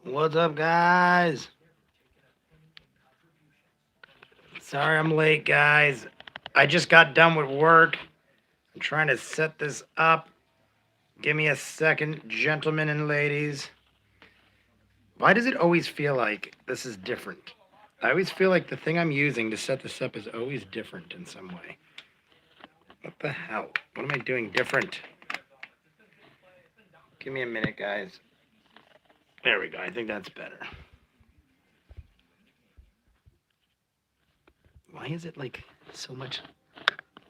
What's up, guys? Sorry I'm late, guys. I just got done with work. I'm trying to set this up. Give me a second, gentlemen and ladies. Why does it always feel like this is different? I always feel like the thing I'm using to set this up is always different in some way. What the hell? What am I doing different? Give me a minute, guys. There we go. I think that's better. Why is it like so much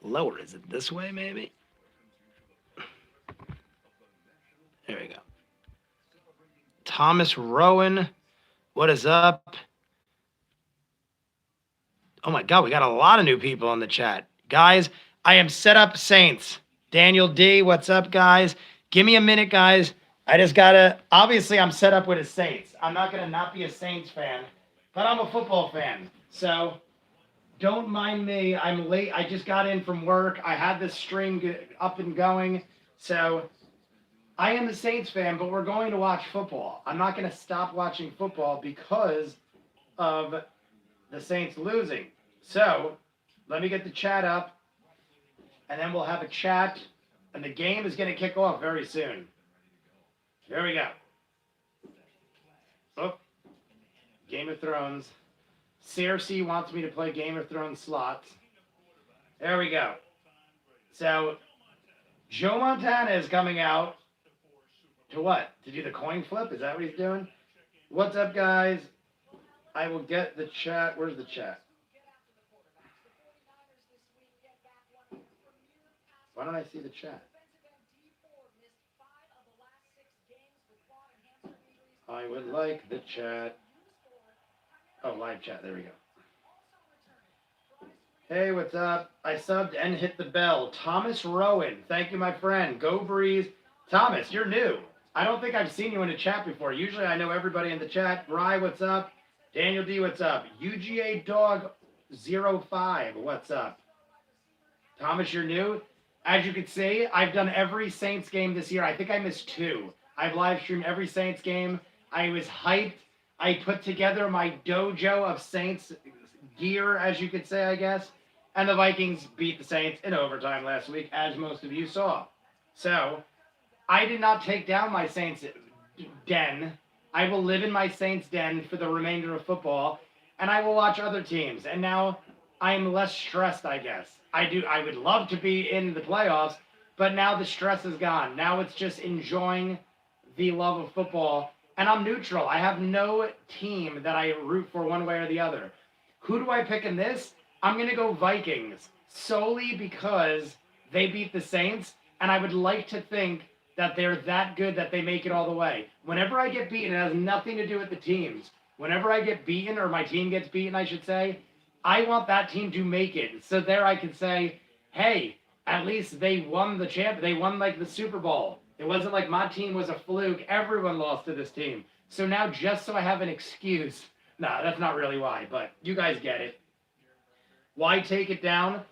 lower? Is it this way, maybe? There we go. Thomas Rowan, what is up? Oh my God, we got a lot of new people in the chat. Guys, I am set up Saints. Daniel D, what's up, guys? Give me a minute, guys. I just gotta, obviously, I'm set up with a Saints. I'm not gonna not be a Saints fan, but I'm a football fan. So don't mind me. I'm late. I just got in from work. I had this stream up and going. So I am a Saints fan, but we're going to watch football. I'm not going to stop watching football because of the Saints losing. So let me get the chat up, and then we'll have a chat, and the game is going to kick off very soon. Here we go. Oh, Game of Thrones. CRC wants me to play Game of Thrones slots. There we go. So Joe Montana is coming out to what? To do the coin flip? Is that what he's doing? What's up, guys? I will get the chat. Where's the chat? Why don't I see the chat? I would like the chat. Oh, live chat. There we go. Hey, what's up? I subbed and hit the bell. Thomas Rowan. Thank you, my friend. Go Breeze. Thomas, you're new. I don't think I've seen you in a chat before. Usually I know everybody in the chat. Rye, what's up? Daniel D, what's up? UGA Dog 05, what's up? Thomas, you're new. As you can see, I've done every Saints game this year. I think I missed 2. I've live streamed every Saints game. I was hyped. I put together my dojo of Saints gear, as you could say, I guess. And the Vikings beat the Saints in overtime last week, as most of you saw. So I did not take down my Saints den. I will live in my Saints den for the remainder of football, and I will watch other teams. And now I'm less stressed, I guess. I would love to be in the playoffs, but now the stress is gone. Now it's just enjoying the love of football. And I'm neutral. I have no team that I root for one way or the other. Who do I pick in this? I'm going to go Vikings, solely because they beat the Saints, and I would like to think that they're that good that they make it all the way. Whenever I get beaten, it has nothing to do with the teams. Whenever I get beaten, or my team gets beaten, I should say, I want that team to make it. So there I can say, hey, at least they won the champ. They won like the Super Bowl. It wasn't like my team was a fluke. Everyone lost to this team. So now just so I have an excuse. No, that's not really why, but you guys get it. Why take it down?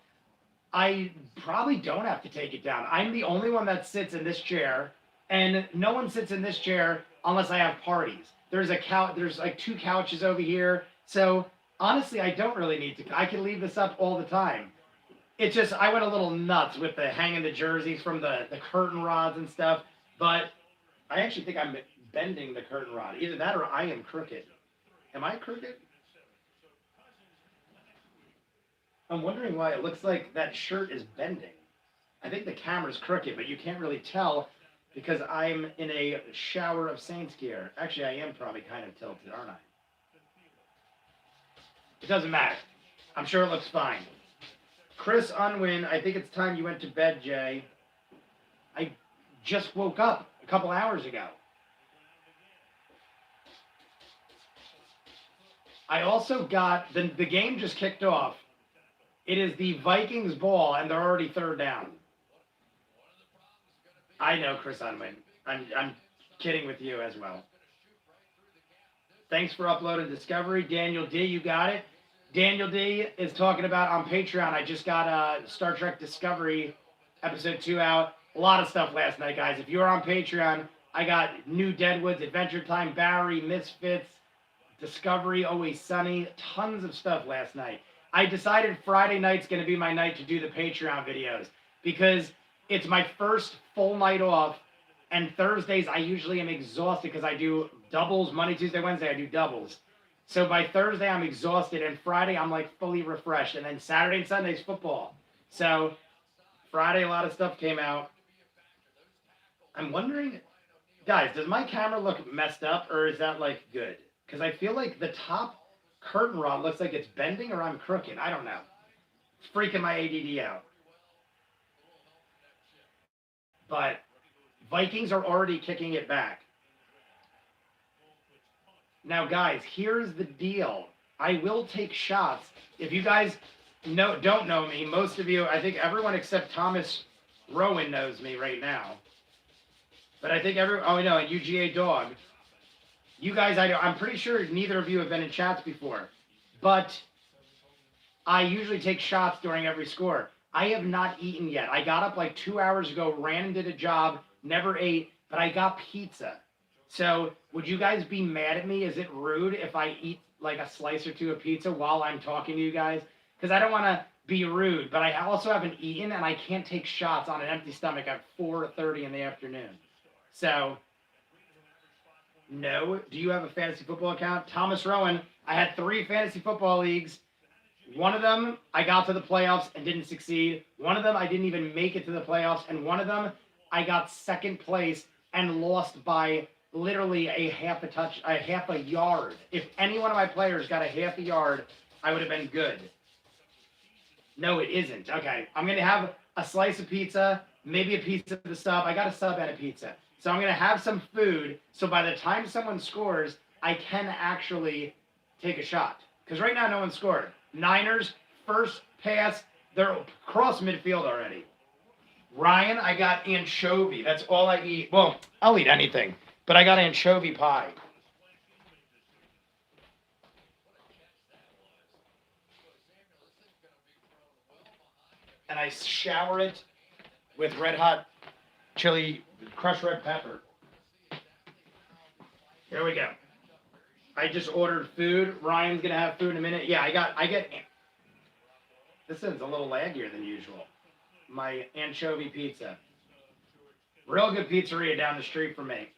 I probably don't have to take it down. I'm the only one that sits in this chair, and no one sits in this chair unless I have parties. There's a couch. There's like 2 couches over here. So honestly, I don't really need to. I can leave this up all the time. It's just I went a little nuts with the hanging the jerseys from the curtain rods and stuff. But I actually think I'm bending the curtain rod. Either that or I am crooked. Am I crooked? I'm wondering why it looks like that shirt is bending. I think the camera's crooked, but you can't really tell because I'm in a shower of Saints gear. Actually, I am probably kind of tilted, aren't I? It doesn't matter. I'm sure it looks fine. Chris Unwin, I think it's time you went to bed, Jay. I just woke up a couple hours ago. I also got, the game just kicked off. It is the Vikings ball, and they're already 3rd down. I know, Chris Unwin. I'm kidding with you as well. Thanks for uploading Discovery. Daniel D, you got it. Daniel D is talking about on Patreon. I just got Star Trek Discovery Episode 2 out. A lot of stuff last night, guys. If you're on Patreon, I got New Deadwoods, Adventure Time, Barry, Misfits, Discovery, Always Sunny, tons of stuff last night. I decided Friday night's going to be my night to do the Patreon videos because it's my first full night off, and Thursdays I usually am exhausted because I do doubles, Monday, Tuesday, Wednesday, I do doubles. So by Thursday I'm exhausted, and Friday I'm like fully refreshed, and then Saturday and Sunday's football. So Friday a lot of stuff came out. I'm wondering, guys, does my camera look messed up, or is that like good? Because I feel like the top curtain rod looks like it's bending or I'm crooked. I don't know. It's freaking my ADD out. But Vikings are already kicking it back. Now, guys, here's the deal. I will take shots. If you guys don't know me, most of you, I think everyone except Thomas Rowan knows me right now. But I think oh no, and UGA Dog. You guys, I'm pretty sure neither of you have been in chats before, but I usually take shots during every score. I have not eaten yet. I got up like 2 hours ago, ran and did a job, never ate, but I got pizza. So would you guys be mad at me? Is it rude if I eat like a slice or two of pizza while I'm talking to you guys? Because I don't want to be rude, but I also haven't eaten, and I can't take shots on an empty stomach at 4:30 in the afternoon. So... no. Do you have a fantasy football account? Thomas Rowan, I had 3 fantasy football leagues. One of them, I got to the playoffs and didn't succeed. One of them, I didn't even make it to the playoffs. And one of them, I got second place and lost by literally a half a yard. If any one of my players got a half a yard, I would have been good. No, it isn't. Okay, I'm going to have a slice of pizza, maybe a pizza with a sub. I got a sub and a pizza. So I'm going to have some food, so by the time someone scores, I can actually take a shot. Because right now, no one scored. Niners, first pass, they're across midfield already. Ryan, I got anchovy. That's all I eat. Well, I'll eat anything, but I got anchovy pie. And I shower it with red hot chili, crushed red pepper. Here we go. I just ordered food. Ryan's gonna have food in a minute. Yeah, I get. This is a little laggier than usual. My anchovy pizza. Real good pizzeria down the street from me.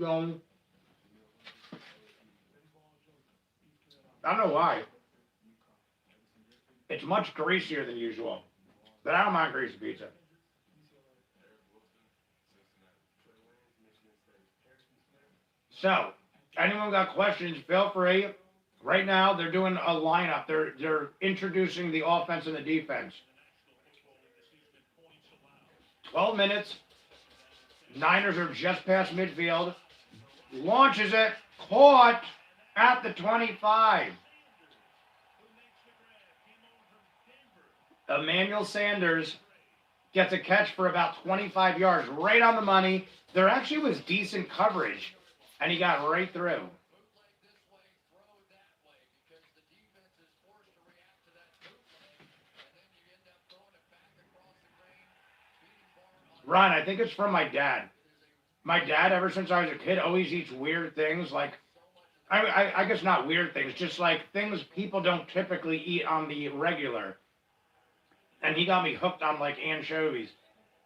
I don't know why. It's much greasier than usual, but I don't mind greasy pizza. So, anyone got questions, feel free. Right now, they're doing a lineup. They're introducing the offense and the defense. 12 minutes. Niners are just past midfield. Launches it. Caught at the 25. Emmanuel Sanders gets a catch for about 25 yards. Right on the money. There actually was decent coverage. And he got right through. Ron, I think it's from my dad. My dad, ever since I was a kid, always eats weird things. Like, I guess not weird things, just like things people don't typically eat on the regular. And he got me hooked on, like, anchovies.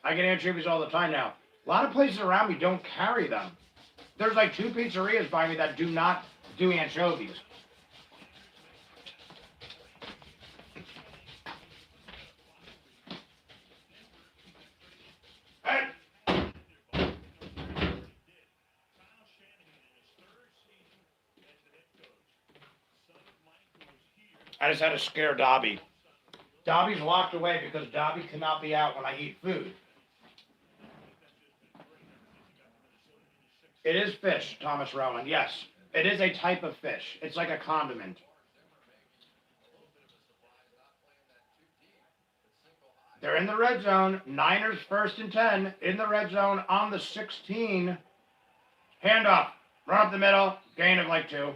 I get anchovies all the time now. A lot of places around me don't carry them. There's like 2 pizzerias by me that do not do anchovies. Hey. I just had to scare Dobby. Dobby's locked away because Dobby cannot be out when I eat food. It is fish, Thomas Rowan. Yes, it is a type of fish. It's like a condiment. They're in the red zone. Niners 1st and 10 in the red zone on the 16. Handoff. Run up the middle. Gain of like 2.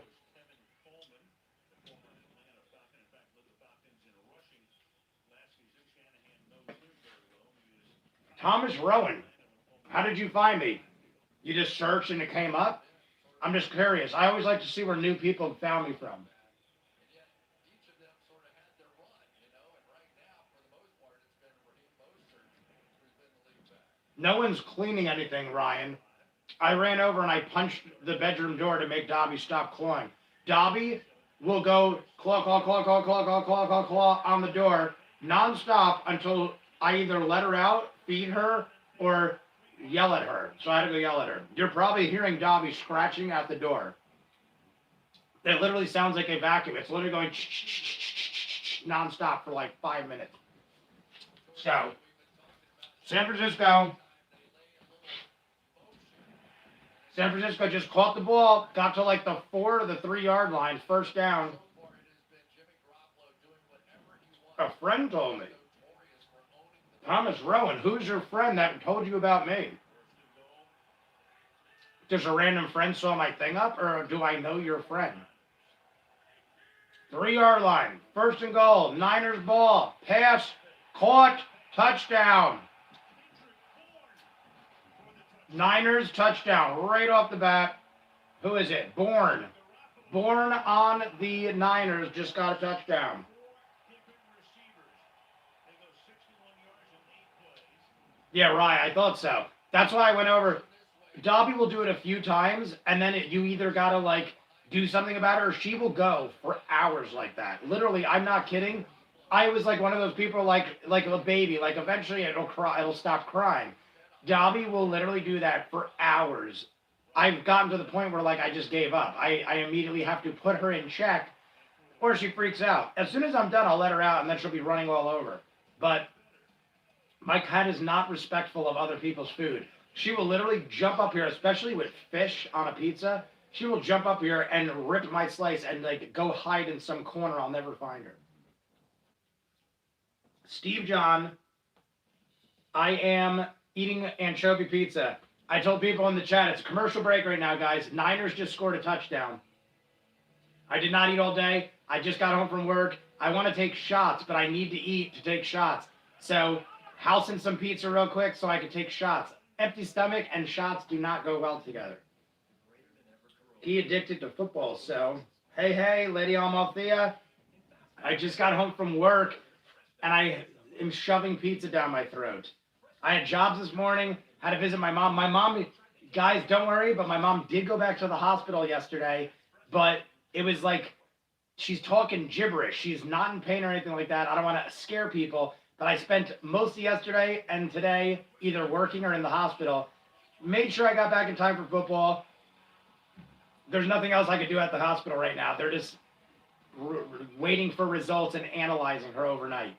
Thomas Rowan. How did you find me? You just searched and it came up? I'm just curious. I always like to see where new people found me from. No one's cleaning anything, Ryan. I ran over and I punched the bedroom door to make Dobby stop clawing. Dobby will go claw, claw, claw, claw, claw, claw, claw, claw, claw on the door nonstop until I either let her out, feed her, or yell at her. So I had to go yell at her. You're probably hearing Dobby scratching at the door. It literally sounds like a vacuum. It's literally going nonstop for like 5 minutes. So, San Francisco just caught the ball, got to like the 4 or the 3 yard line, first down. A friend told me. Thomas Rowan, who's your friend that told you about me? Does a random friend saw my thing up, or do I know your friend? 3 yard line, first and goal, Niners ball, pass, caught, touchdown. Niners touchdown right off the bat. Who is it? Bourne. Bourne on the Niners just got a touchdown. Yeah, right. I thought so. That's why I went over. Dobby will do it a few times, and then you either got to, like, do something about it, or she will go for hours like that. Literally, I'm not kidding. I was like one of those people like a baby. Like, eventually it'll cry. It'll stop crying. Dobby will literally do that for hours. I've gotten to the point where, like, I just gave up. I immediately have to put her in check, or she freaks out. As soon as I'm done, I'll let her out, and then she'll be running all over. But my cat is not respectful of other people's food. She will literally jump up here, especially with fish on a pizza. She will jump up here and rip my slice and, like, go hide in some corner. I'll never find her. Steve John, I am eating anchovy pizza. I told people in the chat, it's a commercial break right now, guys. Niners just scored a touchdown. I did not eat all day. I just got home from work. I want to take shots, but I need to eat to take shots. So, housing some pizza real quick so I can take shots. Empty stomach and shots do not go well together. He addicted to football, so hey, Lady Amalthea. I just got home from work, and I am shoving pizza down my throat. I had jobs this morning, had to visit my mom. My mom, guys, don't worry, but my mom did go back to the hospital yesterday, but it was like she's talking gibberish. She's not in pain or anything like that. I don't want to scare people, but I spent most of yesterday and today either working or in the hospital. Made sure I got back in time for football. There's nothing else I could do at the hospital right now. They're just waiting for results and analyzing her overnight.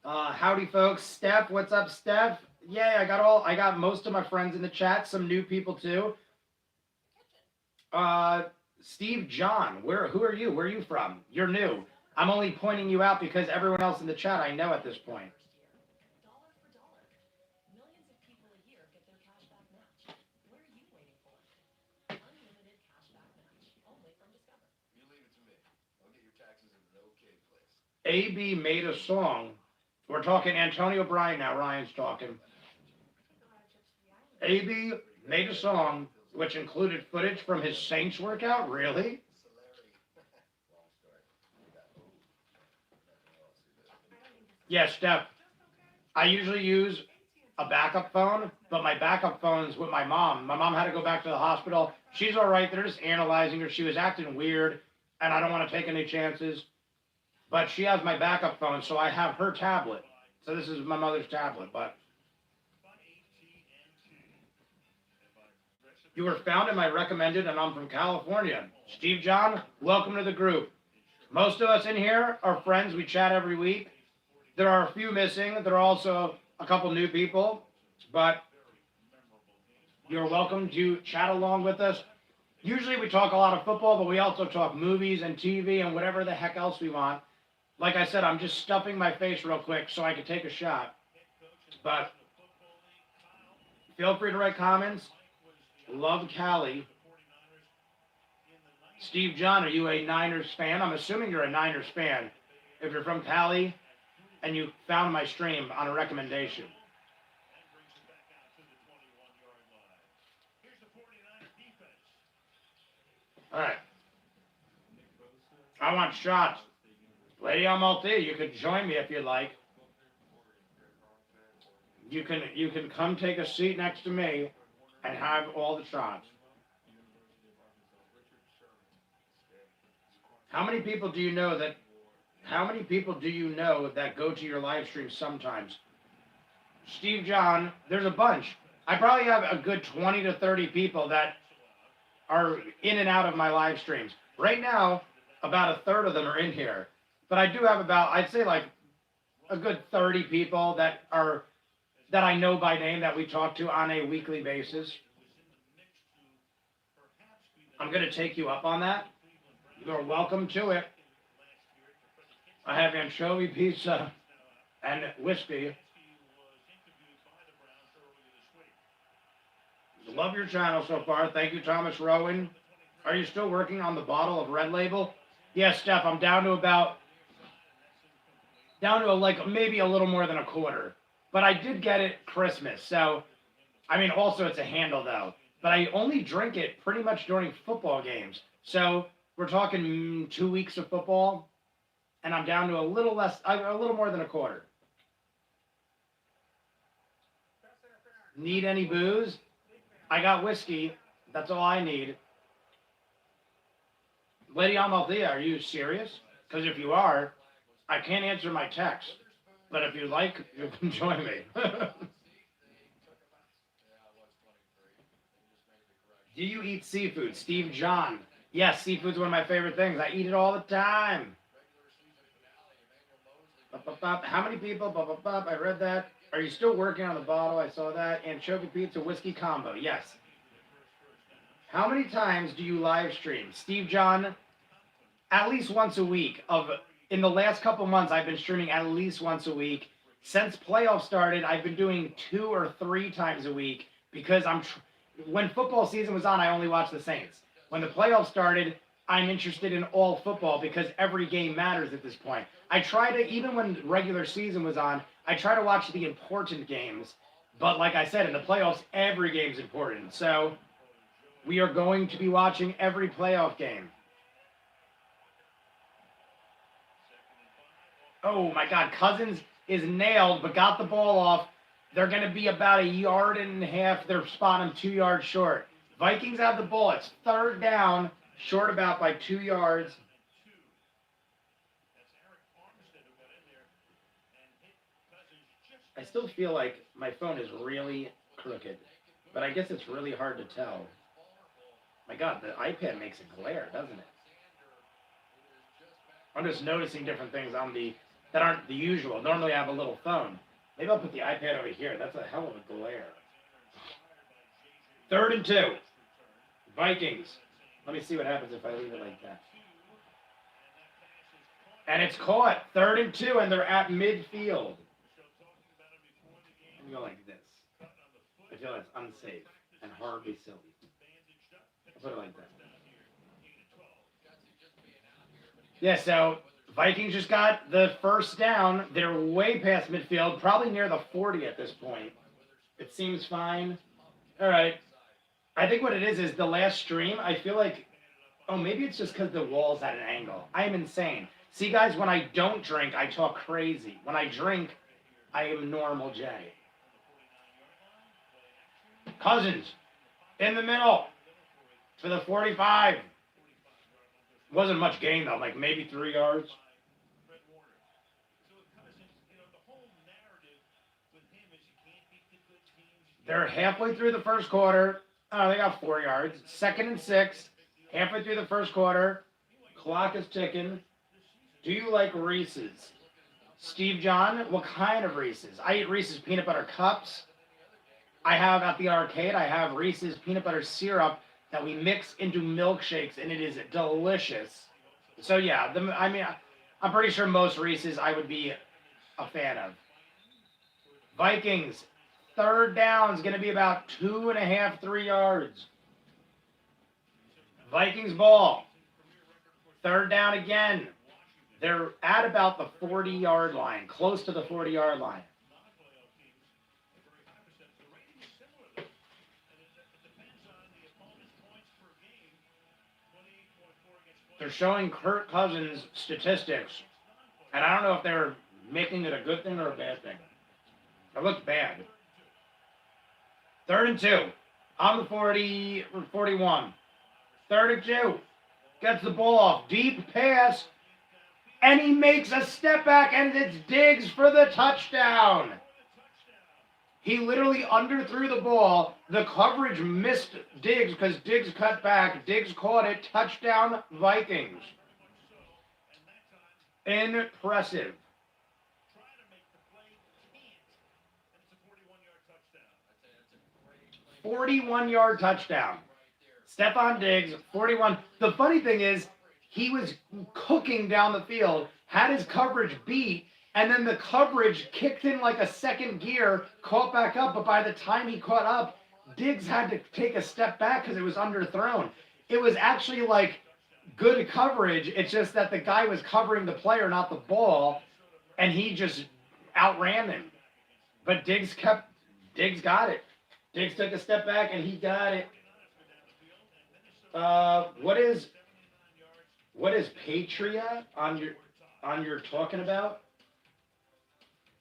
Howdy, folks. Steph, what's up, Steph? Yay, I got most of my friends in the chat. Some new people too. Steve John, who are you? Where are you from? You're new. I'm only pointing you out because everyone else in the chat I know at this point. AB made a song. We're talking Antonio Bryan now. Ryan's talking. AB made a song which included footage from his Saints workout. Really? Yes, Steph. I usually use a backup phone, but my backup phone's with my mom. My mom had to go back to the hospital. She's all right. They're just analyzing her. She was acting weird, and I don't want to take any chances. But she has my backup phone, so I have her tablet. So this is my mother's tablet, but you were found in my recommended, and I'm from California. Steve John, welcome to the group. Most of us in here are friends. We chat every week. There are a few missing. There are also a couple new people, but you're welcome to chat along with us. Usually we talk a lot of football, but we also talk movies and TV and whatever the heck else we want. Like I said, I'm just stuffing my face real quick so I can take a shot. But feel free to write comments. Love Cali. Steve John, are you a Niners fan? I'm assuming you're a Niners fan if you're from Cali and you found my stream on a recommendation. All right. I want shots. Lady on Multi, you could join me if you'd like. You can come take a seat next to me and have all the shots. How many people do you know that go to your live stream sometimes? Steve John, there's a bunch. I probably have a good 20 to 30 people that are in and out of my live streams. Right now, about a third of them are in here. But I do have about, I'd say like a good 30 people that I know by name that we talk to on a weekly basis. I'm going to take you up on that. You're welcome to it. I have anchovy pizza and whiskey. Love your channel so far. Thank you, Thomas Rowan. Are you still working on the bottle of Red Label? Yes, Steph, I'm down to like maybe a little more than a quarter. But I did get it Christmas. So, I mean, also it's a handle though. But I only drink it pretty much during football games. So we're talking 2 weeks of football. And I'm down to a little more than a quarter. Need any booze? I got whiskey. That's all I need. Lady Amalthea, are you serious? Because if you are, I can't answer my text. But if you like, you can join me. Do you eat seafood? Steve John. Yes, seafood's one of my favorite things. I eat it all the time. How many people? I read that. Are you still working on the bottle? I saw that. Anchovy pizza whiskey combo. Yes. How many times do you live stream? Steve John, at least once a week. In the last couple months, I've been streaming at least once a week. Since playoffs started, I've been doing 2 or 3 times a week because when football season was on, I only watched the Saints. When the playoffs started, I'm interested in all football because every game matters at this point. I try to, even when regular season was on, I try to watch the important games. But like I said, in the playoffs, every game's important. So we are going to be watching every playoff game. Oh my God, Cousins is nailed, but got the ball off. They're going to be about 1.5 yards. They're spotting him 2 yards short. Vikings have the ball. It's 3rd down, short about by 2 yards. I still feel like my phone is really crooked, but I guess it's really hard to tell. My God, the iPad makes a glare, doesn't it? I'm just noticing different things that aren't the usual. Normally I have a little phone. Maybe I'll put the iPad over here. That's a hell of a glare. 3rd and 2. Vikings. Let me see what happens if I leave it like that. And it's caught. 3rd and 2, and they're at midfield. Let me go like this. I feel that's unsafe and horribly silly. I'll put it like that. Yeah, so Vikings just got the 1st down. They're way past midfield, probably near the 40 at this point. It seems fine. All right. I think what it is the last stream, I feel like, maybe it's just because the wall's at an angle. I am insane. See, guys, when I don't drink, I talk crazy. When I drink, I am normal Jay. Cousins, in the middle, for the 45. Wasn't much gain, though, like maybe 3 yards. They're halfway through the 1st quarter. Oh, they got 4 yards. 2nd and 6. Halfway through the 1st quarter. Clock is ticking. Do you like Reese's? Steve John, what kind of Reese's? I eat Reese's peanut butter cups. I have at the arcade, I have Reese's peanut butter syrup that we mix into milkshakes, and it is delicious. So yeah, I'm pretty sure most Reese's I would be a fan of. Vikings, 3rd down is going to be about 2.5, 3 yards. Vikings ball. 3rd down again. They're at about the 40-yard line, close to the 40-yard line. they're showing Kirk Cousins statistics, and I don't know if they're making it a good thing or a bad thing. It looks bad. 3rd and 2. On the 40, 41. 3rd and 2. Gets the ball off. Deep pass. And he makes a step back, and it's Diggs for the touchdown. He literally underthrew the ball. The coverage missed Diggs because Diggs cut back. Diggs caught it. Touchdown, Vikings. Impressive. 41-yard touchdown. Stephon Diggs, 41. The funny thing is, he was cooking down the field, had his coverage beat, and then the coverage kicked in like a second gear, caught back up, but by the time he caught up, Diggs had to take a step back because it was underthrown. It was actually like good coverage. It's just that the guy was covering the player, not the ball, and he just outran him. But Diggs got it. Diggs took a step back, and he got it. What is Patria on your talking about?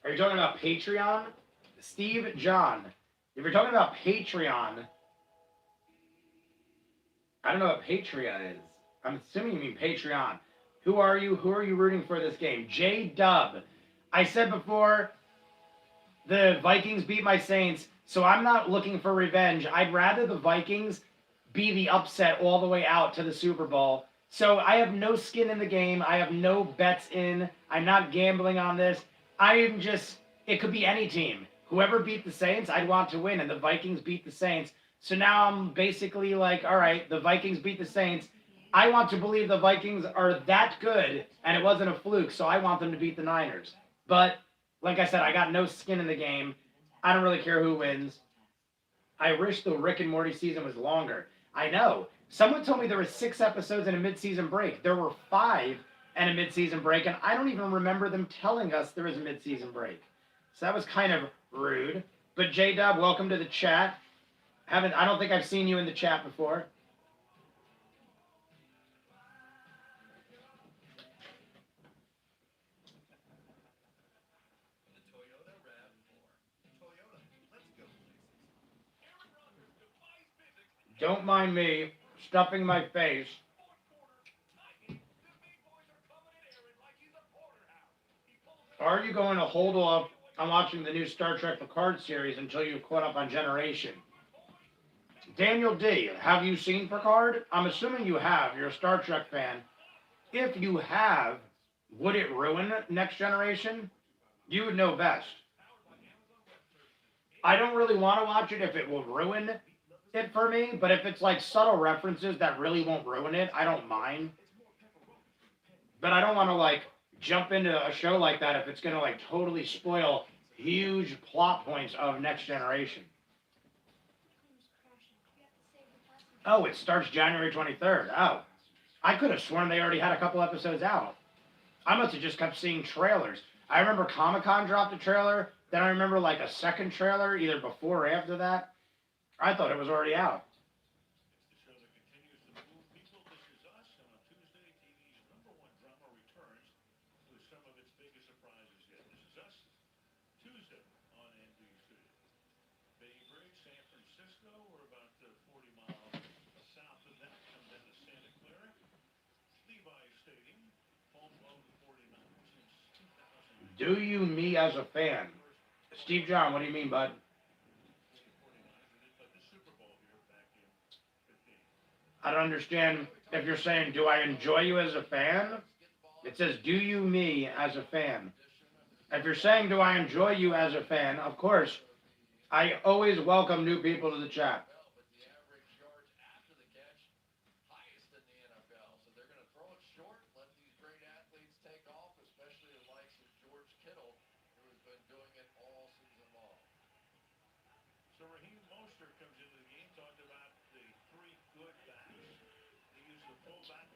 Are you talking about Patreon? Steve John. If you're talking about Patreon, I don't know what Patria is. I'm assuming you mean Patreon. Who are you? Who are you rooting for this game? J-Dub. I said before, the Vikings beat my Saints, so I'm not looking for revenge. I'd rather the Vikings be the upset all the way out to the Super Bowl. So I have no skin in the game. I have no bets in. I'm not gambling on this. It could be any team. Whoever beat the Saints, I'd want to win, and the Vikings beat the Saints. So now I'm basically like, all right, the Vikings beat the Saints. I want to believe the Vikings are that good, and it wasn't a fluke, so I want them to beat the Niners. But, like I said, I got no skin in the game. I don't really care who wins. I wish the Rick and Morty season was longer. I know. Someone told me there were 6 episodes in a mid-season break. There were 5 in a mid-season break, and I don't even remember them telling us there was a mid-season break. So that was kind of rude. But J-Dub, welcome to the chat. I don't think I've seen you in the chat before. Don't mind me stuffing my face. Are you going to hold off on watching the new Star Trek Picard series until you've caught up on Generation? Daniel D., have you seen Picard? I'm assuming you have. You're a Star Trek fan. If you have, would it ruin Next Generation? You would know best. I don't really want to watch it if it will ruin it for me, but if it's like subtle references that really won't ruin it, I don't mind. But I don't want to like jump into a show like that if it's going to like totally spoil huge plot points of Next Generation. Oh, it starts January 23rd. Oh, I could have sworn they already had a couple episodes out. I must have just kept seeing trailers. I remember Comic-Con dropped a trailer. Then I remember like a second trailer either before or after that. I thought it was already out. Do you me as a fan? Steve John, what do you mean, bud? I don't understand if you're saying, do I enjoy you as a fan? It says, do you me as a fan? If you're saying, do I enjoy you as a fan, of course, I always welcome new people to the chat.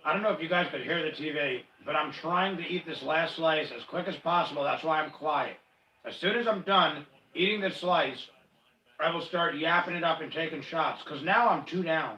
I don't know if you guys could hear the TV, but I'm trying to eat this last slice as quick as possible. That's why I'm quiet. As soon as I'm done eating this slice, I will start yapping it up and taking shots, because now I'm 2 down.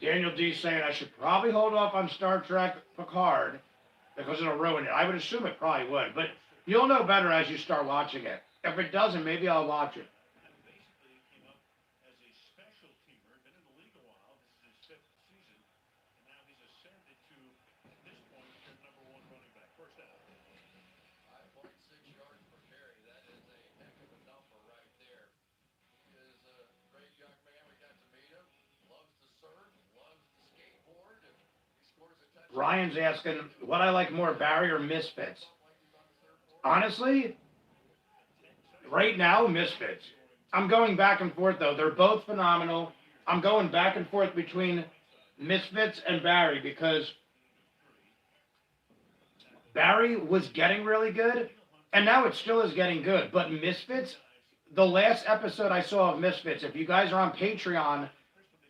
Daniel D saying I should probably hold off on Star Trek Picard because it'll ruin it. I would assume it probably would, but you'll know better as you start watching it. If it doesn't, maybe I'll watch it. Ryan's asking what I like more, Barry or Misfits. Honestly, right now, Misfits. I'm going back and forth though. They're both phenomenal. I'm going back and forth between Misfits and Barry because Barry was getting really good, and now it still is getting good. But Misfits, the last episode I saw of Misfits, if you guys are on Patreon,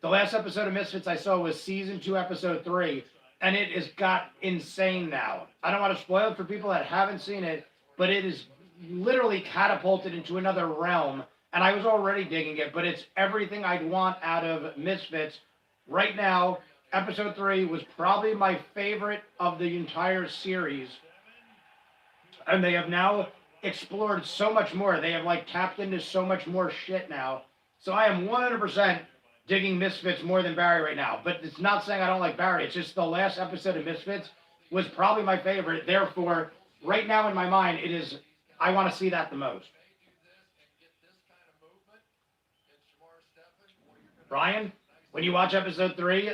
the last episode of Misfits I saw was season 2, episode 3, and it has got insane now. I don't want to spoil it for people that haven't seen it, but it is literally catapulted into another realm, and I was already digging it, but it's everything I'd want out of Misfits. Right now, episode 3 was probably my favorite of the entire series, and they have now explored so much more. They have like tapped into so much more shit now. So I am 100% digging Misfits more than Barry right now. But it's not saying I don't like Barry. It's just the last episode of Misfits was probably my favorite. Therefore, right now in my mind, it is, I want to see that the most. Brian, when you watch episode 3,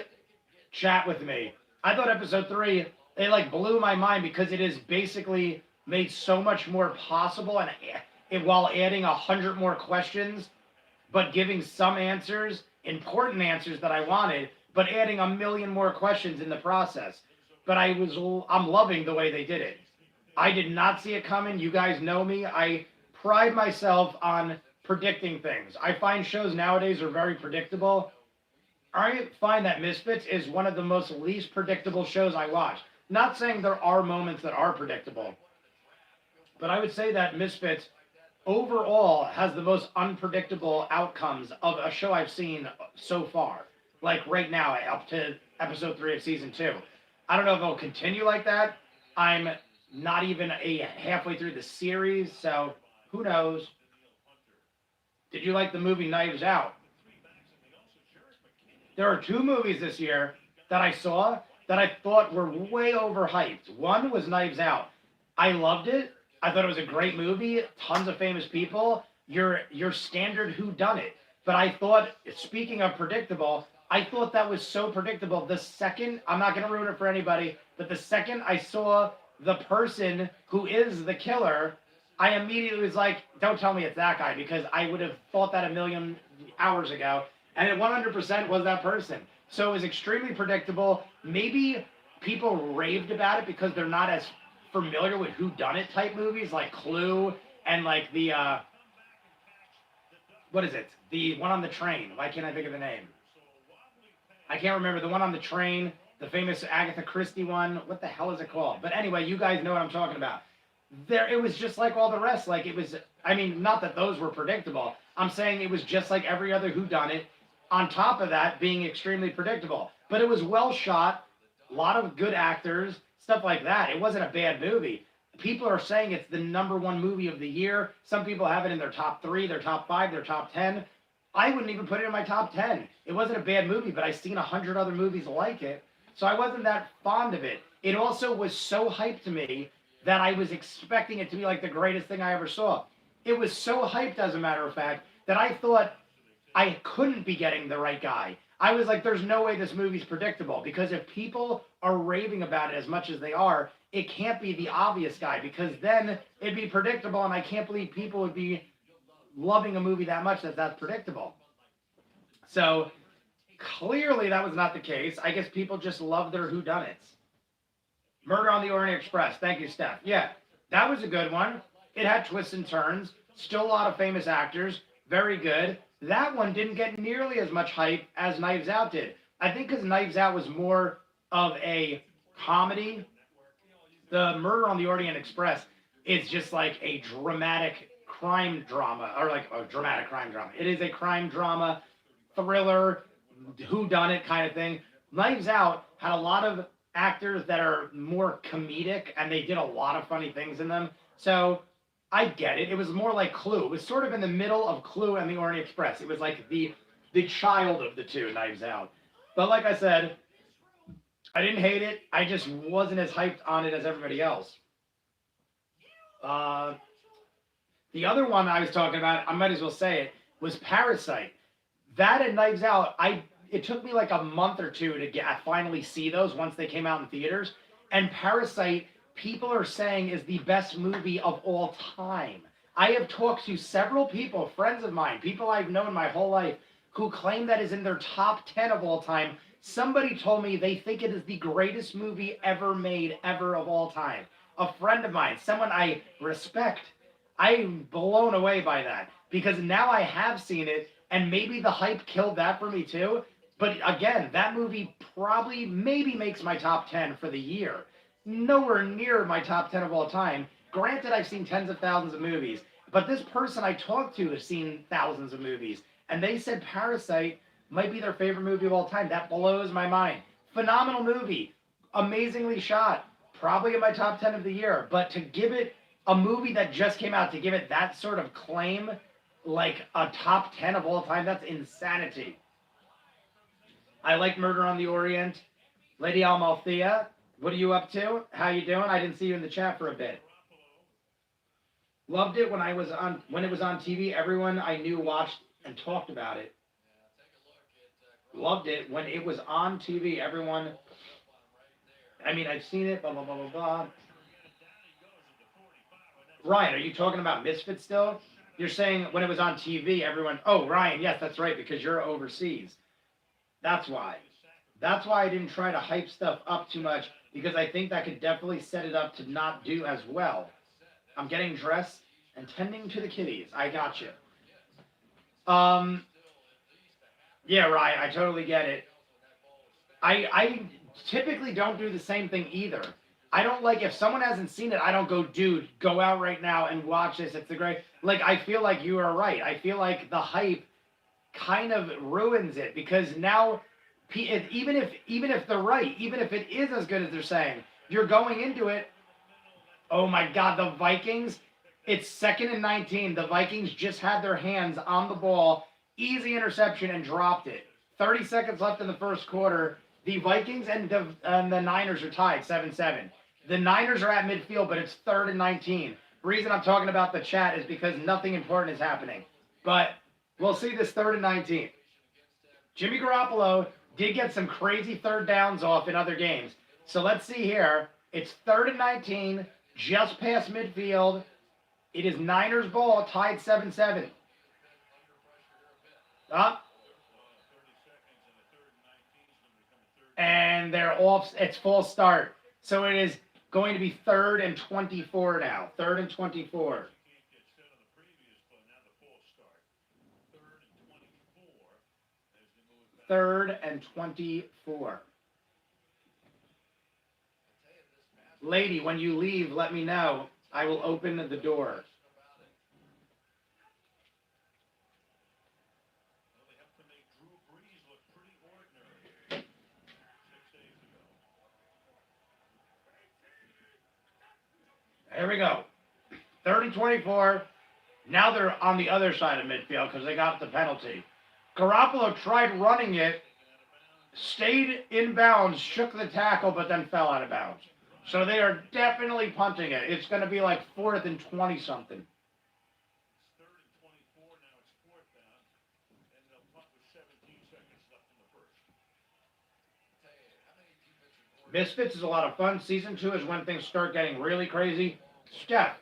chat with me. I thought episode 3, it like blew my mind because it is basically made so much more possible, and it while adding 100 more questions, but giving some answers, important answers that I wanted, but adding 1,000,000 more questions in the process. But I'm loving the way they did it. I did not see it coming. You guys know me. I pride myself on predicting things. I find shows nowadays are very predictable. I find that Misfits is one of the most least predictable shows I watch. Not saying there are moments that are predictable, but I would say that Misfits overall has the most unpredictable outcomes of a show I've seen so far. Like right now, up to episode 3 of season 2. I don't know if it'll continue like that. I'm not even halfway through the series, so who knows? Did you like the movie Knives Out? There are 2 movies this year that I saw that I thought were way overhyped. One was Knives Out. I loved it. I thought it was a great movie, tons of famous people, your standard whodunit. But I thought, speaking of predictable, I thought that was so predictable. The second, I'm not going to ruin it for anybody, but the second I saw the person who is the killer, I immediately was like, don't tell me it's that guy, because I would have thought that 1,000,000 hours ago, and it 100% was that person. So it was extremely predictable. Maybe people raved about it because they're not as familiar with whodunit type movies like Clue and like the what is it? The one on the train. Why can't I think of the name? I can't remember. The one on the train, the famous Agatha Christie one. What the hell is it called? But anyway, you guys know what I'm talking about. It was just like all the rest. Like it was, I mean, not that those were predictable. I'm saying it was just like every other whodunit. On top of that, being extremely predictable. But it was well shot, a lot of good actors, stuff like that. It wasn't a bad movie. People are saying it's the #1 movie of the year. Some people have it in their top 3, their top 5, their top 10. I wouldn't even put it in my top 10. It wasn't a bad movie, but I've seen 100 other movies like it. So I wasn't that fond of it. It also was so hyped to me that I was expecting it to be like the greatest thing I ever saw. It was so hyped, as a matter of fact, that I thought I couldn't be getting the right guy. I was like, there's no way this movie's predictable, because if people are raving about it as much as they are, it can't be the obvious guy, because then it'd be predictable, and I can't believe people would be loving a movie that much that's predictable. So clearly that was not the case. I guess people just love their whodunits. Murder on the Orient Express. Thank you, Steph. Yeah, that was a good one. It had twists and turns. Still a lot of famous actors. Very good. That one didn't get nearly as much hype as Knives Out did. I think because Knives Out was more of a comedy. The Murder on the Orient Express is just like a dramatic crime drama, or like a dramatic crime drama. It is a crime drama, thriller, whodunit kind of thing. Knives Out had a lot of actors that are more comedic, and they did a lot of funny things in them. So I get it. It was more like Clue. It was sort of in the middle of Clue and the Orient Express. It was like the child of the two, Knives Out. But like I said, I didn't hate it. I just wasn't as hyped on it as everybody else. Uh, the other one I was talking about, I might as well say it, was Parasite. That and Knives Out, it took me like a month or two to finally see those once they came out in theaters. And Parasite, people are saying is the best movie of all time. I have talked to several people, friends of mine, people I've known my whole life, who claim that is in their top 10 of all time. Somebody told me they think it is the greatest movie ever made, ever of all time. A friend of mine, someone I respect, I'm blown away by that because now I have seen it, and maybe the hype killed that for me too. But again, that movie probably maybe makes my top 10 for the year. Nowhere near my top 10 of all time. Granted, I've seen tens of thousands of movies, but this person I talked to has seen thousands of movies, and they said Parasite might be their favorite movie of all time. That blows my mind. Phenomenal movie, amazingly shot, probably in my top 10 of the year. But to give it a movie that just came out, to give it that sort of claim, like a top 10 of all time, that's insanity. I like Murder on the Orient. Lady Almalthea, what are you up to? How you doing? I didn't see you in the chat for a bit. Loved it when it was on TV. Everyone I knew watched and talked about it. Loved it when it was on TV. Everyone, I mean, I've seen it, blah, blah, blah, blah, blah. Ryan, are you talking about Misfits still? You're saying when it was on TV, everyone, oh, Ryan, yes, that's right, because you're overseas. That's why. That's why I didn't try to hype stuff up too much, because I think that could definitely set it up to not do as well. I'm getting dressed and tending to the kitties. I got you. Yeah, Ryan, I totally get it. I typically don't do the same thing either. I don't like, if someone hasn't seen it, I don't go, dude, go out right now and watch this. It's the great. Like, I feel like you are right. I feel like the hype kind of ruins it because now, even if they're right, even if it is as good as they're saying, you're going into it. Oh my God, the Vikings. It's 2nd and 19. The Vikings just had their hands on the ball, easy interception, and dropped it. 30 seconds left in the first quarter. The Vikings and the Niners are tied 7-7. The Niners are at midfield, but it's 3rd and 19. The reason I'm talking about the chat is because nothing important is happening. But we'll see this 3rd and 19. Jimmy Garoppolo did get some crazy third downs off in other games. So let's see here. It's 3rd and 19, just past midfield. It is Niners ball, tied 7-7. Up. And they're off. It's full start. So it is going to be 3rd and 24 now. 3rd and 24. 3rd and 24. Lady, when you leave, let me know. I will open the door. There we go. 3rd and 24. Now they're on the other side of midfield because they got the penalty. Garoppolo tried running it, stayed in bounds, shook the tackle, but then fell out of bounds. So they are definitely punting it. It's going to be like 4th and 20-something. Misfits is a lot of fun. Season 2 is when things start getting really crazy. Steph,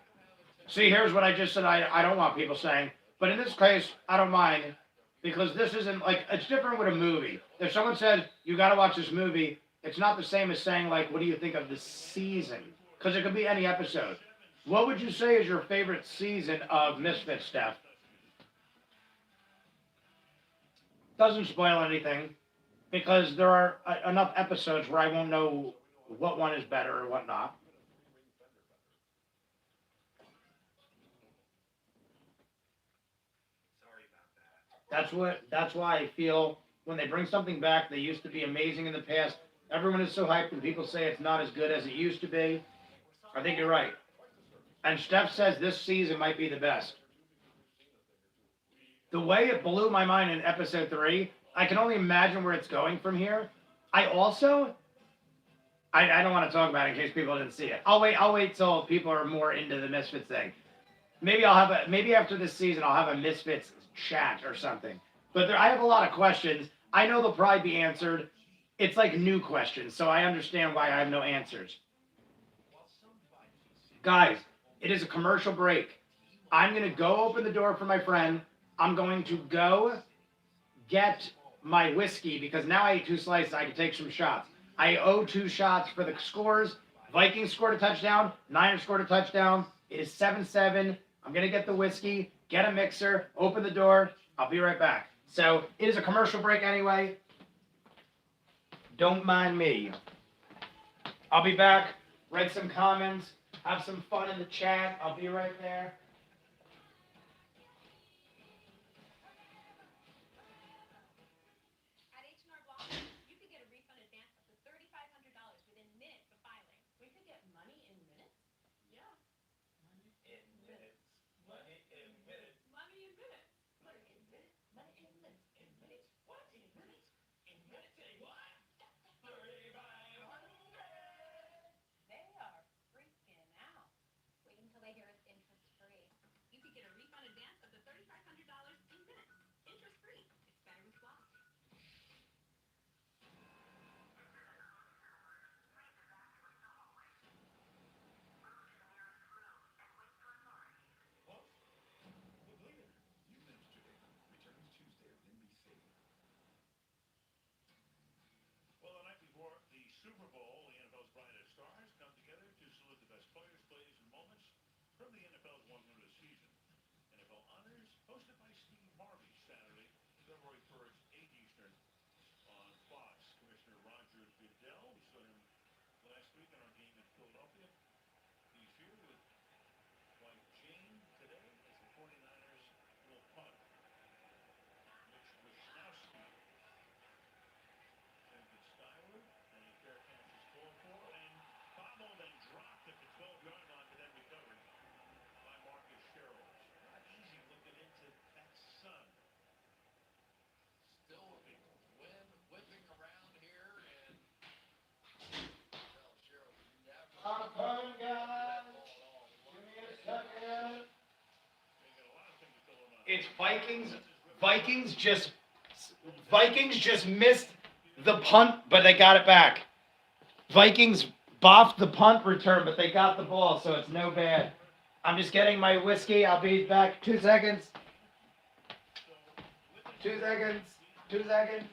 see, here's what I just said I don't want people saying. But in this case, I don't mind. Because this isn't, like, it's different with a movie. If someone says, you got to watch this movie, it's not the same as saying, like, what do you think of the season? Because it could be any episode. What would you say is your favorite season of Misfits, Steph? Doesn't spoil anything. Because there are enough episodes where I won't know what one is better or what not. That's why I feel when they bring something back. They used to be amazing in the past. Everyone is so hyped when people say it's not as good as it used to be. I think you're right. And Steph says this season might be the best. The way it blew my mind in episode 3, I can only imagine where it's going from here. I also, I don't want to talk about it in case people didn't see it. I'll wait till people are more into the Misfits thing. Maybe after this season I'll have a Misfits chat or something. But I have a lot of questions. I know they'll probably be answered. It's like new questions, so I understand why I have no answers. Guys, it is a commercial break. I'm going to go open the door for my friend. I'm going to go get my whiskey because now I ate 2 slices. I can take some shots. I owe 2 shots for the scores. Vikings scored a touchdown. Niners scored a touchdown. It is 7-7. I'm going to get the whiskey, get a mixer, open the door. I'll be right back. So it is a commercial break anyway. Don't mind me. I'll be back. Read some comments. Have some fun in the chat. I'll be right there. It's Vikings. Vikings just missed the punt, but they got it back. Vikings boffed the punt return, but they got the ball, so it's no bad. I'm just getting my whiskey. I'll be back. 2 seconds. 2 seconds. 2 seconds.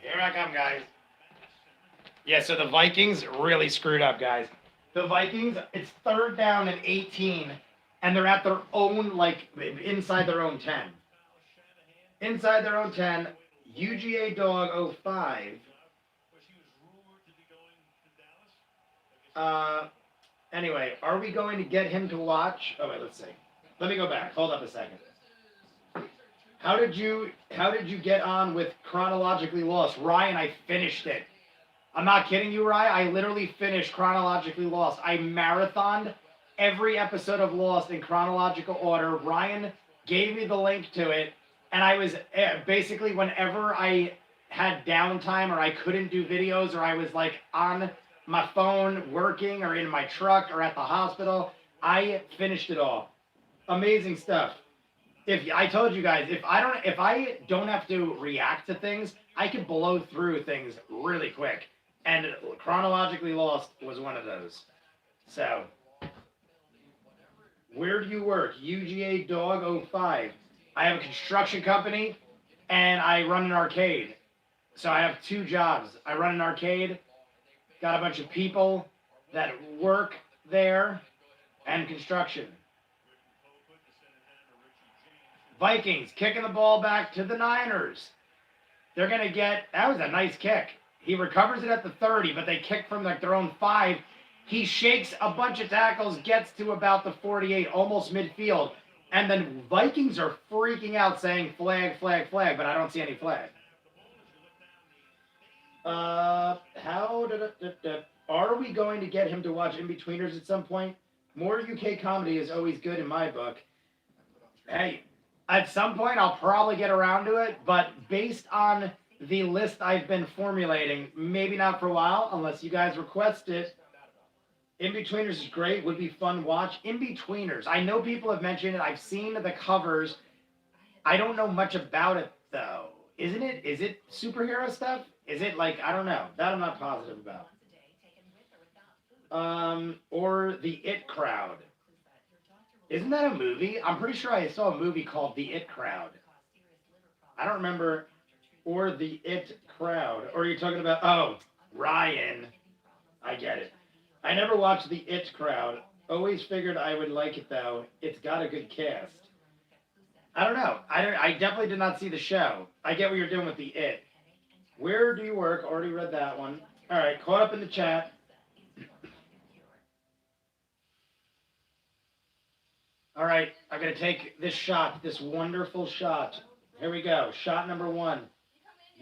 Here I come, guys. Yeah, so the Vikings really screwed up, guys. The Vikings, it's 3rd down and 18, and they're at their own, like, inside their own 10. Inside their own 10, UGA Dog 05. Anyway, are we going to get him to watch? Oh, wait, let's see. Let me go back. Hold up a second. How did you get on with Chronologically Lost? Ryan, I finished it. I'm not kidding you, Ryan. I literally finished Chronologically Lost. I marathoned every episode of Lost in chronological order. Ryan gave me the link to it, and I was basically whenever I had downtime or I couldn't do videos or I was like on my phone working or in my truck or at the hospital, I finished it all. Amazing stuff. If I told you guys, if I don't have to react to things, I can blow through things really quick. And chronologically lost was one of those. So, where do you work? UGA Dog 05. I have a construction company and I run an arcade. So I have two jobs. I run an arcade, got a bunch of people that work there, and construction. Vikings kicking the ball back to the Niners. They're going to get, that was a nice kick. He recovers it at the 30, but they kick from like their own 5. He shakes a bunch of tackles, gets to about the 48, almost midfield. And then Vikings are freaking out saying flag, flag, flag, but I don't see any flag. Are we going to get him to watch In-Betweeners at some point? More UK comedy is always good in my book. Hey, at some point I'll probably get around to it, but based on the list I've been formulating, maybe not for a while, unless you guys request it. In-Betweeners is great, would be fun watch. In-Betweeners, I know people have mentioned it, I've seen the covers. I don't know much about it, though. Is it superhero stuff? Is it like, I don't know. That I'm not positive about. Or The It Crowd. Isn't that a movie? I'm pretty sure I saw a movie called The It Crowd. I don't remember. Or The It Crowd. Or you're talking about, oh, Ryan. I get it. I never watched The It Crowd. Always figured I would like it, though. It's got a good cast. I don't know. I definitely did not see the show. I get what you're doing with The It. Where do you work? Already read that one. All right, caught up in the chat. All right, I'm going to take this shot, this wonderful shot. Here we go. Shot number 1.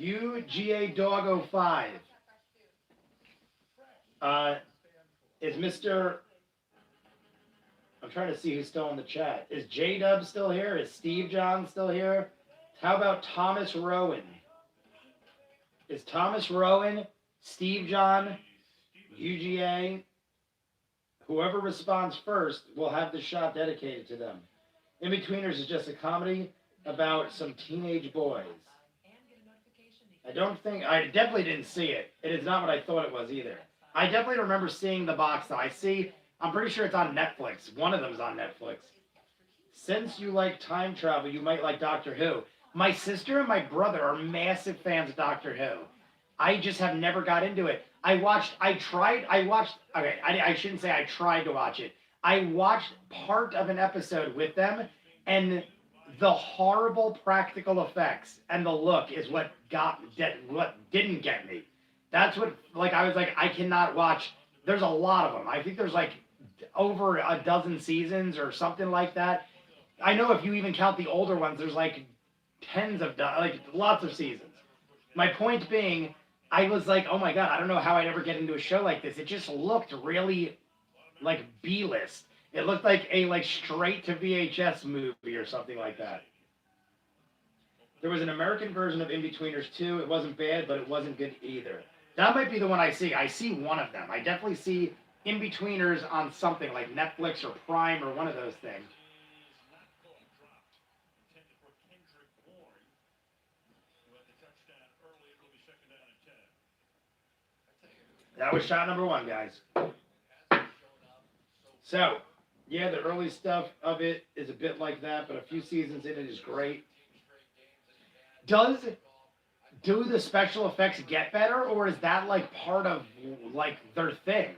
UGA Dog 05. Is Mr. I'm trying to see who's still in the chat. Is J-Dub still here? Is Steve John still here? How about Thomas Rowan? Is Thomas Rowan, Steve John, UGA? Whoever responds first will have the shot dedicated to them. In-Betweeners is just a comedy about some teenage boys. I definitely didn't see it. It is not what I thought it was either. I definitely remember seeing the box though. I'm pretty sure it's on Netflix. One of them's on Netflix. Since you like time travel, you might like Doctor Who. My sister and my brother are massive fans of Doctor Who. I just have never got into it. I shouldn't say I tried to watch it. I watched part of an episode with them, and the horrible practical effects and the look is what didn't get me. That's what, like, I was like, I cannot watch. There's a lot of them. I think there's like over a dozen seasons or something like that. I know if you even count the older ones, there's like lots of seasons. My point being, I was like, oh my God, I don't know how I'd ever get into a show like this. It just looked really like B-list. It looked like a straight to VHS movie or something like that. There was an American version of In-Betweeners too. It wasn't bad, but it wasn't good either. That might be the one I see. I see one of them. I definitely see In-Betweeners on something like Netflix or Prime or one of those things. That was shot number 1, guys. So, yeah, the early stuff of it is a bit like that, but a few seasons in it is great. Do the special effects get better, or is that like part of like their thing?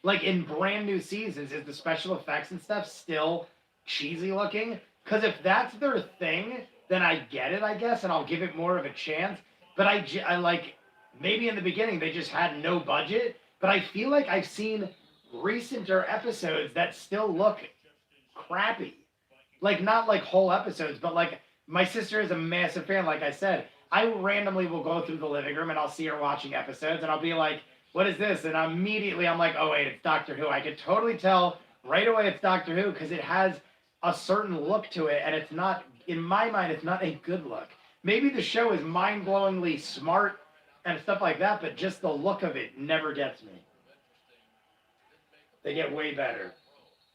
Like in brand new seasons, is the special effects and stuff still cheesy looking? Because if that's their thing, then I get it, I guess, and I'll give it more of a chance. But I like, maybe in the beginning they just had no budget, but I feel like I've seen recenter episodes that still look crappy. Like, not like whole episodes, but like, my sister is a massive fan, like I said. I randomly will go through the living room and I'll see her watching episodes and I'll be like, what is this? And immediately I'm like, oh wait, it's Doctor Who. I could totally tell right away it's Doctor Who because it has a certain look to it, and it's not, in my mind, it's not a good look. Maybe the show is mind-blowingly smart and stuff like that, but just the look of it never gets me. They get way better.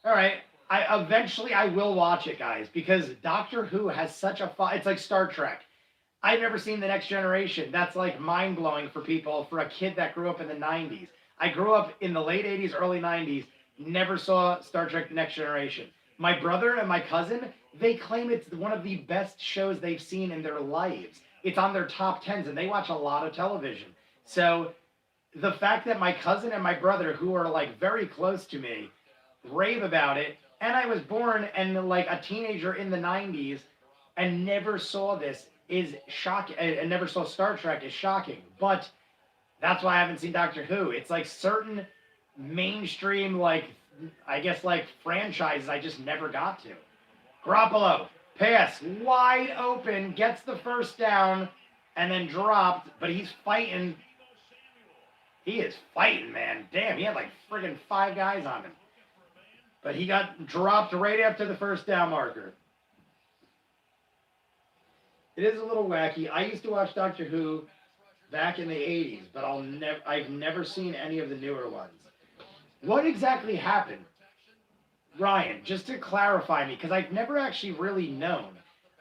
All right, Eventually I will watch it, guys, because Doctor Who has such a it's like Star Trek. I've never seen The Next Generation. That's like mind blowing for people, for a kid that grew up in the 90s. I grew up in the late 80s, early 90s, never saw Star Trek The Next Generation. My brother and my cousin, they claim it's one of the best shows they've seen in their lives. It's on their top 10s, and they watch a lot of television. So the fact that my cousin and my brother, who are like very close to me, rave about it, and I was born and like a teenager in the 90s and never saw this is shocking. And never saw Star Trek is shocking. But that's why I haven't seen Doctor Who. It's like certain mainstream, like, I guess, like franchises I just never got to. Garoppolo, pass, wide open, gets the first down, and then dropped, but he's fighting. He is fighting, man. Damn, he had like friggin' 5 guys on him. But he got dropped right after the first down marker. It is a little wacky. I used to watch Doctor Who back in the 80s, but I've never seen any of the newer ones. What exactly happened? Ryan, just to clarify me, because I've never actually really known.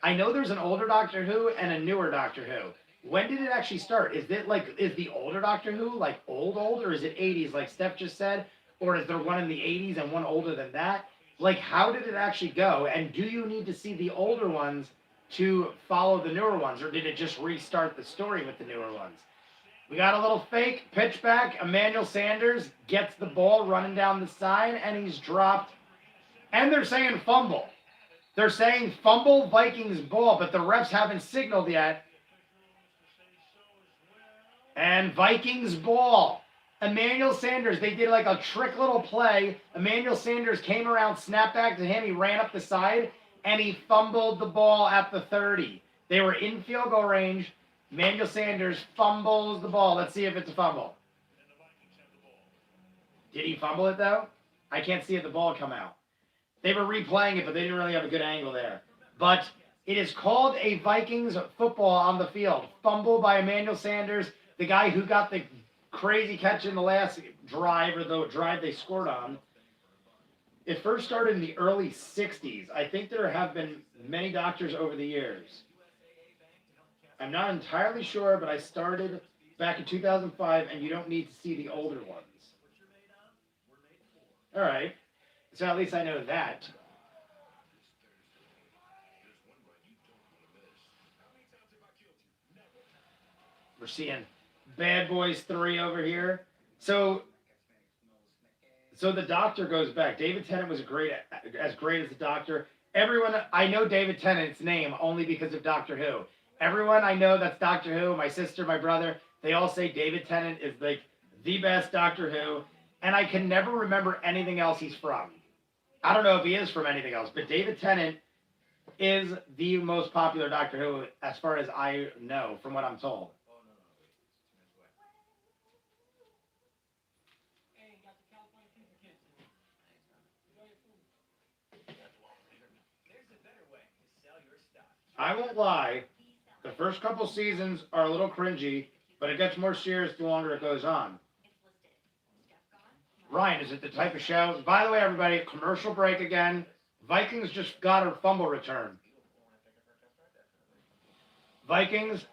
I know there's an older Doctor Who and a newer Doctor Who. When did it actually start? Is the older Doctor Who like old, or is it 80s like Steph just said? Or is there one in the 80s and one older than that? Like, how did it actually go? And do you need to see the older ones to follow the newer ones? Or did it just restart the story with the newer ones? We got a little fake pitch back. Emmanuel Sanders gets the ball running down the side, and he's dropped. And they're saying fumble. They're saying fumble Vikings ball, but the refs haven't signaled yet. And Vikings ball. Emmanuel Sanders, they did like a trick little play. Emmanuel Sanders came around, snapped back to him. He ran up the side, and he fumbled the ball at the 30. They were in field goal range. Emmanuel Sanders fumbles the ball. Let's see if it's a fumble. Did he fumble it, though? I can't see the ball come out. They were replaying it, but they didn't really have a good angle there. But it is called a Vikings football on the field. Fumble by Emmanuel Sanders, the guy who got the crazy catch in the last drive, or the drive they scored on. It first started in the early 60s. I think there have been many doctors over the years. I'm not entirely sure, but I started back in 2005, and you don't need to see the older ones. All right. So at least I know that. We're seeing Bad Boys 3 over here. So the Doctor goes back. David Tennant was as great as the Doctor. Everyone, I know David Tennant's name only because of Doctor Who. Everyone I know that's Doctor Who, my sister, my brother, they all say David Tennant is like the best Doctor Who, and I can never remember anything else he's from. I don't know if he is from anything else, but David Tennant is the most popular Doctor Who as far as I know, from what I'm told. I won't lie, the first couple seasons are a little cringy, but it gets more serious the longer it goes on. Ryan, is it the type of show? By the way, everybody, commercial break again. Vikings just got a fumble return. Vikings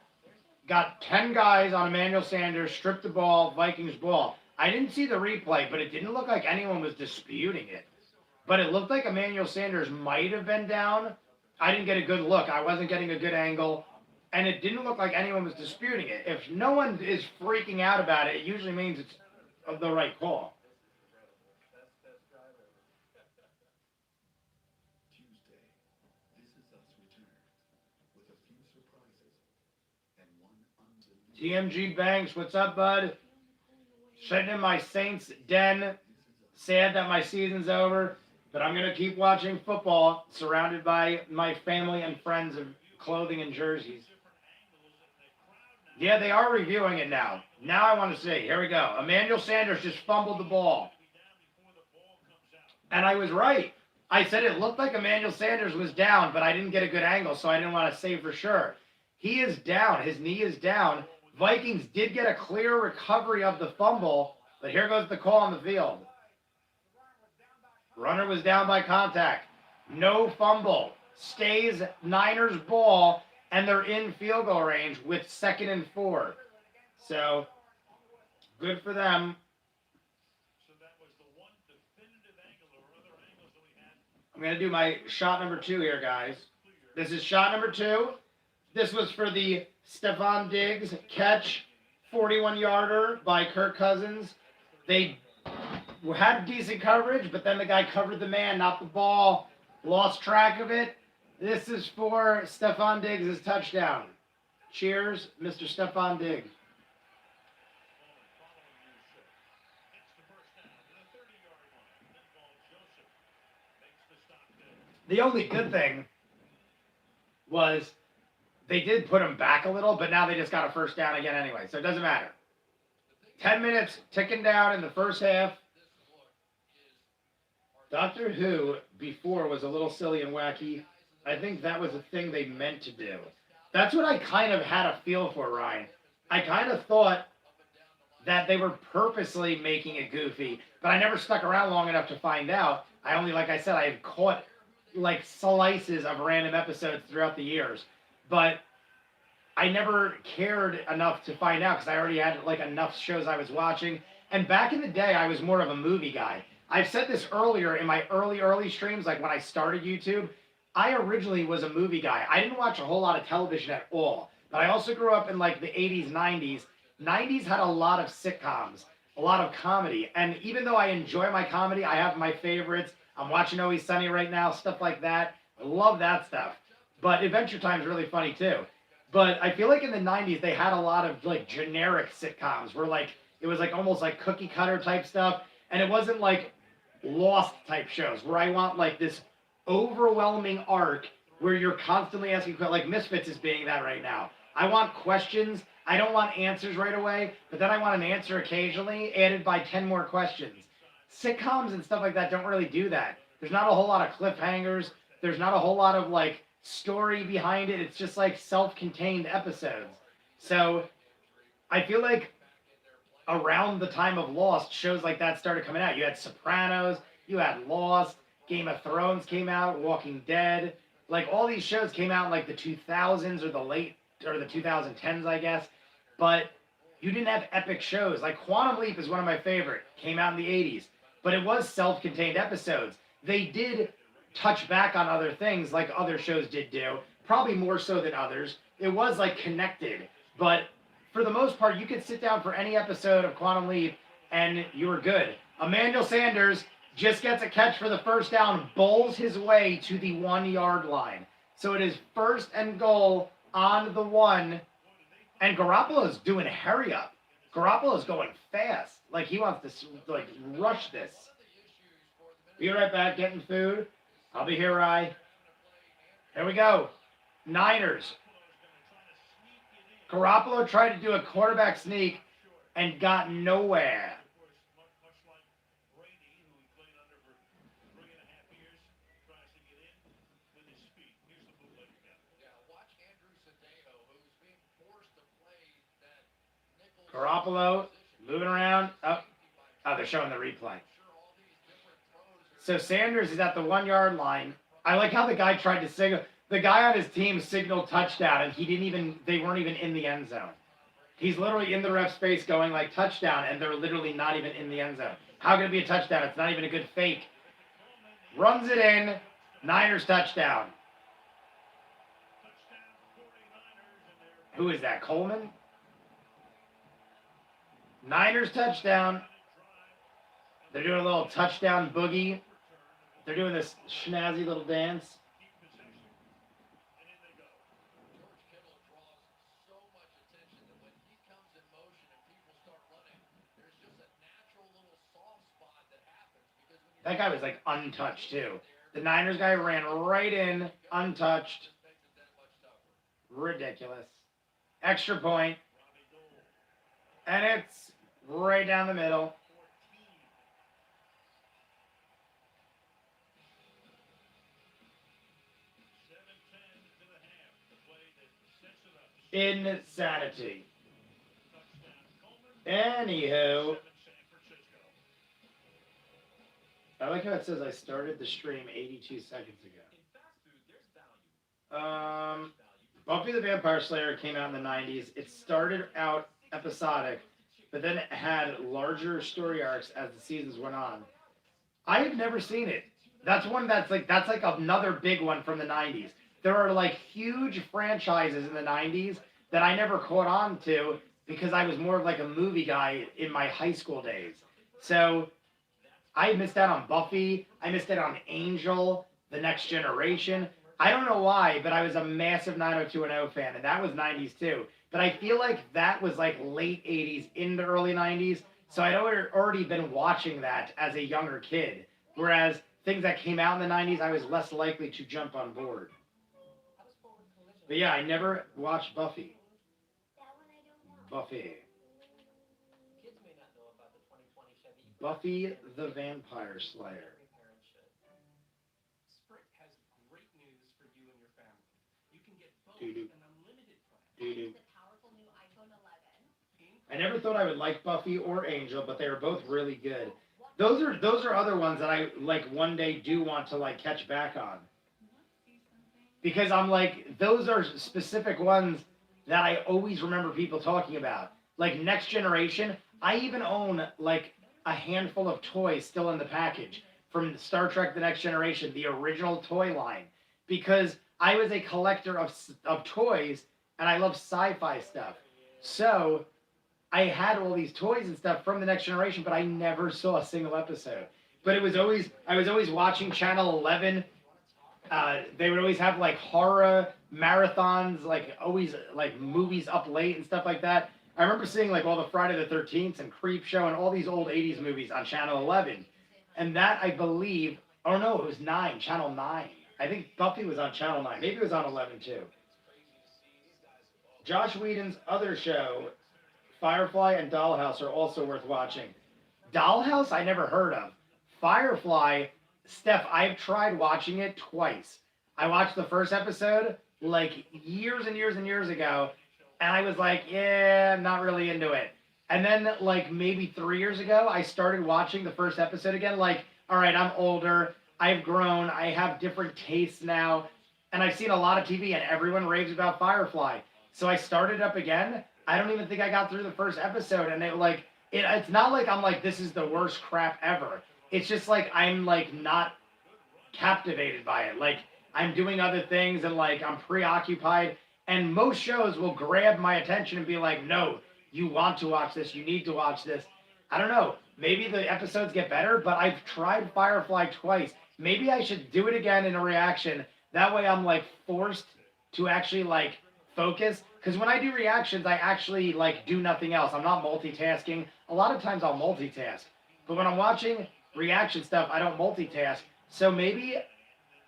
got 10 guys on Emmanuel Sanders, stripped the ball, Vikings ball. I didn't see the replay, but it didn't look like anyone was disputing it. But it looked like Emmanuel Sanders might have been down. I didn't get a good look. I wasn't getting a good angle. And it didn't look like anyone was disputing it. If no one is freaking out about it, it usually means it's the right call. TMG Banks, what's up, bud? Sitting in my Saints den. Sad that my season's over, but I'm going to keep watching football, surrounded by my family and friends of clothing and jerseys. Yeah, they are reviewing it now. Now I want to see. Here we go. Emmanuel Sanders just fumbled the ball. And I was right. I said it looked like Emmanuel Sanders was down, but I didn't get a good angle, so I didn't want to say for sure. He is down. His knee is down. Vikings did get a clear recovery of the fumble, but here goes the call on the field. Runner was down by contact. No fumble. Stays Niners ball, and they're in field goal range with 2nd and 4. So, good for them. I'm going to do my shot number 2 here, guys. This is shot number 2. This was for the Stephon Diggs catch, 41-yarder by Kirk Cousins. They had decent coverage, but then the guy covered the man, not the ball, lost track of it. This is for Stephon Diggs' touchdown. Cheers, Mr. Stephon Diggs. The only good thing was they did put him back a little, but now they just got a first down again anyway, so it doesn't matter. 10 minutes ticking down in the first half. Doctor Who before was a little silly and wacky. I think that was a thing they meant to do. That's what I kind of had a feel for, Ryan. I kind of thought that they were purposely making it goofy, but I never stuck around long enough to find out. I only, like I said, I had caught like slices of random episodes throughout the years, but I never cared enough to find out because I already had like enough shows I was watching. And back in the day, I was more of a movie guy. I've said this earlier in my early streams, like when I started YouTube. I originally was a movie guy. I didn't watch a whole lot of television at all, but I also grew up in like the 80s, 90s. 90s had a lot of sitcoms, a lot of comedy. And even though I enjoy my comedy, I have my favorites. I'm watching Always Sunny right now, stuff like that. I love that stuff. But Adventure Time is really funny too. But I feel like in the 90s, they had a lot of like generic sitcoms where like, it was like almost like cookie cutter type stuff. And it wasn't like Lost type shows where I want like this overwhelming arc where you're constantly asking, like Misfits is being that right now. I want questions. I don't want answers right away, but then I want an answer occasionally added by 10 more questions. Sitcoms and stuff like that don't really do that. There's not a whole lot of cliffhangers. There's not a whole lot of like story behind it. It's just like self-contained episodes. So I feel like around the time of Lost, shows like that started coming out. You had Sopranos, you had Lost, Game of Thrones came out, Walking Dead. Like all these shows came out in like the 2000s or the 2010s, I guess. But you didn't have epic shows. Like Quantum Leap is one of my favorite. Came out in the 80s. But it was self-contained episodes. They did touch back on other things like other shows did do. Probably more so than others. It was like connected. But for the most part, you could sit down for any episode of Quantum Leap and you were good. Emmanuel Sanders just gets a catch for the first down, bowls his way to the 1-yard line. So it is 1st and goal on the 1. And Garoppolo's doing a hurry up. Garoppolo's going fast. Like he wants to like rush this. Be right back, getting food. I'll be here, Rye. Here we go. Niners. Garoppolo tried to do a quarterback sneak and got nowhere. Garoppolo moving around. Oh, they're showing the replay. So Sanders is at the 1-yard line. I like how the guy tried to signal. The guy on his team signaled touchdown, and they weren't even in the end zone. He's literally in the ref's face going like touchdown, and they're literally not even in the end zone. How can it be a touchdown? It's not even a good fake. Runs it in. Niners touchdown. Who is that, Coleman? Niners touchdown. They're doing a little touchdown boogie. They're doing this schnazzy little dance. That guy was like untouched too. The Niners guy ran right in, untouched. Ridiculous. Extra point. And it's right down the middle. Insanity. Anywho, I like how it says I started the stream 82 seconds ago. Buffy the Vampire Slayer came out in the 90s. It started out episodic, but then it had larger story arcs as the seasons went on. I have never seen it. That's one that's like another big one from the 90s. There are like huge franchises in the 90s that I never caught on to because I was more of like a movie guy in my high school days. So I missed out on Buffy. I missed out on Angel, The Next Generation. I don't know why, but I was a massive 90210 fan, and that was 90s too. But I feel like that was like late 80s into early 90s, so I'd already been watching that as a younger kid. Whereas things that came out in the 90s, I was less likely to jump on board. But yeah, I never watched Buffy. Buffy. Buffy the Vampire Slayer. Doo-doo. I never thought I would like Buffy or Angel, but they are both really good. Those are other ones that I like one day do want to like catch back on. Because I'm like, those are specific ones that I always remember people talking about. Like Next Generation, I even own like a handful of toys still in the package from Star Trek The Next Generation, the original toy line. Because I was a collector of toys and I love sci-fi stuff. So I had all these toys and stuff from The Next Generation, but I never saw a single episode. But I was always watching Channel 11. They would always have like horror marathons, like always like movies up late and stuff like that. I remember seeing like all the Friday the 13th and Creep Show and all these old 80s movies on Channel 11. And that I believe, oh no, it was 9, Channel 9. I think Buffy was on Channel 9. Maybe it was on 11 too. Josh Whedon's other show, Firefly and Dollhouse, are also worth watching. Dollhouse I never heard of. Firefly, Steph, I've tried watching it twice. I watched the first episode like years and years and years ago, and I was like, yeah, I'm not really into it. And then like maybe 3 years ago, I started watching the first episode again. Like, all right, I'm older. I've grown. I have different tastes now. And I've seen a lot of TV, and everyone raves about Firefly. So I started up again. I don't even think I got through the first episode. And it's not like I'm like, this is the worst crap ever. It's just like I'm like not captivated by it. Like I'm doing other things and like I'm preoccupied. And most shows will grab my attention and be like, no, you want to watch this. You need to watch this. I don't know. Maybe the episodes get better, but I've tried Firefly twice. Maybe I should do it again in a reaction. That way I'm like forced to actually like focus. Because when I do reactions, I actually like do nothing else. I'm not multitasking. A lot of times I'll multitask. But when I'm watching reaction stuff, I don't multitask. So maybe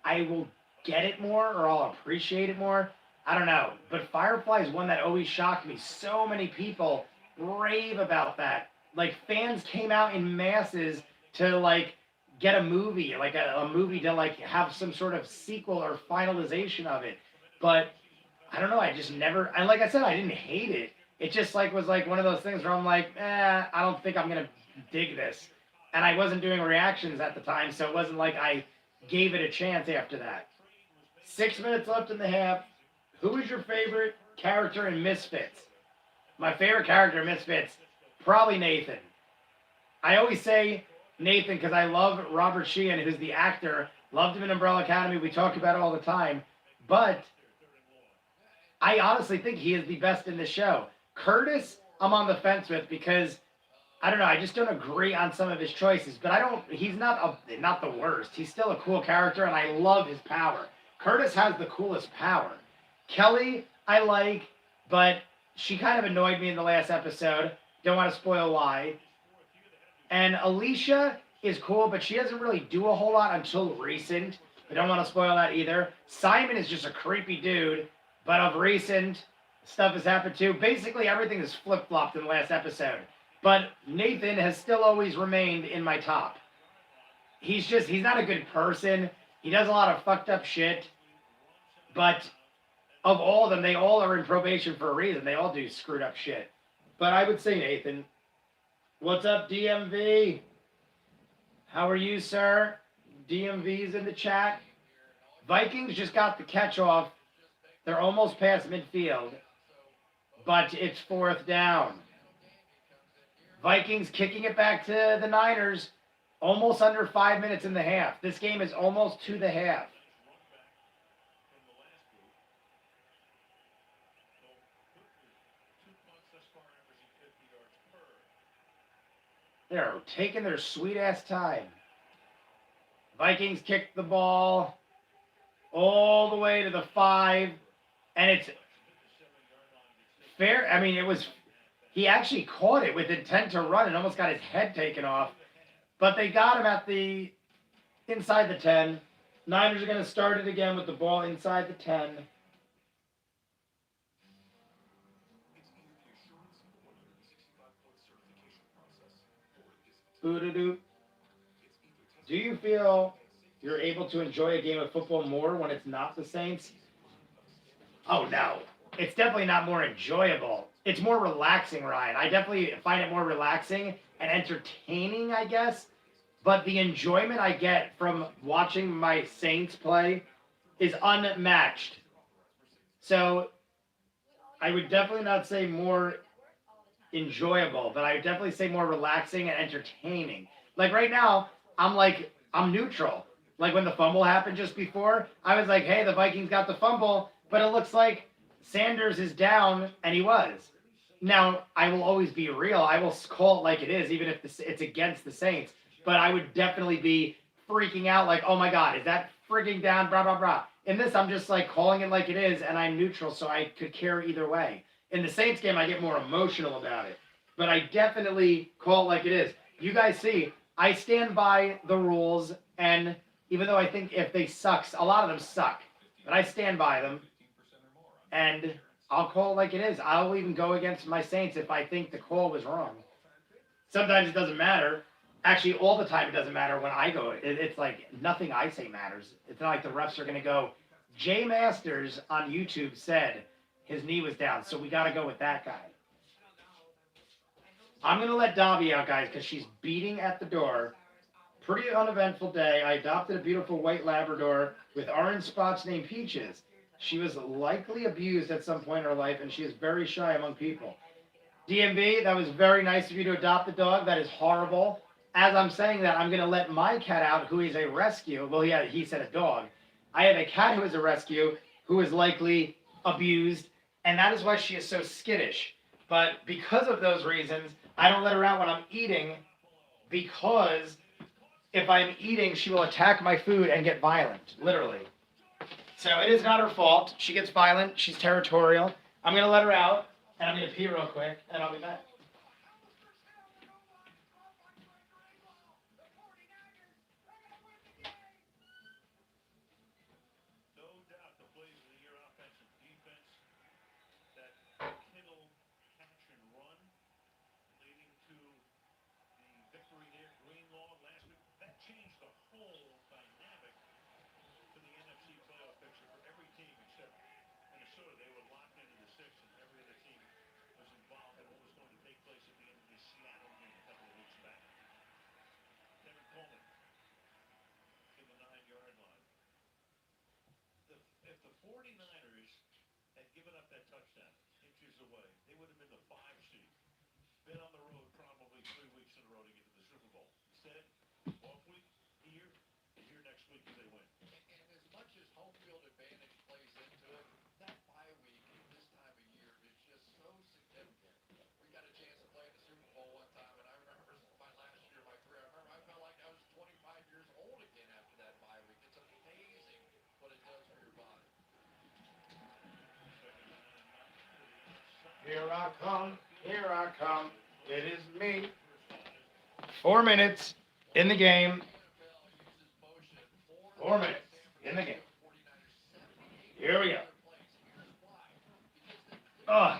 I will get it more or I'll appreciate it more. I don't know. But Firefly is one that always shocked me. So many people rave about that. Like fans came out in masses to like get a movie, like a movie to like have some sort of sequel or finalization of it. But I don't know. I just never, and like I said, I didn't hate it. It just like was like one of those things where I'm like, I don't think I'm going to dig this. And I wasn't doing reactions at the time, so it wasn't like I gave it a chance after that. 6 minutes left in the half. Who is your favorite character in Misfits? My favorite character in Misfits, probably Nathan. I always say Nathan because I love Robert Sheehan, who's the actor. Loved him in Umbrella Academy. We talk about it all the time. But I honestly think he is the best in the show. Curtis, I'm on the fence with because, I don't know, I just don't agree on some of his choices. But he's not the worst. He's still a cool character, and I love his power. Curtis has the coolest power. Kelly, I like, but she kind of annoyed me in the last episode. Don't want to spoil why. And Alicia is cool, but she doesn't really do a whole lot until recent. I don't want to spoil that either. Simon is just a creepy dude, but of recent, stuff has happened too. Basically, everything is flip-flopped in the last episode. But Nathan has still always remained in my top. He's not a good person. He does a lot of fucked up shit. But of all of them, they all are in probation for a reason. They all do screwed up shit. But I would say Nathan. What's up, DMV? How are you, sir? DMV's in the chat. Vikings just got the catch off. They're almost past midfield, but it's 4th down. Vikings kicking it back to the Niners. Almost under 5 minutes in the half. This game is almost to the half. They're taking their sweet-ass time. Vikings kick the ball all the way to the 5, and it's fair. I mean, he actually caught it with intent to run and almost got his head taken off, but they got him at the inside the 10. Niners are going to start it again with the ball inside the 10. Do you feel you're able to enjoy a game of football more when it's not the Saints? Oh, no. It's definitely not more enjoyable. It's more relaxing, Ryan. I definitely find it more relaxing and entertaining, I guess. But the enjoyment I get from watching my Saints play is unmatched. So I would definitely not say more enjoyable, but I would definitely say more relaxing and entertaining. Like right now, I'm neutral. Like when the fumble happened just before, I was like, hey, the Vikings got the fumble, but it looks like Sanders is down, and he was. Now, I will always be real. I will call it like it is, even if it's against the Saints. But I would definitely be freaking out like, oh my God, is that freaking down, blah, blah, blah. In this, I'm just like calling it like it is, and I'm neutral, so I could care either way. In the Saints game, I get more emotional about it. But I definitely call it like it is. You guys see, I stand by the rules, and even though I think if they suck, a lot of them suck, but I stand by them, and I'll call it like it is. I'll even go against my Saints if I think the call was wrong. Sometimes it doesn't matter. Actually, all the time it doesn't matter when I go. It's like nothing I say matters. It's not like the refs are going to go, ViewMasters on YouTube said his knee was down, so we got to go with that guy. I'm going to let Dobby out, guys, because she's beating at the door. Pretty uneventful day. I adopted a beautiful white Labrador with orange spots named Peaches. She was likely abused at some point in her life, and she is very shy among people. DMV, that was very nice of you to adopt the dog. That is horrible. As I'm saying that, I'm going to let my cat out, who is a rescue. Well, yeah, he said a dog. I have a cat who is a rescue, who is likely abused, and that is why she is so skittish. But because of those reasons, I don't let her out when I'm eating, because if I'm eating, she will attack my food and get violent, literally. So it is not her fault. She gets violent. She's territorial. I'm going to let her out, and I'm going to pee real quick, and I'll be back. Here I come, here I come, it is me. 4 minutes in the game. 4 minutes in the game. Here we go.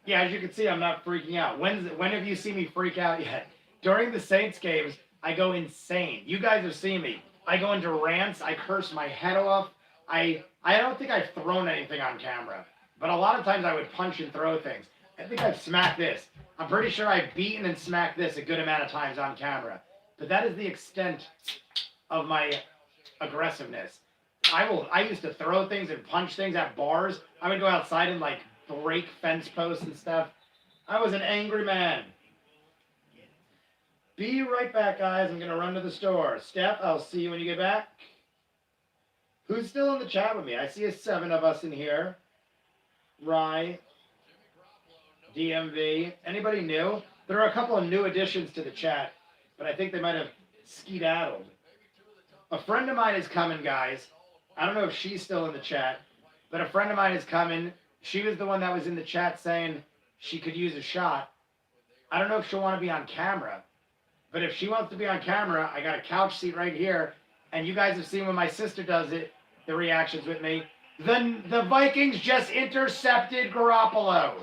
Yeah, as you can see, I'm not freaking out. When have you seen me freak out yet? During the Saints games, I go insane. You guys have seen me. I go into rants. I curse my head off. I don't think I've thrown anything on camera. But a lot of times I would punch and throw things. I think I've smacked this. I'm pretty sure I've beaten and smacked this a good amount of times on camera. but that is the extent of my aggressiveness. I used to throw things and punch things at bars. I would go outside and like break fence posts and stuff. I was an angry man. Be right back, guys. I'm gonna run to the store. Steph, I'll see you when you get back. Who's still in the chat with me? I see 7 of us in here. Rye, DMV. Anybody new? There are a couple of new additions to the chat, but I think they might have skedaddled. A friend of mine is coming, guys. I don't know if she's still in the chat, but a friend of mine is coming. She was the one that was in the chat saying she could use a shot. I don't know if she'll want to be on camera, but if she wants to be on camera, I got a couch seat right here, and you guys have seen when my sister does it, the reactions with me. The Vikings just intercepted Garoppolo.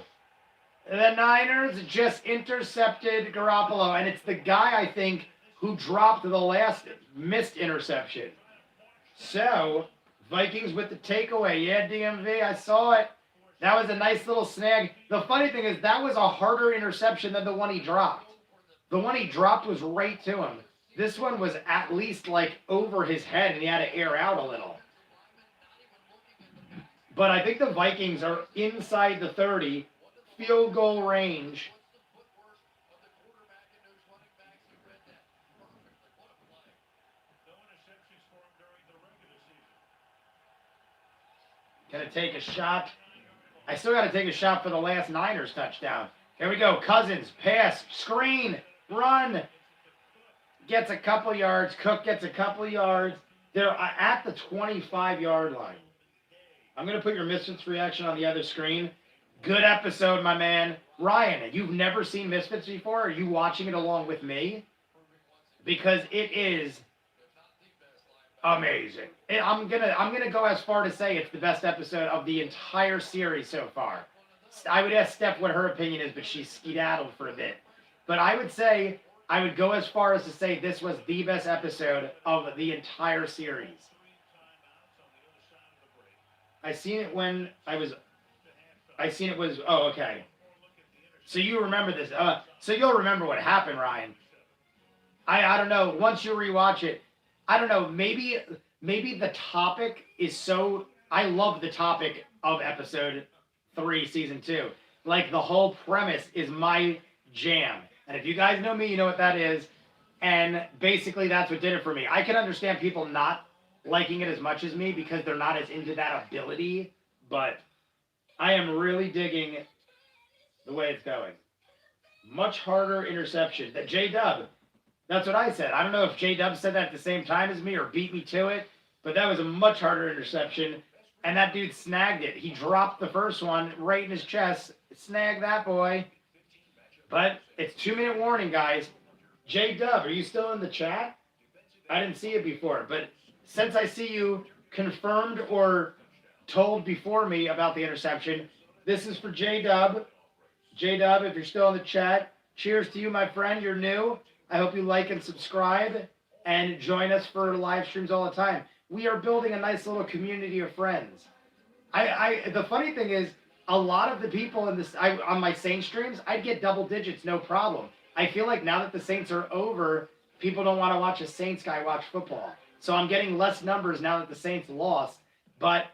The Niners just intercepted Garoppolo, and it's the guy, I think, who dropped the last missed interception. So, Vikings with the takeaway. Yeah, DMV, I saw it. That was a nice little snag. The funny thing is that was a harder interception than the one he dropped. The one he dropped was right to him. This one was at least like over his head, and he had to air out a little. But I think the Vikings are inside the 30, field goal range. Gonna take a shot. I still got to take a shot for the last Niners touchdown. Here we go. Cousins, pass, screen, run. Gets a couple yards. Cook gets a couple yards. They're at the 25-yard line. I'm going to put your Misfits reaction on the other screen. Good episode, my man. Ryan, you've never seen Misfits before? Are you watching it along with me? Because it is amazing. I'm gonna go as far to say it's the best episode of the entire series so far. I would ask Steph what her opinion is, but she skedaddled for a bit. But I would say I would go as far as to say this was the best episode of the entire series. I seen it when I was. Oh, okay. So you remember this? So you'll remember what happened, Ryan. I don't know. Once you rewatch it, I don't know. Maybe the topic is so. I love the topic of episode 3, season 2. Like the whole premise is my jam. And if you guys know me, you know what that is. And basically, that's what did it for me. I can understand people not liking it as much as me because they're not as into that ability. But I am really digging the way it's going. Much harder interception. That J-Dub. That's what I said. I don't know if J-Dub said that at the same time as me or beat me to it. But that was a much harder interception. And that dude snagged it. He dropped the first one right in his chest. Snag that boy. But it's 2-minute warning, guys. J-Dub, are you still in the chat? I didn't see it before. But since I see you confirmed or told before me about the interception, this is for J-Dub. J-Dub, if you're still in the chat, cheers to you, my friend. You're new. I hope you like and subscribe and join us for live streams all the time. We are building a nice little community of friends. The funny thing is, a lot of the people in this on my Saints streams, I'd get double digits, no problem. I feel like now that the Saints are over, people don't want to watch a Saints guy watch football. So I'm getting less numbers now that the Saints lost. But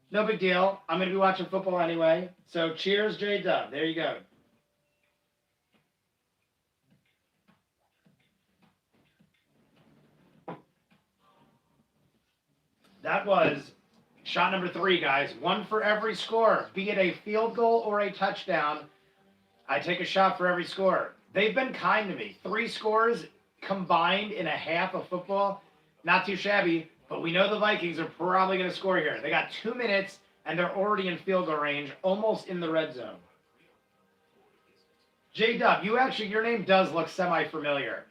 no big deal. I'm going to be watching football anyway. So cheers, J-Dub. There you go. That was shot number 3, guys. 1 for every score. Be it a field goal or a touchdown, I take a shot for every score. They've been kind to me. 3 scores combined in a half of football. Not too shabby, but we know the Vikings are probably going to score here. They got 2 minutes, and they're already in field goal range, almost in the red zone. J-Dub, your name does look semi-familiar.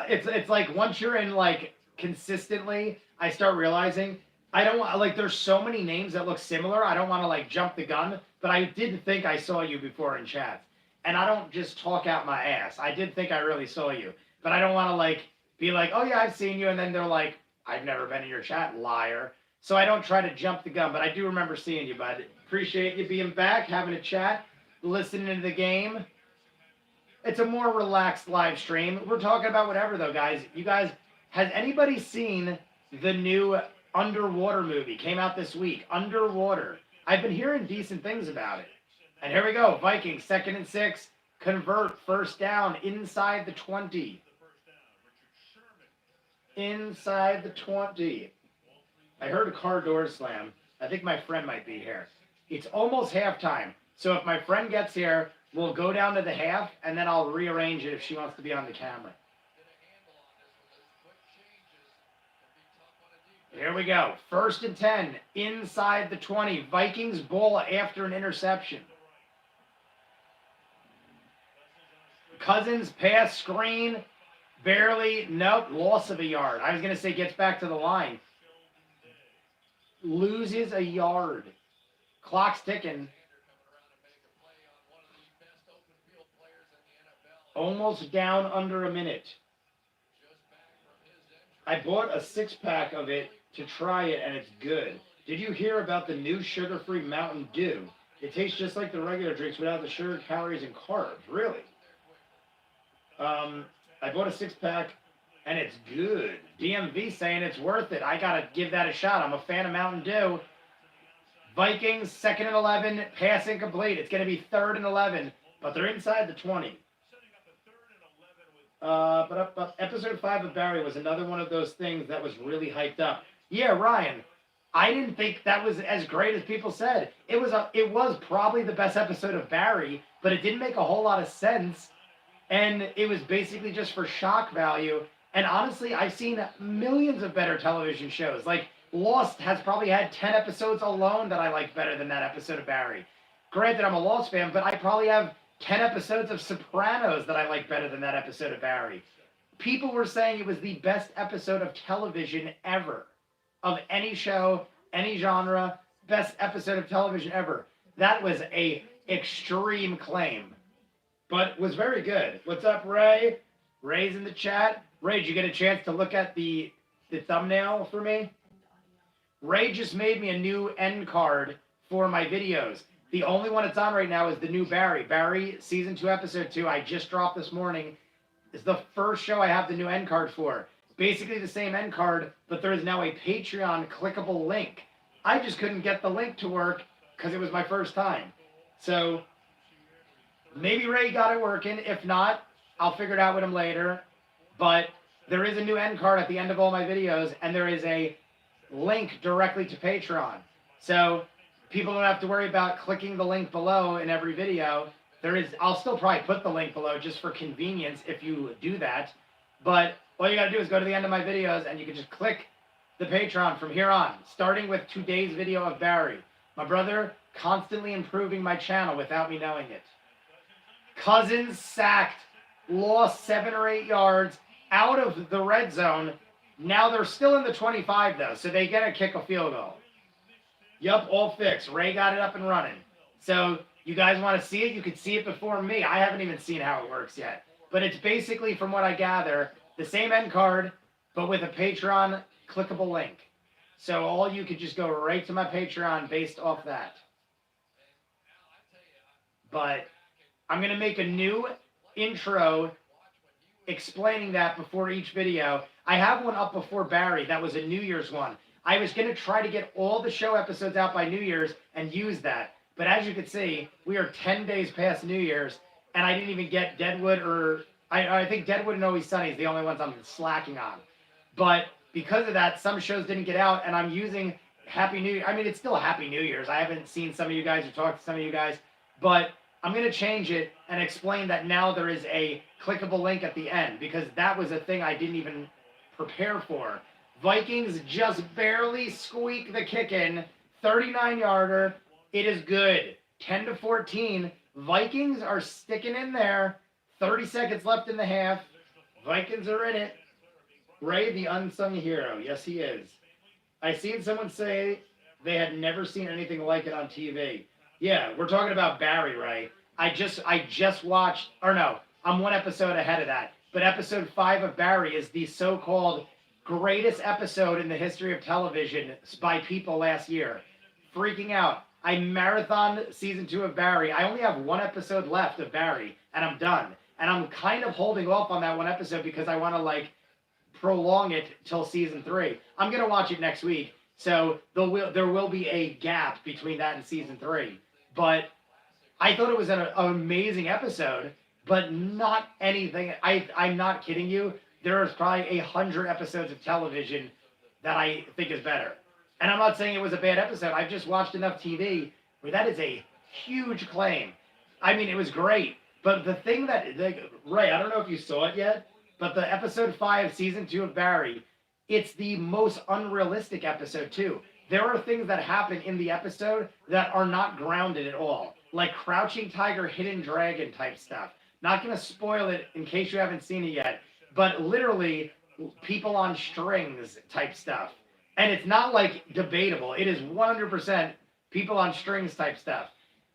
It's like once you're in, like, consistently, I start realizing I don't want, like, there's so many names that look similar. I don't want to, like, jump the gun, but I did think I saw you before in chat. And I don't just talk out my ass. I did think I really saw you. But I don't want to, like, be like, oh, yeah, I've seen you. And then they're like, I've never been in your chat, liar. So I don't try to jump the gun. But I do remember seeing you, bud. Appreciate you being back, having a chat, listening to the game. It's a more relaxed live stream. We're talking about whatever though, guys. You guys, has anybody seen the new Underwater movie? Came out this week. Underwater. I've been hearing decent things about it. And here we go. Vikings, 2nd and 6. Convert, first down, inside the 20. Inside the 20. I heard a car door slam. I think my friend might be here. It's almost halftime. So if my friend gets here, we'll go down to the half, and then I'll rearrange it if she wants to be on the camera. Here we go. 1st and 10, inside the 20. Vikings ball after an interception. Cousins pass screen. Barely. Nope. Loss of a yard. I was going to say gets back to the line. Loses a yard. Clock's ticking. Almost down under a minute. I bought a 6-pack of it to try it, and it's good. Did you hear about the new sugar-free Mountain Dew? It tastes just like the regular drinks without the sugar, calories, and carbs. Really? I bought a 6-pack, and it's good. DMV saying it's worth it. I got to give that a shot. I'm a fan of Mountain Dew. Vikings, 2nd and 11, pass incomplete. It's going to be 3rd and 11, but they're inside the 20. Episode 5 of Barry was another one of those things that was really hyped up. Yeah, Ryan, I didn't think that was as great as people said. It was probably the best episode of Barry, but it didn't make a whole lot of sense. And it was basically just for shock value. And honestly, I've seen millions of better television shows. Like, Lost has probably had 10 episodes alone that I like better than that episode of Barry. Granted, I'm a Lost fan, but I probably have 10 episodes of Sopranos that I like better than that episode of Barry. People were saying it was the best episode of television ever. Of any show, any genre, best episode of television ever. That was a extreme claim. But was very good. What's up, Ray? Ray's in the chat. Ray, did you get a chance to look at the thumbnail for me? Ray just made me a new end card for my videos. The only one it's on right now is the new Barry. Barry, Season 2, Episode 2, I just dropped this morning. It's the first show I have the new end card for. Basically the same end card, but there is now a Patreon clickable link. I just couldn't get the link to work because it was my first time. So maybe Ray got it working. If not, I'll figure it out with him later. But there is a new end card at the end of all my videos, and there is a link directly to Patreon. So people don't have to worry about clicking the link below in every video. I'll still probably put the link below just for convenience if you do that. But all you got to do is go to the end of my videos, and you can just click the Patreon from here on, starting with today's video of Barry. My brother constantly improving my channel without me knowing it. Cousins sacked, lost 7 or 8 yards out of the red zone. Now they're still in the 25, though, so they get to kick a field goal. Yup, all fixed. Ray got it up and running. So you guys want to see it? You can see it before me. I haven't even seen how it works yet. But it's basically, from what I gather, the same end card, but with a Patreon clickable link. So all you could just go right to my Patreon based off that. But I'm going to make a new intro explaining that before each video. I have one up before Barry. That was a New Year's one. I was going to try to get all the show episodes out by New Year's and use that. But as you can see, we are 10 days past New Year's, and I didn't even get Deadwood or... I think Deadwood and Always Sunny is the only ones I'm slacking on. But because of that, some shows didn't get out, and I'm using Happy New Year. I mean, it's still a Happy New Year's. I haven't seen some of you guys or talked to some of you guys. But I'm going to change it and explain that now there is a clickable link at the end, because that was a thing I didn't even prepare for. Vikings just barely squeak the kick in. 39-yarder. It is good. 10-14. Vikings are sticking in there. 30 seconds left in the half. Vikings are in it. Ray, the unsung hero. Yes, he is. I seen someone say they had never seen anything like it on TV. Yeah, we're talking about Barry, Ray. I just watched, or no, I'm one episode ahead of that. But episode 5 of Barry is the so-called greatest episode in the history of television by people last year. Freaking out. I marathoned season 2 of Barry. I only have one episode left of Barry, and I'm done. and I'm kind of holding off on that one episode because I want to like prolong it till season 3. I'm gonna watch it next week, so there will be a gap between that and season 3. But I thought it was an amazing episode, but not anything. I'm not kidding you. There's probably 100 episodes of television that I think is better. And I'm not saying it was a bad episode. I've just watched enough TV where that is a huge claim. I mean, it was great. But the thing that, like, Ray, I don't know if you saw it yet, but the episode 5, season 2 of Barry, it's the most unrealistic episode, too. There are things that happen in the episode that are not grounded at all. Like Crouching Tiger, Hidden Dragon type stuff. Not going to spoil it in case you haven't seen it yet, but literally people on strings type stuff. And it's not like debatable. It is 100% people on strings type stuff.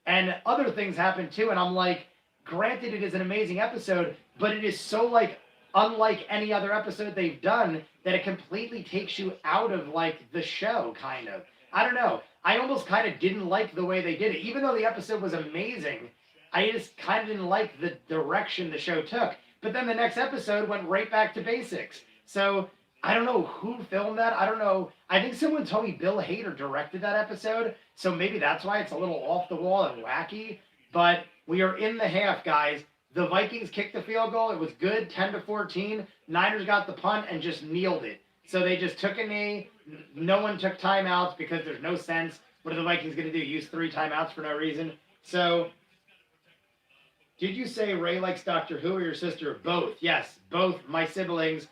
And other things happen too, and I'm like, granted it is an amazing episode, but it is so like unlike any other episode they've done that it completely takes you out of like the show, kind of. I don't know. I almost kind of didn't like the way they did it. Even though the episode was amazing, I just kind of didn't like the direction the show took. But then the next episode went right back to basics. So I don't know who filmed that. I don't know. I think someone told me Bill Hader directed that episode. So maybe that's why it's a little off the wall and wacky. But we are in the half, guys. The Vikings kicked the field goal. It was good, 10-14. Niners got the punt and just kneeled it. So they just took a knee. No one took timeouts because there's no sense. What are the Vikings going to do? Use 3 timeouts for no reason? So, did you say Ray likes Doctor Who or your sister? Both. Yes, both my siblings.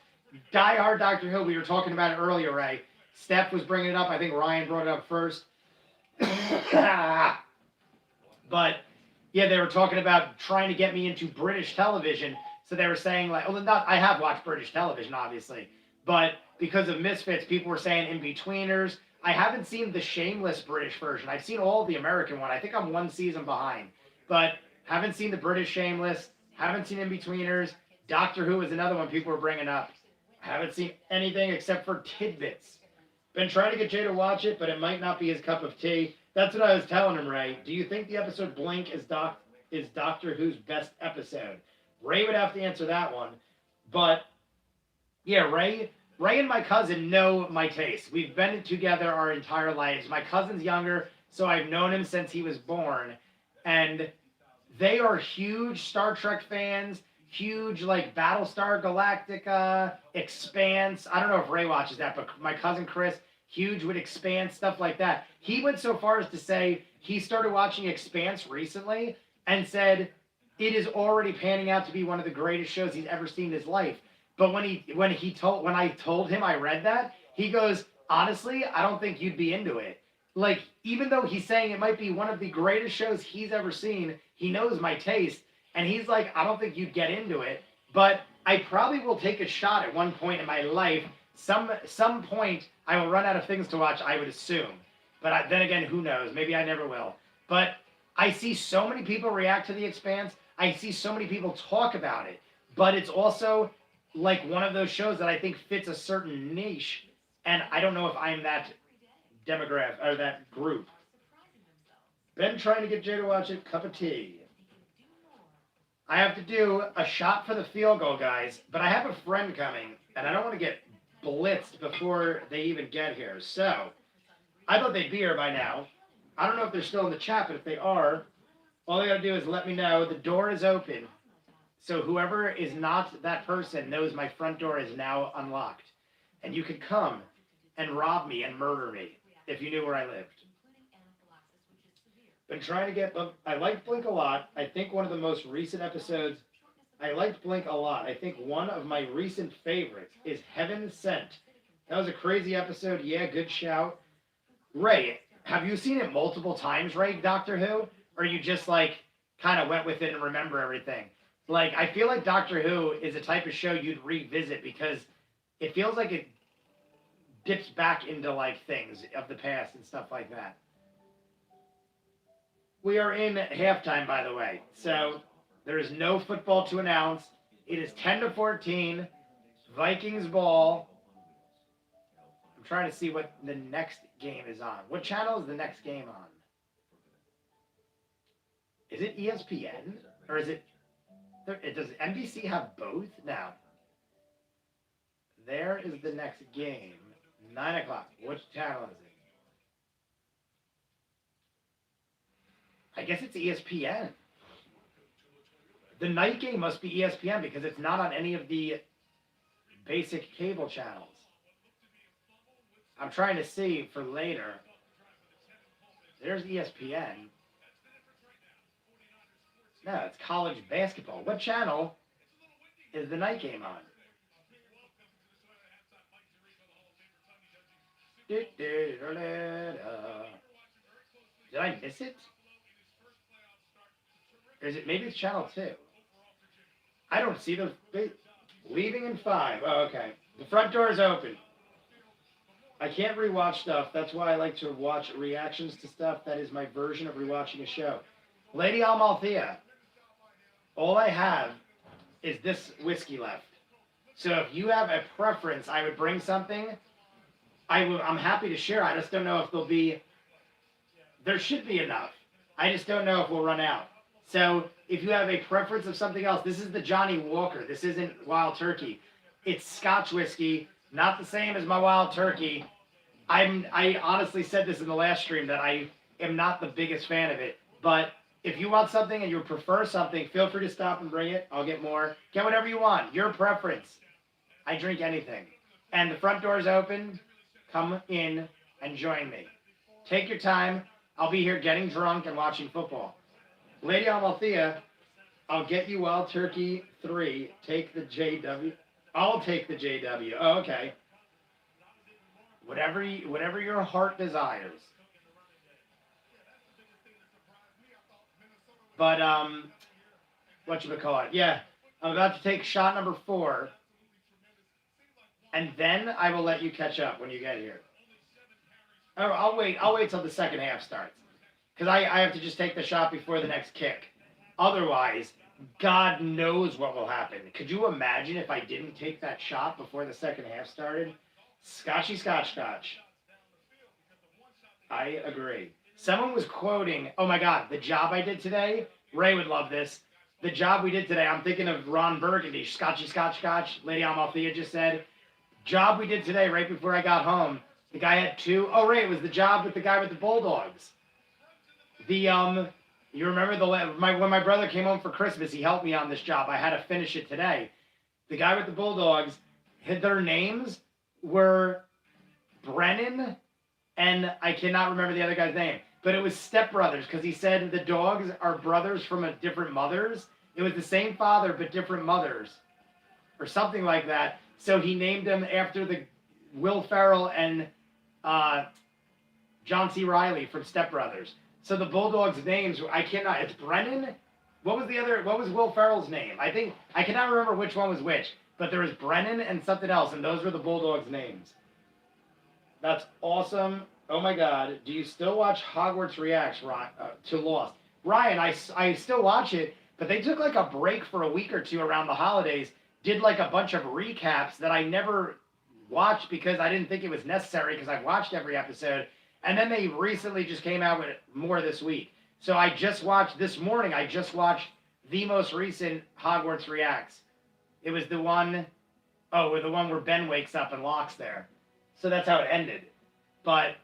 Die-hard Doctor Who. We were talking about it earlier, Ray. Steph was bringing it up. I think Ryan brought it up first. But, yeah, they were talking about trying to get me into British television. So they were saying, like, well, not, I have watched British television, obviously. But because of Misfits, people were saying In-Betweeners. I haven't seen the Shameless British version. I've seen all the American one. I think I'm 1 season behind. But haven't seen the British Shameless. Haven't seen In-Betweeners. Doctor Who is another one people were bringing up. Haven't seen anything except for tidbits. Been trying to get Jay to watch it, but it might not be his cup of tea. That's what I was telling him, Ray. Do you think the episode Blink is Doctor Who's best episode? Ray would have to answer that one. But, yeah, Ray and my cousin know my taste. We've been together our entire lives. My cousin's younger, so I've known him since he was born. And they are huge Star Trek fans, huge, like, Battlestar Galactica, Expanse. I don't know if Ray watches that, but my cousin Chris, huge with Expanse, stuff like that. He went so far as to say he started watching Expanse recently and said it is already panning out to be one of the greatest shows he's ever seen in his life. But when I told him I read that, he goes, honestly, I don't think you'd be into it. Like, even though he's saying it might be one of the greatest shows he's ever seen, he knows my taste, and he's like, I don't think you'd get into it. But I probably will take a shot at one point in my life. Some point I will run out of things to watch, I would assume. But then again, who knows? Maybe I never will. But I see so many people react to The Expanse. I see so many people talk about it. But it's also like one of those shows that I think fits a certain niche, and I don't know if I'm that demographic or that group. Been trying to get Jay to watch it. Cup of tea. I have to do a shot for the field goal, guys, but I have a friend coming, and I don't want to get blitzed before they even get here. So, I thought they'd be here by now. I don't know if they're still in the chat, but if they are, all they got to do is let me know. The door is open. So whoever is not that person knows my front door is now unlocked. And you could come and rob me and murder me if you knew where I lived. Been trying to get... I liked Blink a lot. I think one of the most recent episodes... I liked Blink a lot. I think one of my recent favorites is Heaven Sent. That was a crazy episode. Yeah, good shout. Ray, have you seen it multiple times, Ray, Doctor Who? Or you just, like, kind of went with it and remember everything? Like, I feel like Doctor Who is a type of show you'd revisit because it feels like it dips back into, like, things of the past and stuff like that. We are in halftime, by the way. So, there is no football to announce. It is 10-14. Vikings ball. I'm trying to see what the next game is on. What channel is the next game on? Is it ESPN? Or is it... Does NBC have both? Now, there is the next game. 9 o'clock. Which channel is it? I guess it's ESPN. The night game must be ESPN because it's not on any of the basic cable channels. I'm trying to see for later. There's ESPN. No, it's college basketball. What channel is the night game on? Did I miss it? Or is it maybe it's channel 2? I don't see the leaving in 5. Oh, okay. The front door is open. I can't rewatch stuff. That's why I like to watch reactions to stuff. That is my version of rewatching a show. Lady Amalthea, all I have is this whiskey left. So if you have a preference, I would bring something. I'm happy to share. I just don't know if there'll be. There should be enough. I just don't know if we'll run out. So if you have a preference of something else, this is the Johnny Walker. This isn't Wild Turkey. It's Scotch whiskey, not the same as my Wild Turkey. I honestly said this in the last stream that I am not the biggest fan of it. But if you want something and you prefer something, feel free to stop and bring it. I'll get more. Get whatever you want. Your preference. I drink anything. And the front door is open. Come in and join me. Take your time. I'll be here getting drunk and watching football. Lady Amalthea, I'll get you Wild Turkey 3. Take the JW. I'll take the JW. Oh, okay. Whatever your heart desires. But, whatchamacallit? Yeah, I'm about to take shot number 4. And then I will let you catch up when you get here. Oh, I'll wait till the second half starts. Because I have to just take the shot before the next kick. Otherwise, God knows what will happen. Could you imagine if I didn't take that shot before the second half started? Scotchy, scotch, scotch. I agree. Someone was quoting, oh my God, the job I did today. Ray would love this. The job we did today, I'm thinking of Ron Burgundy. Scotchy, scotch, scotch. Lady Amalthea just said. Job we did today right before I got home. The guy had 2. Oh, Ray, it was the job with the guy with the Bulldogs. You remember when my brother came home for Christmas, he helped me on this job. I had to finish it today. The guy with the Bulldogs, their names were Brennan, and I cannot remember the other guy's name, but it was stepbrothers because he said the dogs are brothers from different mothers. It was the same father but different mothers, or something like that. So he named them after the Will Ferrell and John C. Reilly from Step Brothers. So the Bulldogs' names, it's Brennan? What was Will Ferrell's name? I cannot remember which one was which, but there was Brennan and something else, and those were the Bulldogs' names. That's awesome. Oh my God. Do you still watch Hogwarts Reacts to Lost? Ryan, I still watch it, but they took like a break for a week or 2 around the holidays, did like a bunch of recaps that I never watched because I didn't think it was necessary because I've watched every episode. And then they recently just came out with more this week. So this morning, I just watched the most recent Hogwarts Reacts. It was the one where Ben wakes up and Locke's there. So that's how it ended. But,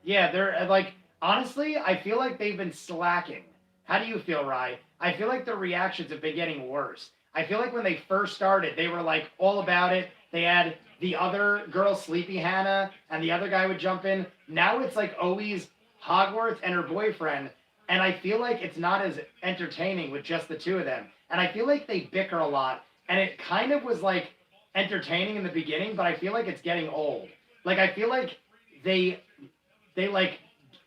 yeah, they're like, honestly, I feel like they've been slacking. How do you feel, Rye? I feel like the reactions have been getting worse. I feel like when they first started, they were like all about it. They had the other girl, Sleepy Hannah, and the other guy would jump in. Now it's like always Hogwarts and her boyfriend, and I feel like it's not as entertaining with just the 2 of them. And I feel like they bicker a lot, and it kind of was like entertaining in the beginning, but I feel like it's getting old. Like I feel like they like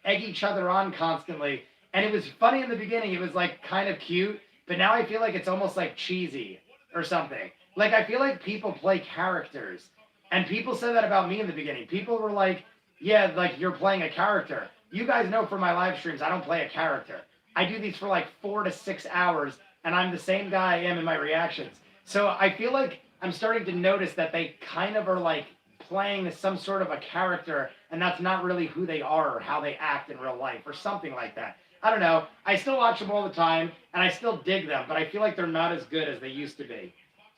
egg each other on constantly, and it was funny in the beginning. It was like kind of cute, but now I feel like it's almost like cheesy or something. Like I feel like people play characters. And people said that about me in the beginning. People were like, yeah, like you're playing a character. You guys know from my live streams, I don't play a character. I do these for like 4 to 6 hours, and I'm the same guy I am in my reactions. So I feel like I'm starting to notice that they kind of are like playing some sort of a character, and that's not really who they are or how they act in real life or something like that. I don't know. I still watch them all the time, and I still dig them, but I feel like they're not as good as they used to be.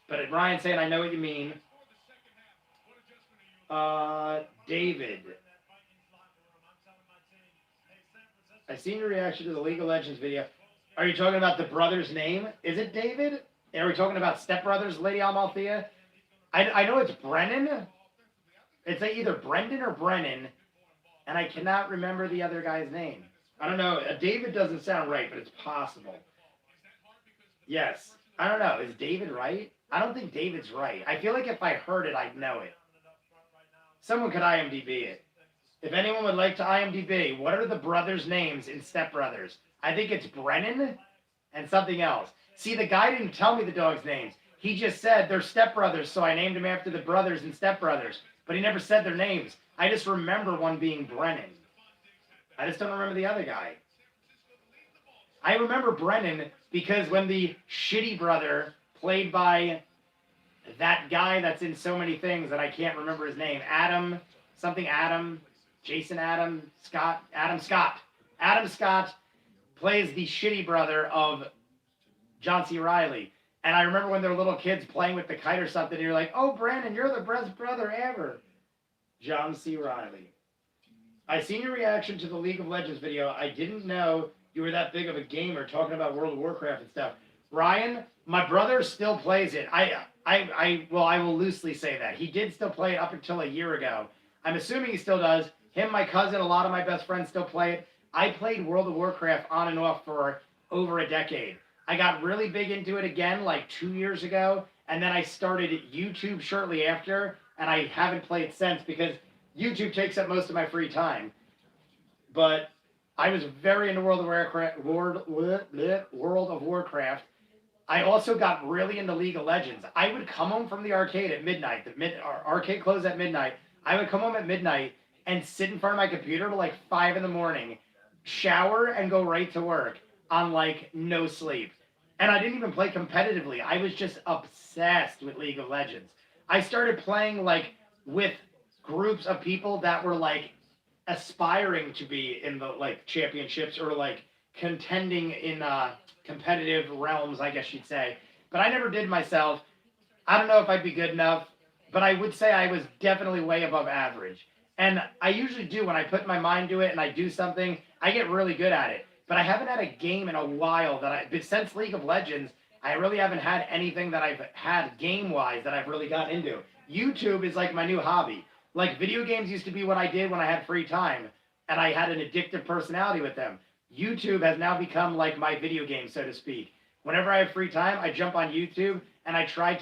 But Ryan saying, I know what you mean. David. I seen your reaction to the League of Legends video. Are you talking about the brother's name? Is it David? Are we talking about Step Brothers, Lady Amalthea? I know it's Brennan. It's either Brendan or Brennan, and I cannot remember the other guy's name. I don't know. David doesn't sound right, but it's possible. Yes. I don't know. Is David right? I don't think David's right. I feel like if I heard it, I'd know it. Someone could IMDb it. If anyone would like to IMDb, what are the brothers' names in Step Brothers? I think it's Brennan and something else. See, the guy didn't tell me the dog's names. He just said they're Step Brothers, so I named him after the brothers in Step Brothers. But he never said their names. I just remember one being Brennan. I just don't remember the other guy. I remember Brennan because when the shitty brother, played by that guy that's in so many things that I can't remember his name, Jason Adam Scott plays the shitty brother of John C. Reilly. And I remember when they were little kids playing with the kite or something, and you're like, oh, Brandon, you're the best brother ever. John C. Reilly. I seen your reaction to the League of Legends video. I didn't know you were that big of a gamer talking about World of Warcraft and stuff. Ryan, my brother still plays it. I will loosely say that. He did still play it up until a year ago. I'm assuming he still does. Him, my cousin, a lot of my best friends still play it. I played World of Warcraft on and off for over a decade. I got really big into it again like 2 years ago, and then I started YouTube shortly after, and I haven't played since because YouTube takes up most of my free time. But I was very into World of Warcraft. I also got really into League of Legends. I would come home from the arcade at midnight. Our arcade closed at midnight. I would come home at midnight and sit in front of my computer till like 5 in the morning, shower, and go right to work on like no sleep. And I didn't even play competitively. I was just obsessed with League of Legends. I started playing like with groups of people that were like aspiring to be in the like championships or like contending in competitive realms, I guess you'd say. But I never did myself. I don't know if I'd be good enough, but I would say I was definitely way above average. And I usually do when I put my mind to it and I do something, I get really good at it. But I haven't had a game in a while since League of Legends, I really haven't had anything that I've had game-wise that I've really gotten into. YouTube is like my new hobby. Like video games used to be what I did when I had free time, and I had an addictive personality with them. YouTube has now become like my video game, so to speak. Whenever I have free time, I jump on YouTube and I try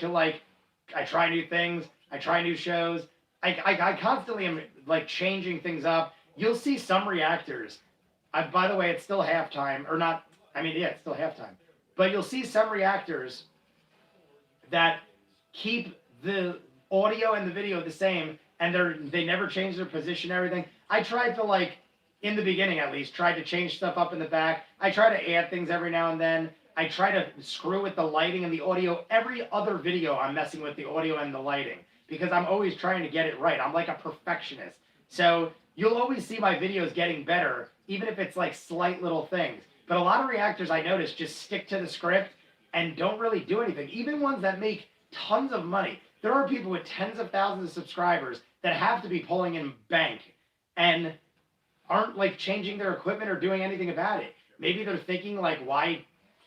new things, I try new shows. I constantly am like changing things up. You'll see some reactors. By the way, it's still halftime, or not. I mean, yeah, it's still halftime. But you'll see some reactors that keep the audio and the video the same, and they never change their position and everything. I tried to, like, in the beginning at least, tried to change stuff up in the back. I try to add things every now and then. I try to screw with the lighting and the audio. Every other video I'm messing with the audio and the lighting because I'm always trying to get it right. I'm like a perfectionist. So you'll always see my videos getting better, even if it's like slight little things. But a lot of reactors I notice just stick to the script and don't really do anything. Even ones that make tons of money. There are people with tens of thousands of subscribers that have to be pulling in bank and aren't like changing their equipment or doing anything about it. Maybe they're thinking like, why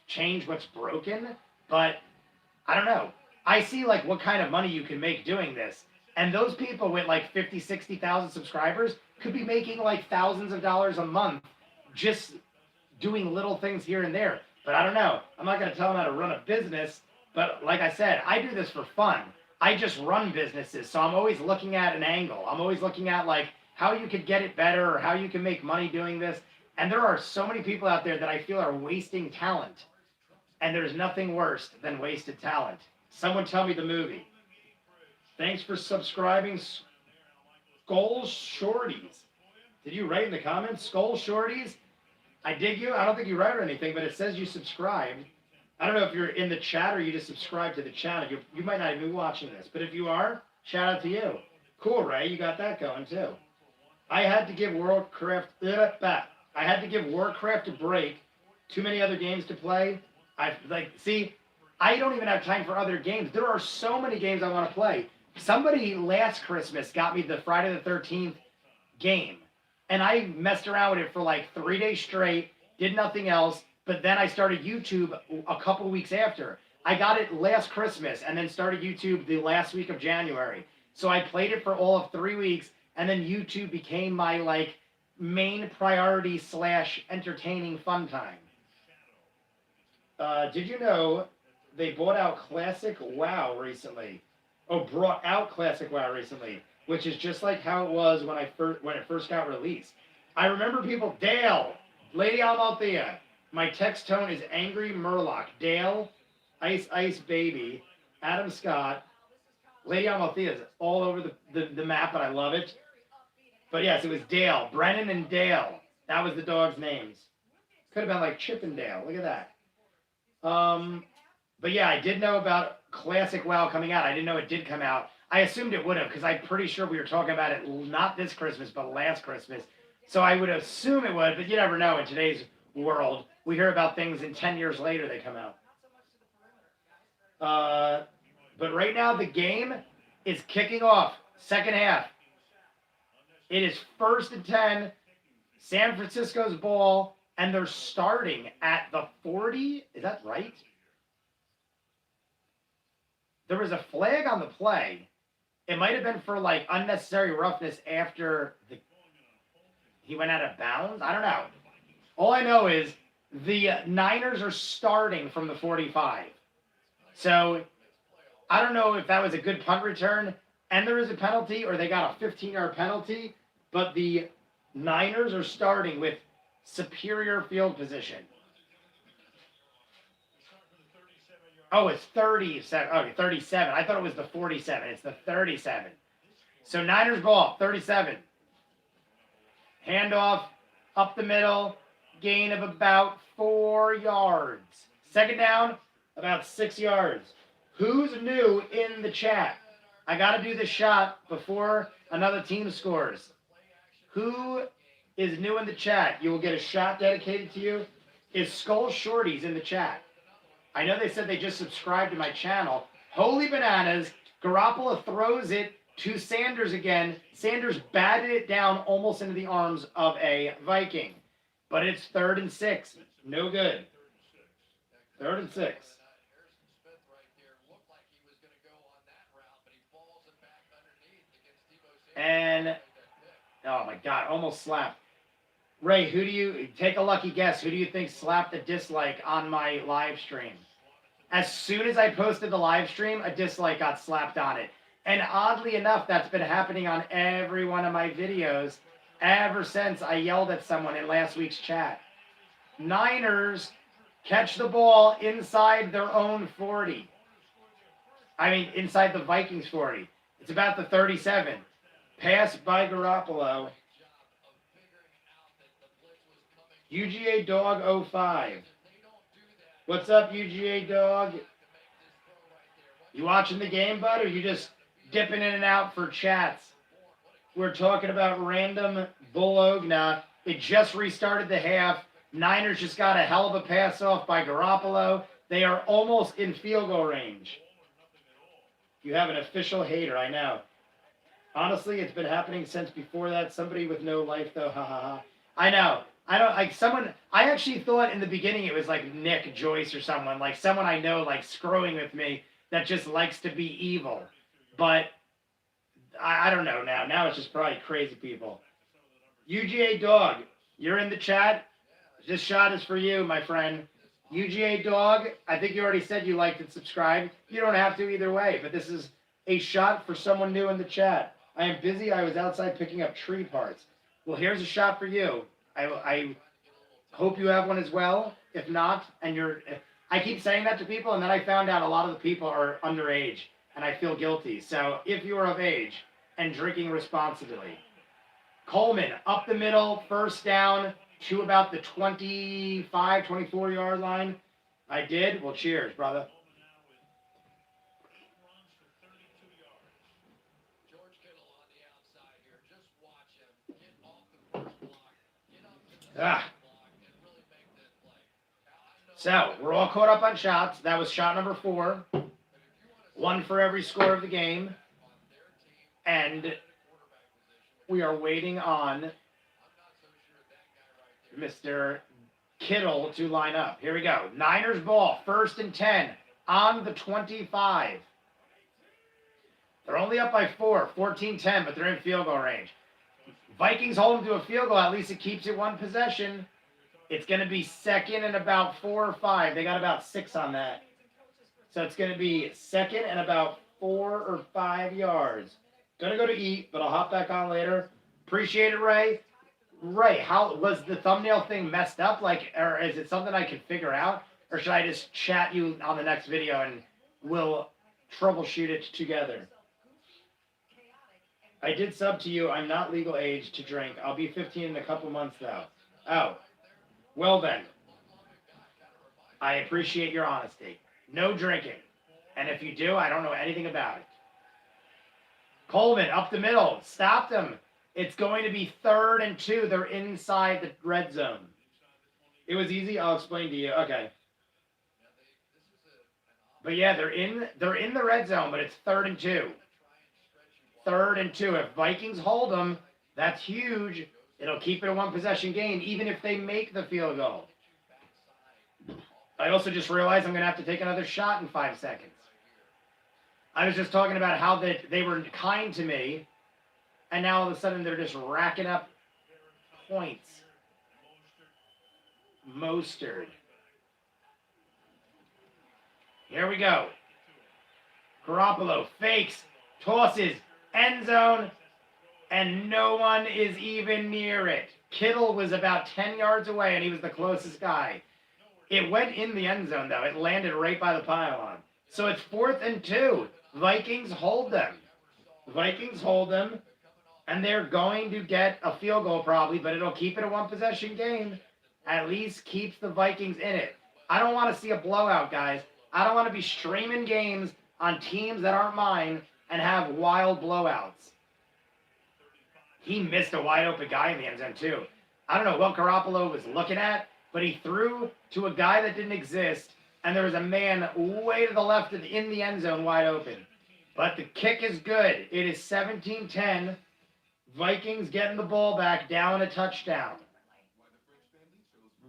change what's broken? But I don't know. I see like what kind of money you can make doing this. And those people with like 50, 60,000 subscribers could be making like thousands of dollars a month just doing little things here and there. But I don't know. I'm not going to tell them how to run a business. But like I said, I do this for fun. I just run businesses. So I'm always looking at an angle. I'm always looking at like how you could get it better or how you can make money doing this. And there are so many people out there that I feel are wasting talent. And there's nothing worse than wasted talent. Someone tell me the movie. Thanks for subscribing, Skull Shorties. Did you write in the comments, Skull Shorties? I dig you. I don't think you wrote anything, but it says you subscribed. I don't know if you're in the chat or you just subscribed to the channel. You might not even be watching this, but if you are, shout out to you. Cool, Ray. You got that going too. I had to give I had to give Warcraft a break. Too many other games to play. I don't even have time for other games. There are so many games I want to play. Somebody last Christmas got me the Friday the 13th game, and I messed around with it for like 3 days straight. Did nothing else. But then I started YouTube a couple weeks after. I got it last Christmas and then started YouTube the last week of January. So I played it for all of 3 weeks, and then YouTube became my like main priority / entertaining fun time. Did you know they bought out Classic WoW recently? Oh, brought out Classic WoW recently, which is just like how it was when it first got released. I remember people. Dale, Lady Almalthea. My text tone is Angry Murloc. Dale, Ice Baby, Adam Scott, Lady Almalthea is all over the map, and I love it. But yes, it was Dale. Brennan and Dale. That was the dog's names. Could have been like Chip and Dale. Look at that. But yeah, I did know about Classic WoW coming out. I didn't know it did come out. I assumed it would have, because I'm pretty sure we were talking about it not this Christmas, but last Christmas. So I would assume it would, but you never know in today's world. We hear about things and 10 years later they come out. But right now the game is kicking off. Second half. It is 1st and 10. San Francisco's ball, and they're starting at the 40. Is that right? There was a flag on the play. It might have been for like unnecessary roughness after he went out of bounds. I don't know. All I know is the Niners are starting from the 45. So I don't know if that was a good punt return and there is a penalty, or they got a 15-yard penalty, but the Niners are starting with superior field position. Oh, it's 37. Okay, 37. I thought it was the 47. It's the 37. So Niners ball, 37. Handoff up the middle. Gain of about 4 yards. Second down, about 6 yards. Who's new in the chat? I got to do this shot before another team scores. Who is new in the chat? You will get a shot dedicated to you. Is Skull Shorties in the chat? I know they said they just subscribed to my channel. Holy bananas. Garoppolo throws it to Sanders again. Sanders batted it down almost into the arms of a Viking. But it's 3rd and 6. No good. 3rd and 6. And, oh my God, almost slapped. Ray, who do you, take a lucky guess, who do you think slapped a dislike on my live stream? As soon as I posted the live stream, a dislike got slapped on it. And oddly enough, that's been happening on every one of my videos ever since I yelled at someone in last week's chat. Niners catch the ball inside their own 40. I mean, inside the Vikings 40. It's about the 37. Pass by Garoppolo. UGA Dog 05. What's up, UGA Dog? You watching the game, bud, or you just dipping in and out for chats? We're talking about random Bologna. It just restarted the half. Niners just got a hell of a pass off by Garoppolo. They are almost in field goal range. You have an official hater, I know. Honestly, it's been happening since before that. Somebody with no life, though. Ha ha ha. I know. I don't like someone. I actually thought in the beginning it was like Nick Joyce or someone, like someone I know, like screwing with me that just likes to be evil. But I don't know now. Now it's just probably crazy people. UGA Dog, you're in the chat. This shot is for you, my friend. UGA Dog, I think you already said you liked and subscribed. You don't have to either way, but this is a shot for someone new in the chat. I am busy. I was outside picking up tree parts. Well, here's a shot for you. I hope you have one as well. If not, and I keep saying that to people, and then I found out a lot of the people are underage, and I feel guilty. So if you are of age and drinking responsibly. Coleman, up the middle, first down to about the 25, 24-yard line. I did? Well, cheers, brother. Ah. So, we're all caught up on shots. That was shot number 4. 1 for every score of the game. And we are waiting on Mr. Kittle to line up. Here we go. Niners ball, 1st and 10 on the 25. They're only up by 4, 14-10, but they're in field goal range. Vikings hold them to a field goal. At least it keeps it 1 possession. It's going to be 2nd and about 4 or 5. They got about 6 on that. So it's going to be 2nd and about 4 or 5 yards. Going to go to eat, but I'll hop back on later. Appreciate it, Ray. Ray, how was the thumbnail thing messed up? Like, or is it something I can figure out? Or should I just chat you on the next video and we'll troubleshoot it together? I did sub to you. I'm not legal age to drink. I'll be 15 in a couple months, though. Oh. Well, then. I appreciate your honesty. No drinking. And if you do, I don't know anything about it. Coleman, up the middle. Stopped him. It's going to be 3rd and 2. They're inside the red zone. It was easy. I'll explain to you. Okay. But yeah, they're in the red zone, but it's 3rd and 2. 3rd and 2. If Vikings hold them, that's huge. It'll keep it a 1 possession game, even if they make the field goal. I also just realized I'm going to have to take another shot in 5 seconds. I was just talking about how they were kind to me, and now all of a sudden they're just racking up points. Mostert. Here we go. Garoppolo fakes, tosses, end zone, and no one is even near it. Kittle was about 10 yards away, and he was the closest guy. It went in the end zone, though. It landed right by the pylon. So it's 4th and 2. Vikings hold them. Vikings hold them, and they're going to get a field goal probably, but it'll keep it a 1 possession game. At least keeps the Vikings in it. I don't want to see a blowout, guys. I don't want to be streaming games on teams that aren't mine and have wild blowouts. He missed a wide open guy in the end zone, too. I don't know what Garoppolo was looking at, but he threw to a guy that didn't exist, and there was a man way to the left in the end zone wide open. But the kick is good. It is 17-10. Vikings getting the ball back, down a touchdown.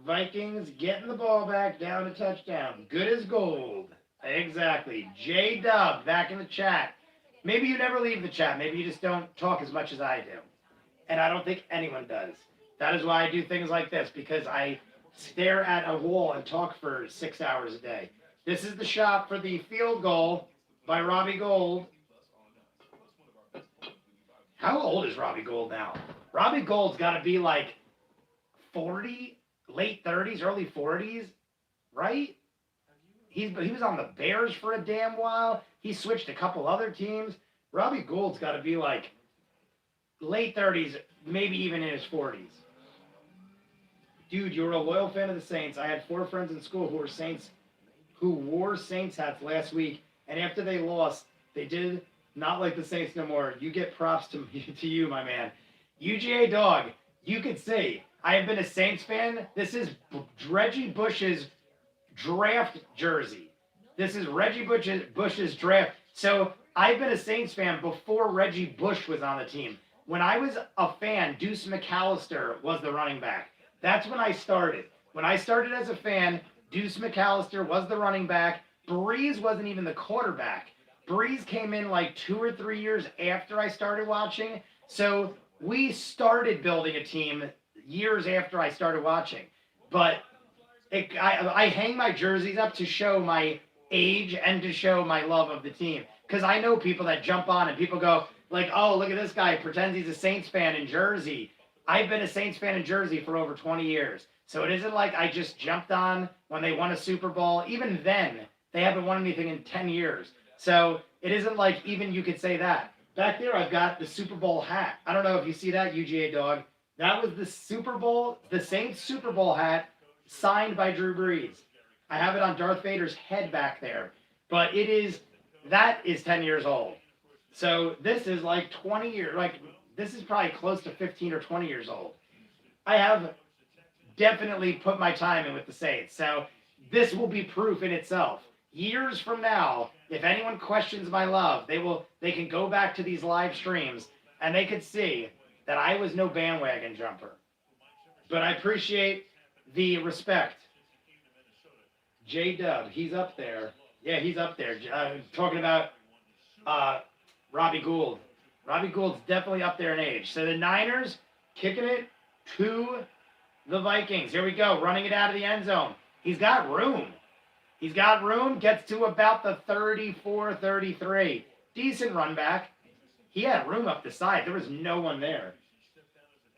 Vikings getting the ball back, down a touchdown. Good as gold. Exactly. J-Dub back in the chat. Maybe you never leave the chat. Maybe you just don't talk as much as I do. And I don't think anyone does. That is why I do things like this, because I stare at a wall and talk for 6 hours a day. This is the shot for the field goal by Robbie Gould. How old is Robbie Gould now? Robbie Gould's got to be like 40, late 30s, early 40s, right? He was on the Bears for a damn while. He switched a couple other teams. Robbie Gould's got to be like late 30s, maybe even in his 40s. Dude, you're a loyal fan of the Saints. I had 4 friends in school who wore Saints hats last week, and after they lost, they did not like the Saints no more. You get props to you, my man. UGA Dog, you could see, I have been a Saints fan. This is Reggie Bush's draft jersey. This is Reggie Bush's draft. So I've been a Saints fan before Reggie Bush was on the team. When I was a fan, Deuce McAllister was the running back. That's when I started. When I started as a fan, Deuce McAllister was the running back. Breeze wasn't even the quarterback. Breeze came in like 2 or 3 years after I started watching. So we started building a team years after I started watching. But I hang my jerseys up to show my age and to show my love of the team. Because I know people that jump on and people go like, oh, look at this guy, pretends he's a Saints fan in Jersey. I've been a Saints fan in Jersey for over 20 years. So it isn't like I just jumped on when they won a Super Bowl. Even then, they haven't won anything in 10 years. So it isn't like even you could say that. Back there, I've got the Super Bowl hat. I don't know if you see that, UGA Dog. That was the Super Bowl, the Saints Super Bowl hat signed by Drew Brees. I have it on Darth Vader's head back there. But that is 10 years old. So this is like 20 years, this is probably close to 15 or 20 years old. I have definitely put my time in with the Saints. So this will be proof in itself. Years from now, if anyone questions my love, they can go back to these live streams and they could see that I was no bandwagon jumper. But I appreciate the respect. J-Dub, he's up there. Yeah, he's up there. Talking about Robbie Gould. Robbie Gould's definitely up there in age. So the Niners kicking it to the Vikings. Here we go, running it out of the end zone. He's got room. He's got room, gets to about the 34, 33. Decent run back. He had room up the side. There was no one there.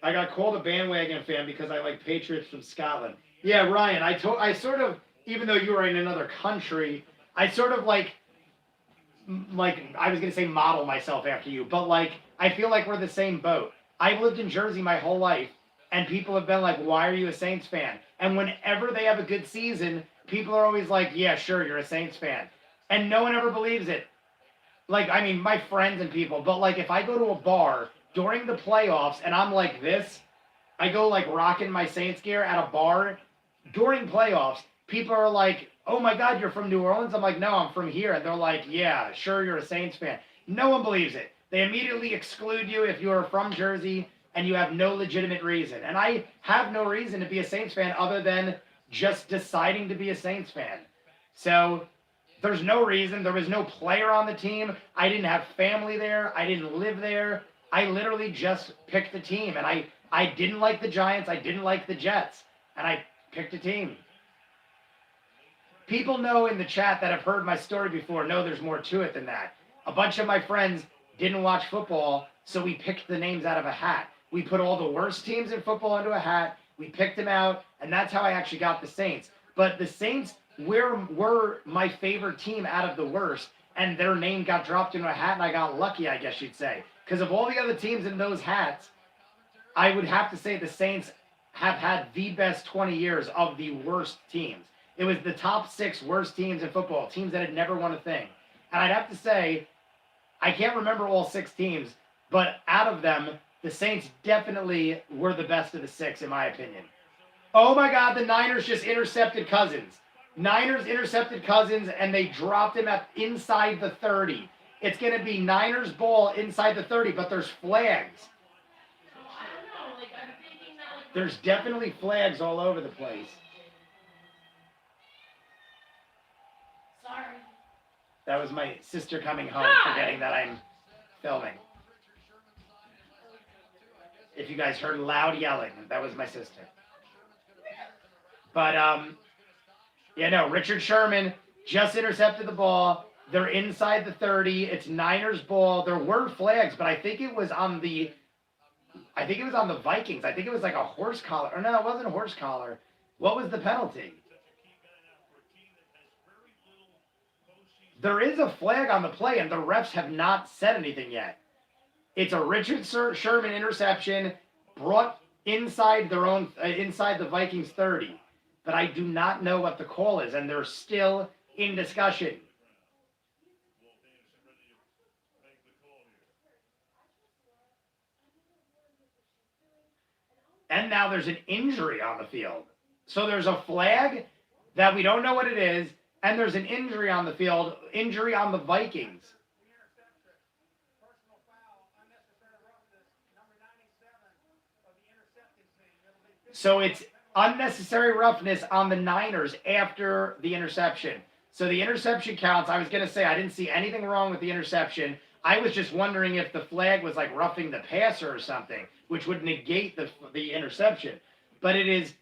I got called a bandwagon fan because I like Patriots from Scotland. Yeah, Ryan, I sort of, even though you were in another country, I sort of like I was going to say model myself after you, but like, I feel like we're the same boat. I've lived in Jersey my whole life, and people have been like, why are you a Saints fan? And whenever they have a good season, people are always like, yeah, sure, you're a Saints fan. And no one ever believes it. Like, I mean, my friends and people, but like, if I go to a bar during the playoffs and I'm like this, I go like rocking my Saints gear at a bar during playoffs, people are like, oh my God, you're from New Orleans? I'm like, no, I'm from here. And they're like, yeah, sure, you're a Saints fan. No one believes it. They immediately exclude you if you are from Jersey and you have no legitimate reason. And I have no reason to be a Saints fan other than just deciding to be a Saints fan. So there's no reason. There was no player on the team. I didn't have family there. I didn't live there. I literally just picked the team. And I didn't like the Giants. I didn't like the Jets. And I picked a team. People know in the chat that have heard my story before know there's more to it than that. A bunch of my friends didn't watch football, so we picked the names out of a hat. We put all the worst teams in football into a hat. We picked them out, and that's how I actually got the Saints. But the Saints were my favorite team out of the worst, and their name got dropped into a hat, and I got lucky, I guess you'd say. Because of all the other teams in those hats, I would have to say the Saints have had the best 20 years of the worst teams. It was the top 6 worst teams in football, teams that had never won a thing. And I'd have to say, I can't remember all 6 teams, but out of them, the Saints definitely were the best of the 6, in my opinion. Oh my God, the Niners just intercepted Cousins. Niners intercepted Cousins, and they dropped him inside the 30. It's going to be Niners ball inside the 30, but there's flags. There's definitely flags all over the place. Sorry. That was my sister coming home, forgetting that I'm filming. If you guys heard loud yelling, that was my sister. But, yeah, no, Richard Sherman just intercepted the ball. They're inside the 30. It's Niners ball. There were flags, but I think it was on the Vikings. I think it was like a horse collar. Or no, it wasn't a horse collar. What was the penalty? There is a flag on the play, and the refs have not said anything yet. It's a Richard Sherman interception brought inside inside the Vikings 30. But I do not know what the call is, and they're still in discussion. And now there's an injury on the field. So there's a flag that we don't know what it is, and there's an injury on the field, injury on the Vikings. So it's unnecessary roughness on the Niners after the interception. So the interception counts. I was going to say I didn't see anything wrong with the interception. I was just wondering if the flag was like roughing the passer or something, which would negate the interception. But it is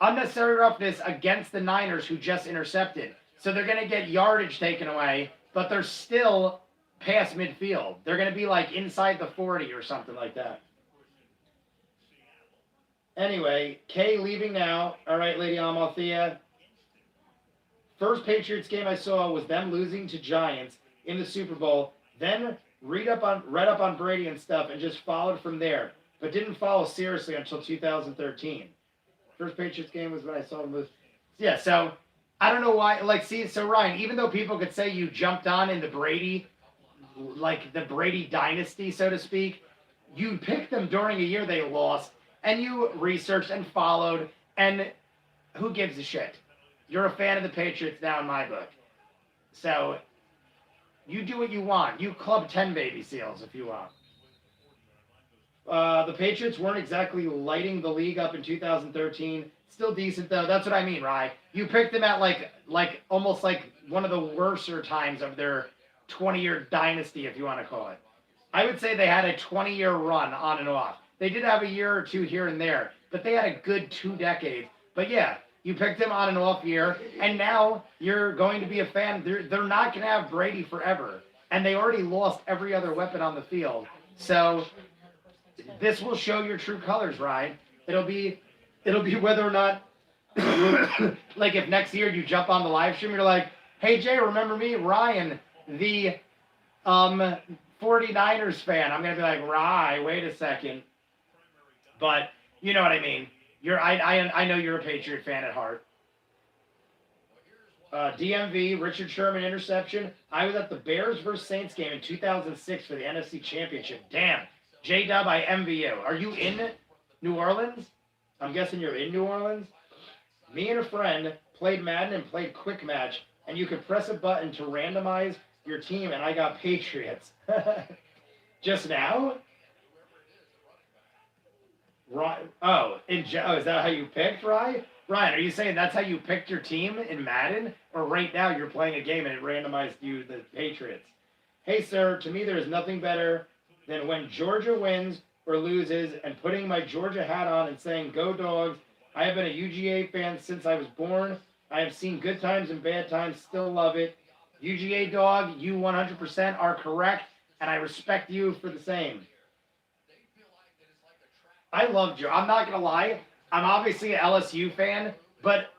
unnecessary roughness against the Niners who just intercepted. So they're going to get yardage taken away, but they're still past midfield. They're going to be like inside the 40 or something like that. Anyway, Kay leaving now. All right, Lady Amalthea. First Patriots game I saw was them losing to Giants in the Super Bowl. Then read up on Brady and stuff and just followed from there. But didn't follow seriously until 2013. First Patriots game was when I saw them lose. Yeah, so I don't know why. Like, see, so Ryan, even though people could say you jumped on in the Brady, like the Brady dynasty, so to speak, you picked them during a year they lost. and you researched and followed, and who gives a shit? You're a fan of the Patriots now in my book. So you do what you want. You club 10 baby seals if you want. The Patriots weren't exactly lighting the league up in 2013. Still decent though. That's what I mean, Rye. You picked them at like almost like one of the worser times of their 20-year dynasty, if you want to call it. I would say they had a 20-year run on and off. They did have a year or two here and there, but they had a good 2 decades. But yeah, you picked them on and off year, and now you're going to be a fan. They're not going to have Brady forever, and they already lost every other weapon on the field. So this will show your true colors, Ryan. It'll be whether or not, like if next year you jump on the live stream, you're like, hey Jay, remember me, Ryan, the 49ers fan. I'm gonna be like, Rye, wait a second. But you know what I mean. I know you're a Patriot fan at heart. DMV, Richard Sherman interception. I was at the Bears versus Saints game in 2006 for the NFC Championship. Damn. J-Dub, I envy you. Are you in New Orleans? I'm guessing you're in New Orleans. Me and a friend played Madden and played Quick Match, and you could press a button to randomize your team, and I got Patriots. Just now? Is that how you picked, Ryan? Ryan, are you saying that's how you picked your team in Madden? Or right now you're playing a game and it randomized you the Patriots? Hey, sir, to me there is nothing better than when Georgia wins or loses and putting my Georgia hat on and saying, go Dogs. I have been a UGA fan since I was born. I have seen good times and bad times, still love it. UGA dog, you 100% are correct, and I respect you for the same. I love Georgia. I'm not going to lie. I'm obviously an LSU fan, but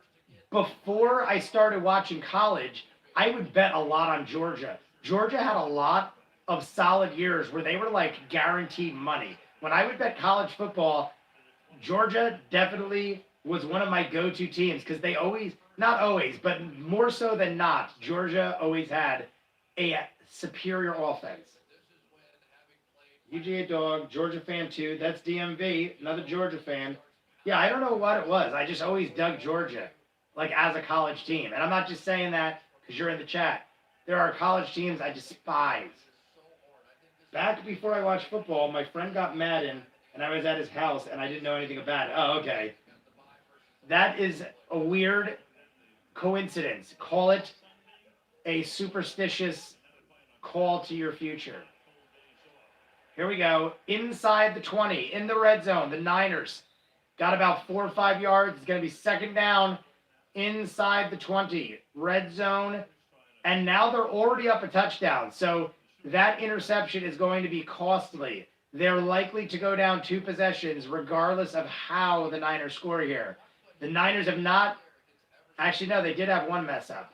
before I started watching college, I would bet a lot on Georgia. Georgia had a lot of solid years where they were like guaranteed money. When I would bet college football, Georgia definitely was one of my go-to teams because they always, not always, but more so than not, Georgia always had a superior offense. UGA dog, Georgia fan too. That's DMV, another Georgia fan. Yeah, I don't know what it was. I just always dug Georgia, like as a college team. And I'm not just saying that because you're in the chat. There are college teams I despise. Back before I watched football, my friend got Madden, and I was at his house, and I didn't know anything about it. Oh, okay. That is a weird coincidence. Call it a superstitious call to your future. Here we go. Inside the 20, in the red zone, the Niners got about 4 or 5 yards. It's going to be second down inside the 20, red zone, and now they're already up a touchdown. So that interception is going to be costly. They're likely to go down 2 possessions regardless of how the Niners score here. The Niners have not, actually no, they did have one mess up.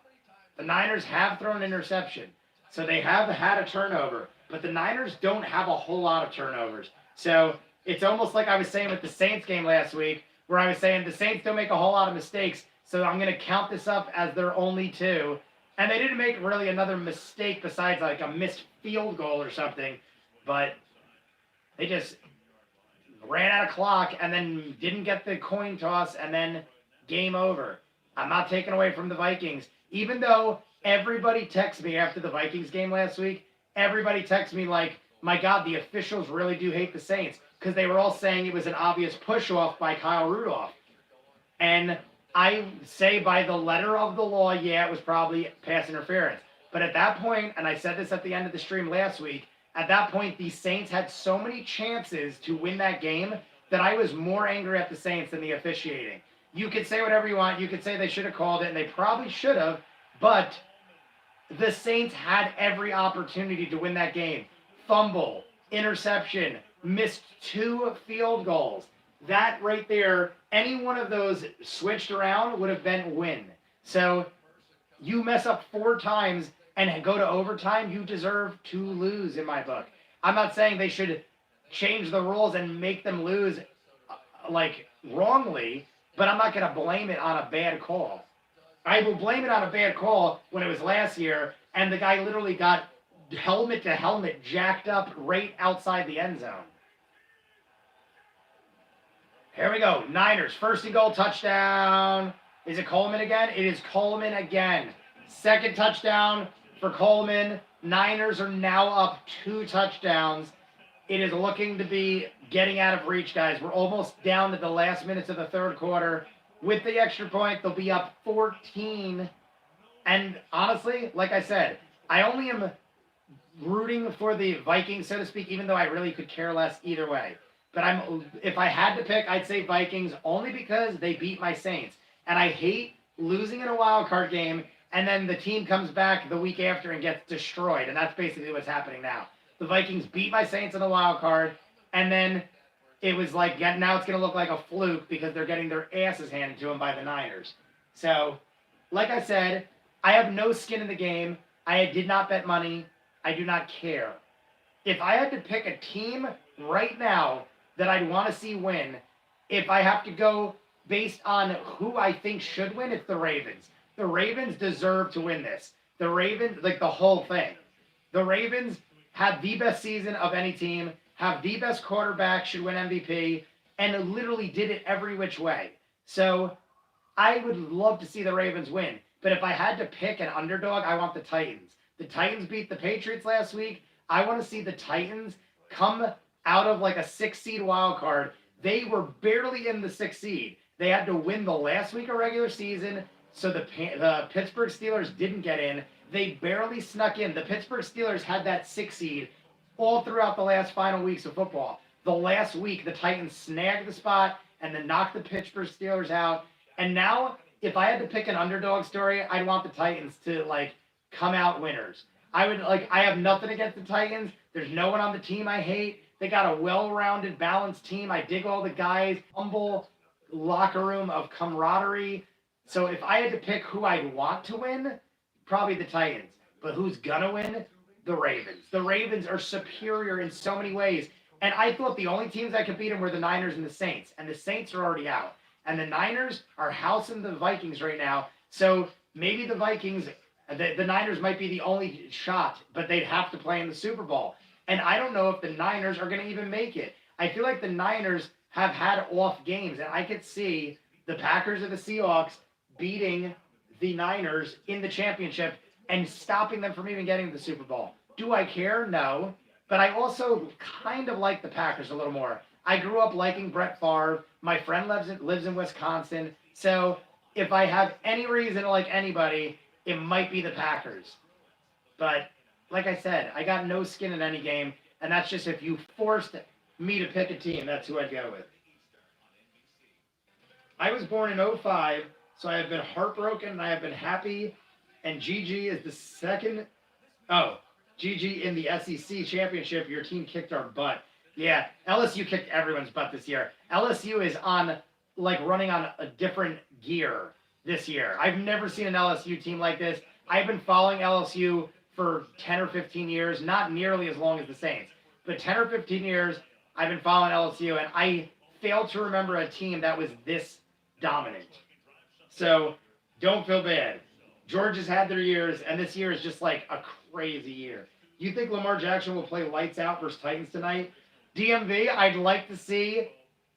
The Niners have thrown an interception, so they have had a turnover, but the Niners don't have a whole lot of turnovers. So it's almost like I was saying with the Saints game last week, where I was saying the Saints don't make a whole lot of mistakes, so I'm going to count this up as their only 2. And they didn't make really another mistake besides like a missed field goal or something, but they just ran out of clock and then didn't get the coin toss and then game over. I'm not taking away from the Vikings. Even though everybody texted me after the Vikings game last week, everybody texted me like, my God, the officials really do hate the Saints because they were all saying it was an obvious push-off by Kyle Rudolph. And I say by the letter of the law, yeah, it was probably pass interference. But at that point, and I said this at the end of the stream last week, at that point, the Saints had so many chances to win that game that I was more angry at the Saints than the officiating. You could say whatever you want. You could say they should have called it, and they probably should have, but the Saints had every opportunity to win that game. Fumble, interception, missed 2 field goals. That right there, any one of those switched around would have been win. So you mess up 4 times and go to overtime, you deserve to lose in my book. I'm not saying they should change the rules and make them lose like wrongly, but I'm not going to blame it on a bad call. I will blame it on a bad call when it was last year and the guy literally got helmet to helmet jacked up right outside the end zone. Here we go. Niners, first and goal, touchdown. Is it Coleman again? It is Coleman again. Second touchdown for Coleman. Niners are now up 2 touchdowns. It is looking to be getting out of reach, guys. We're almost down to the last minutes of the third quarter. With the extra point, they'll be up 14. And honestly, like I said, I only am rooting for the Vikings, so to speak, even though I really could care less either way. But if I had to pick, I'd say Vikings only because they beat my Saints. And I hate losing in a wild card game and then the team comes back the week after and gets destroyed. And that's basically what's happening now. The Vikings beat my Saints in the wild card, and then it was like, now it's going to look like a fluke because they're getting their asses handed to them by the Niners. So, like I said, I have no skin in the game. I did not bet money. I do not care. If I had to pick a team right now that I'd want to see win, if I have to go based on who I think should win, it's the Ravens. The Ravens deserve to win this. The Ravens, like the whole thing. The Ravens had the best season of any team, have the best quarterback, should win MVP, and literally did it every which way. So I would love to see the Ravens win. But if I had to pick an underdog, I want the Titans. The Titans beat the Patriots last week. I want to see the Titans come out of like a 6-seed wild card. They were barely in the 6th seed. They had to win the last week of regular season, so the Pittsburgh Steelers didn't get in. They barely snuck in. The Pittsburgh Steelers had that 6th seed all throughout the last final weeks of football. The last week, the Titans snagged the spot and then knocked the Pittsburgh Steelers out. And now, if I had to pick an underdog story, I'd want the Titans to, like, come out winners. I have nothing against the Titans. There's no one on the team I hate. They got a well-rounded, balanced team. I dig all the guys. Humble locker room of camaraderie. So if I had to pick who I'd want to win, probably the Titans. But who's gonna win? The Ravens. The Ravens are superior in so many ways. And I thought the only teams that could beat them were the Niners and the Saints. And the Saints are already out. And the Niners are housing the Vikings right now. So maybe the Vikings, the Niners might be the only shot, but they'd have to play in the Super Bowl. And I don't know if the Niners are going to even make it. I feel like the Niners have had off games. And I could see the Packers or the Seahawks beating the Niners in the championship and stopping them from even getting to the Super Bowl. Do I care? No. But I also kind of like the Packers a little more. I grew up liking Brett Favre. My friend lives in Wisconsin. So if I have any reason to like anybody, it might be the Packers. But like I said, I got no skin in any game. And that's just if you forced me to pick a team, that's who I'd go with. I was born in 2005, so I have been heartbroken and I have been happy. And GG is the second. Oh, GG in the SEC championship. Your team kicked our butt. Yeah, LSU kicked everyone's butt this year. LSU is running on a different gear this year. I've never seen an LSU team like this. I've been following LSU for 10 or 15 years, not nearly as long as the Saints, but 10 or 15 years I've been following LSU, and I fail to remember a team that was this dominant. So don't feel bad. Georgia's had their years, and this year is just like a crazy year. You think Lamar Jackson will play lights out versus Titans tonight? DMV, I'd like to see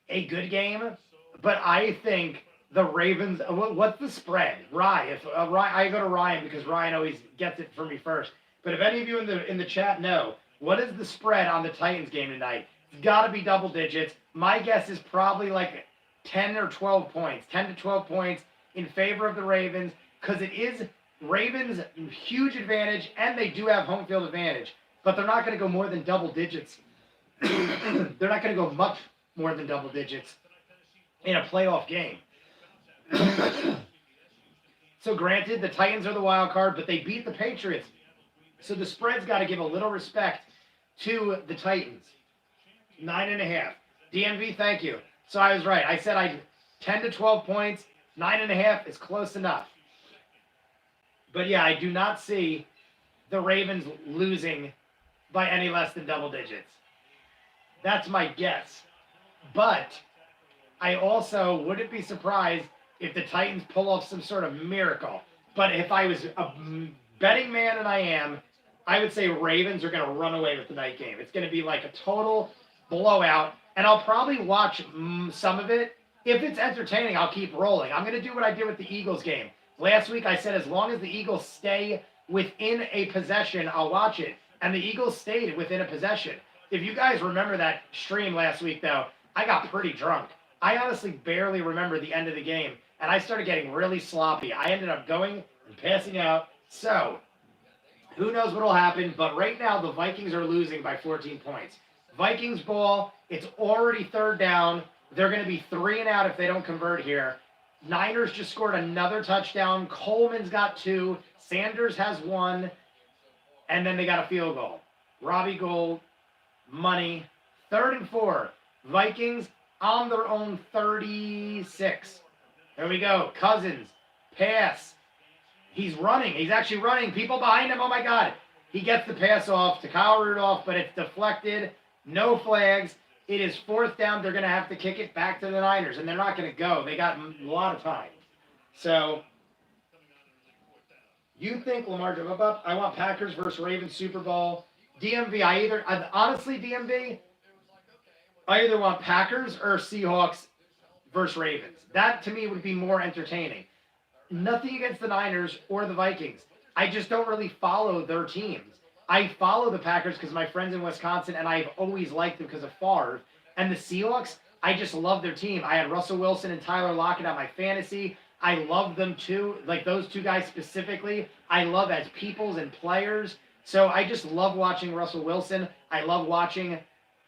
a good game, but I think the Ravens. What's the spread? Rye. I go to Ryan because Ryan always gets it for me first. But if any of you in the chat know, what is the spread on the Titans game tonight? It's got to be double digits. My guess is probably like 10 or 12 points. 10 to 12 points in favor of the Ravens because it is Ravens' huge advantage, and they do have home field advantage. But they're not going to go more than double digits. They're not going to go much more than double digits in a playoff game. So granted, the Titans are the wild card, but they beat the Patriots. So the spread's got to give a little respect to the Titans. 9.5. DMV, thank you. So I was right. I said 10 to 12 points. 9.5 is close enough. But yeah, I do not see the Ravens losing by any less than double digits. That's my guess. But I also wouldn't be surprised if the Titans pull off some sort of miracle. But if I was a betting man, and I am, I would say Ravens are going to run away with the night game. It's going to be like a total blowout. and I'll probably watch some of it. If it's entertaining, I'll keep rolling. I'm going to do what I did with the Eagles game. Last week I said as long as the Eagles stay within a possession, I'll watch it. And the Eagles stayed within a possession. If you guys remember that stream last week, though, I got pretty drunk. I honestly barely remember the end of the game, and I started getting really sloppy. I ended up going and passing out. So, who knows what will happen, but right now the Vikings are losing by 14 points. Vikings ball, it's already third down. They're going to be 3 and out if they don't convert here. Niners just scored another touchdown. Coleman's got 2. Sanders has 1. And then they got a field goal. Robbie Gould, money. 3rd and 4. Vikings on their own 36. There we go. Cousins, pass. He's running. He's actually running. People behind him. Oh, my God. He gets the pass off to Kyle Rudolph, but it's deflected. No flags. It is 4th down. They're going to have to kick it back to the Niners, and they're not going to go. They got a lot of time. So, you think Lamar up? I want Packers versus Ravens Super Bowl. DMV, honestly, DMV, I either want Packers or Seahawks versus Ravens. That, to me, would be more entertaining. Nothing against the Niners or the Vikings. I just don't really follow their teams. I follow the Packers because my friend's in Wisconsin, and I've always liked them because of Favre. And the Seahawks, I just love their team. I had Russell Wilson and Tyler Lockett on my fantasy. I love them too. Like those two guys specifically, I love as peoples and players. So I just love watching Russell Wilson. I love watching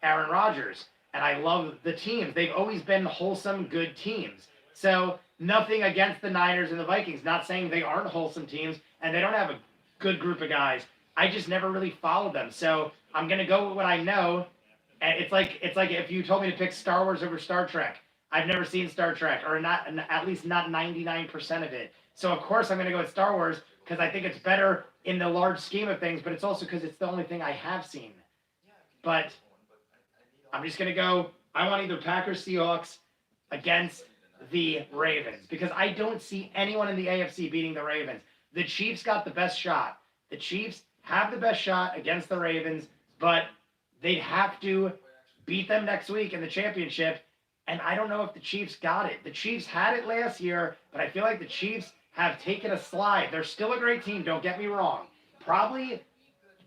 Aaron Rodgers. And I love the teams. They've always been wholesome, good teams. So nothing against the Niners and the Vikings. Not saying they aren't wholesome teams, and they don't have a good group of guys. I just never really followed them. So I'm going to go with what I know. And it's like if you told me to pick Star Wars over Star Trek. I've never seen Star Trek, or not, at least not 99% of it. So, of course, I'm going to go with Star Wars because I think it's better in the large scheme of things, but it's also because it's the only thing I have seen. But I'm just going to go, I want either Packers, Seahawks against the Ravens because I don't see anyone in the AFC beating the Ravens. The Chiefs got the best shot. The Chiefs have the best shot against the Ravens, but they'd have to beat them next week in the championship. And I don't know if the Chiefs got it. The Chiefs had it last year, but I feel like the Chiefs have taken a slide. They're still a great team, don't get me wrong. Probably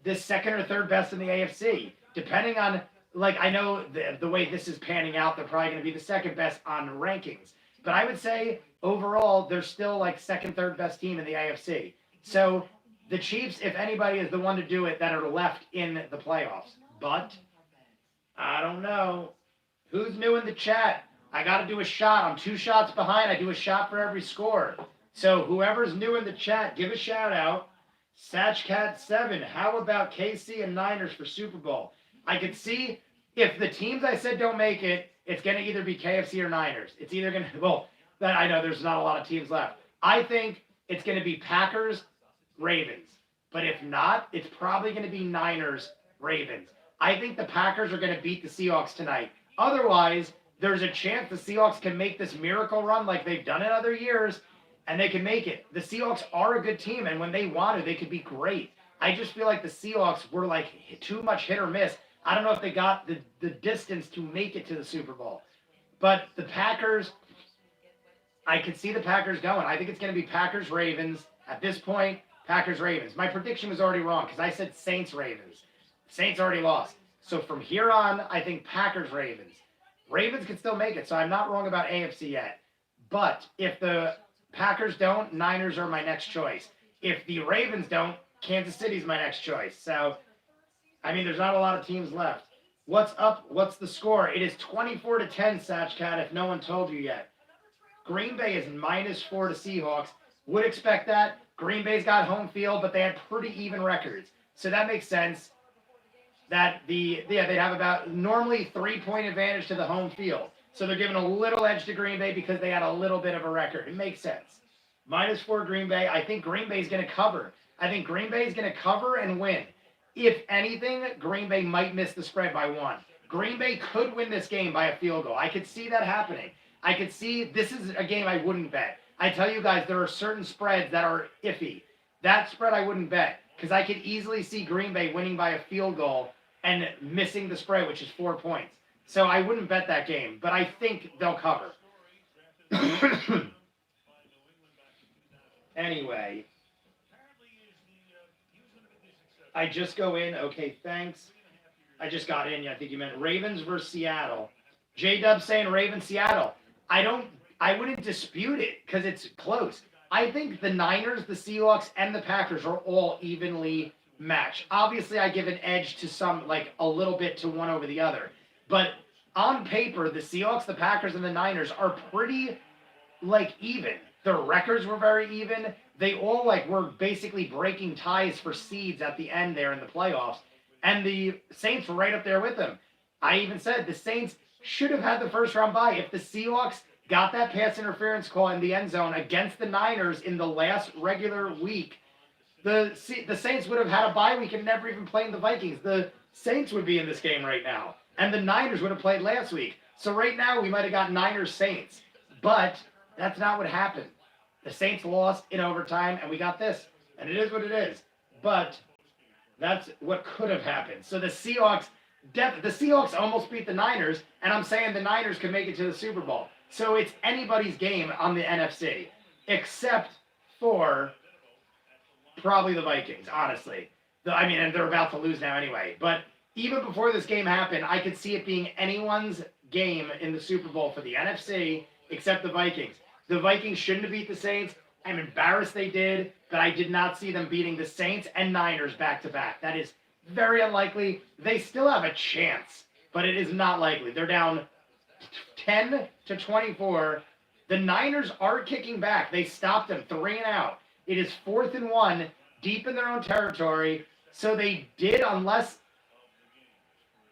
the second or third best in the AFC. Depending on, like, I know the way this is panning out, they're probably going to be the second best on rankings. But I would say, overall, they're still, like, second, third best team in the AFC. So the Chiefs, if anybody, is the one to do it that are left in the playoffs. But I don't know. Who's new in the chat? I got to do a shot. I'm 2 shots behind. I do a shot for every score. So whoever's new in the chat, give a shout out. Satchcat7, how about KC and Niners for Super Bowl? I could see if the teams I said don't make it, it's going to either be KFC or Niners. It's either going to, well, I know there's not a lot of teams left. I think it's going to be Packers, Ravens. But if not, it's probably going to be Niners, Ravens. I think the Packers are going to beat the Seahawks tonight. Otherwise, there's a chance the Seahawks can make this miracle run like they've done in other years, and they can make it. The Seahawks are a good team, and when they want to, they could be great. I just feel like the Seahawks were like too much hit or miss. I don't know if they got the distance to make it to the Super Bowl. But the Packers, I could see the Packers going. I think it's going to be Packers-Ravens. At this point, Packers-Ravens. My prediction was already wrong because I said Saints-Ravens. Saints already lost. So from here on, I think Packers-Ravens. Ravens can still make it, so I'm not wrong about AFC yet. But if the Packers don't, Niners are my next choice. If the Ravens don't, Kansas City's my next choice. So, I mean, there's not a lot of teams left. What's up? What's the score? It is 24-10, Satchcat, if no one told you yet. Green Bay is -4 to Seahawks. Would expect that. Green Bay's got home field, but they had pretty even records. So that makes sense. That they'd have about normally 3-point advantage to the home field. So they're giving a little edge to Green Bay because they had a little bit of a record. It makes sense. -4 Green Bay. I think Green Bay's going to cover. I think Green Bay's going to cover and win. If anything, Green Bay might miss the spread by 1. Green Bay could win this game by a field goal. I could see that happening. I could see this is a game I wouldn't bet. I tell you guys, there are certain spreads that are iffy. That spread I wouldn't bet because I could easily see Green Bay winning by a field goal and missing the spread, which is 4 points. So I wouldn't bet that game, but I think they'll cover. Anyway, I just go in. Okay, thanks. I just got in. I think you meant Ravens versus Seattle. J-Dub saying Ravens, Seattle. I wouldn't dispute it because it's close. I think the Niners, the Seahawks, and the Packers are all evenly matched. Obviously, I give an edge to some, like a little bit to one over the other. But on paper, the Seahawks, the Packers, and the Niners are pretty, like, even. Their records were very even. They all, like, were basically breaking ties for seeds at the end there in the playoffs. And the Saints were right up there with them. I even said the Saints should have had the first round bye. If the Seahawks got that pass interference call in the end zone against the Niners in the last regular week, the Saints would have had a bye week and never even played the Vikings. The Saints would be in this game right now. And the Niners would have played last week. So right now we might have got Niners-Saints. But that's not what happened. The Saints lost in overtime, and we got this. And it is what it is. But that's what could have happened. So the Seahawks almost beat the Niners, and I'm saying the Niners could make it to the Super Bowl. So it's anybody's game on the NFC, except for probably the Vikings, honestly. And they're about to lose now anyway. But even before this game happened, I could see it being anyone's game in the Super Bowl for the NFC, except the Vikings. The Vikings shouldn't have beat the Saints. I'm embarrassed they did, but I did not see them beating the Saints and Niners back-to-back. That is very unlikely. They still have a chance, but it is not likely. They're down 10-24. The Niners are kicking back. They stopped them 3 and out. It is 4th and 1, deep in their own territory. So they did, unless...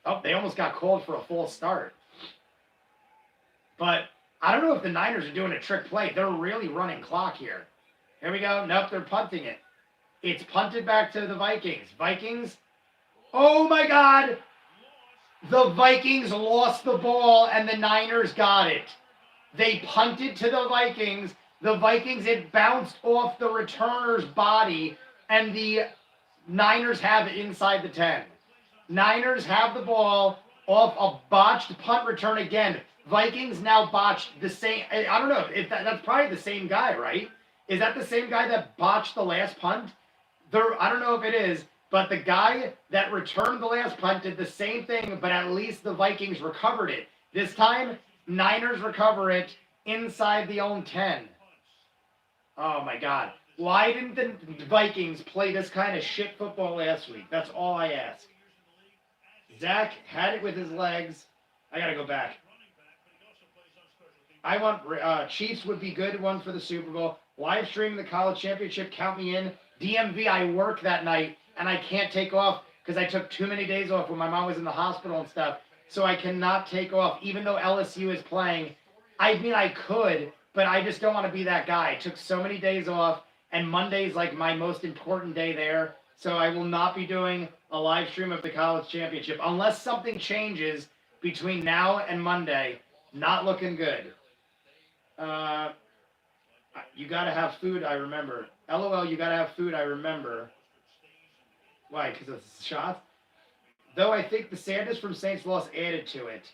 Oh, they almost got called for a false start. But I don't know if the Niners are doing a trick play. They're really running clock here. Here we go. Nope, they're punting it. It's punted back to the Vikings. Vikings. Oh, my God. The Vikings lost the ball, and the Niners got it. They punted to the Vikings. The Vikings, it bounced off the returner's body, and the Niners have it inside the 10. Niners have the ball off a botched punt return again. Vikings now botched the same. I don't know if that's probably the same guy, right? Is that the same guy that botched the last punt? I don't know if it is, but the guy that returned the last punt did the same thing, but at least the Vikings recovered it. This time, Niners recover it inside the own 10. Oh, my God. Why didn't the Vikings play this kind of shit football last week? That's all I ask. Zach had it with his legs. I got to go back. I want Chiefs would be good one for the Super Bowl. Live streaming the college championship, count me in. DMV, I work that night, and I can't take off because I took too many days off when my mom was in the hospital and stuff. So I cannot take off, even though LSU is playing. I mean, I could, but I just don't want to be that guy. I took so many days off, and Monday's like my most important day there. So I will not be doing a live stream of the college championship unless something changes between now and Monday. Not looking good. You gotta have food, I remember. LOL, you gotta have food, I remember. Why, because of the shots? Though I think the sadness from Saints loss added to it.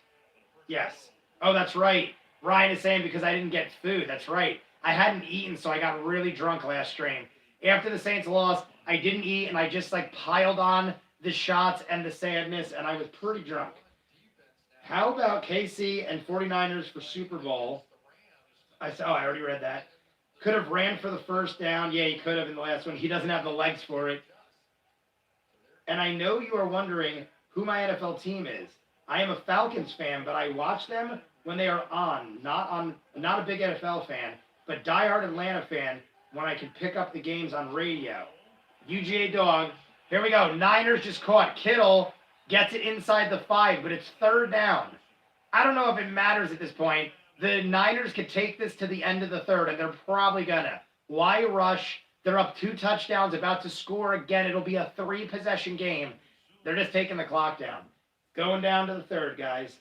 Yes. Oh, that's right. Ryan is saying because I didn't get food. That's right. I hadn't eaten, so I got really drunk last stream. After the Saints lost, I didn't eat, and I just, like, piled on the shots and the sadness, and I was pretty drunk. How about KC and 49ers for Super Bowl? I already read that. Could have ran for the first down. Yeah, he could have in the last one. He doesn't have the legs for it. And I know you are wondering who my NFL team is. I am a Falcons fan, but I watch them when they are on. Not a big NFL fan, but diehard Atlanta fan when I can pick up the games on radio. UGA dog. Here we go. Niners just caught. Kittle gets it inside the 5, but it's 3rd down. I don't know if it matters at this point. The Niners could take this to the end of the 3rd, and they're probably gonna. Why rush? They're up 2 touchdowns, about to score again. It'll be a 3-possession game. They're just taking the clock down. Going down to the 3rd, guys.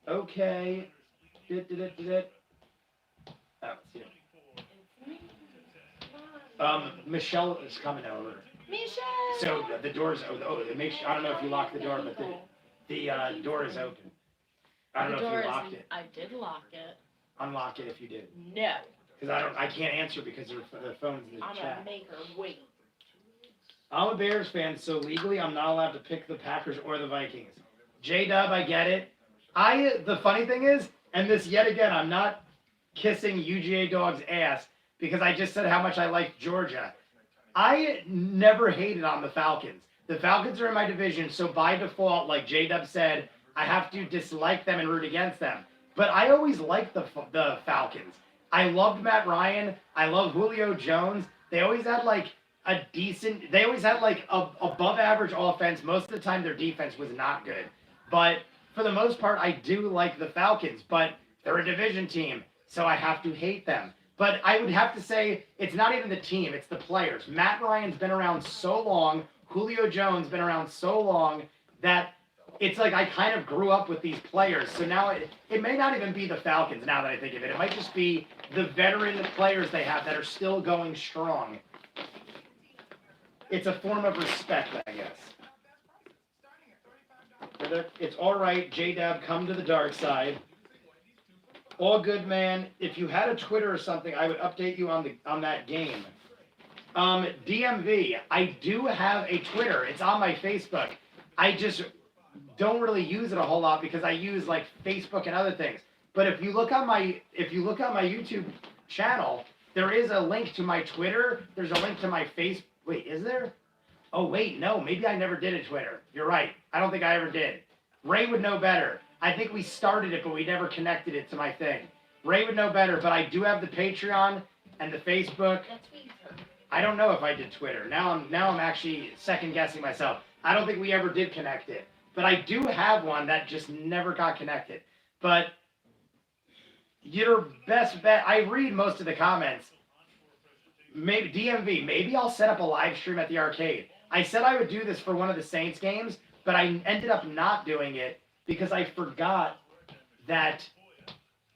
Okay. Oh, let's see. Michelle is coming over. Michelle. So the door's it makes. I don't know if you locked the door, but the door is open. I don't know if you locked it. I did lock it. Unlock it if you did. No. Because I can't answer because the phone's in the chat. I'm gonna make her wait. I'm a Bears fan, so legally I'm not allowed to pick the Packers or the Vikings. J-Dub, I get it. The funny thing is, and this yet again, I'm not kissing UGA Dog's ass because I just said how much I like Georgia. I never hated on the Falcons. The Falcons are in my division, so by default, like J-Dub said, I have to dislike them and root against them. But I always liked the Falcons. I loved Matt Ryan. I love Julio Jones. They always had like they always had like a above average offense. Most of the time their defense was not good. But for the most part, I do like the Falcons. But they're a division team, so I have to hate them. But I would have to say it's not even the team, it's the players. Matt Ryan's been around so long, Julio Jones been around so long that it's like I kind of grew up with these players. So now it may not even be the Falcons now that I think of it. It might just be the veteran players they have that are still going strong. It's a form of respect, I guess. It's all right, J-Dab, come to the dark side. All good, man. If you had a Twitter or something, I would update you on that game. DMV, I do have a Twitter. It's on my Facebook. I just don't really use it a whole lot because I use like Facebook and other things. But if you look on my YouTube channel, there is a link to my Twitter. There's a link to my Facebook. Wait, is there? Oh wait, no. Maybe I never did a Twitter. You're right. I don't think I ever did. Ray would know better. I think we started it, but we never connected it to my thing. Ray would know better, but I do have the Patreon and the Facebook. I don't know if I did Twitter. Now I'm actually second guessing myself. I don't think we ever did connect it. But I do have one that just never got connected. But your best bet, I read most of the comments. Maybe DMV, maybe I'll set up a live stream at the arcade. I said I would do this for one of the Saints games, but I ended up not doing it because I forgot that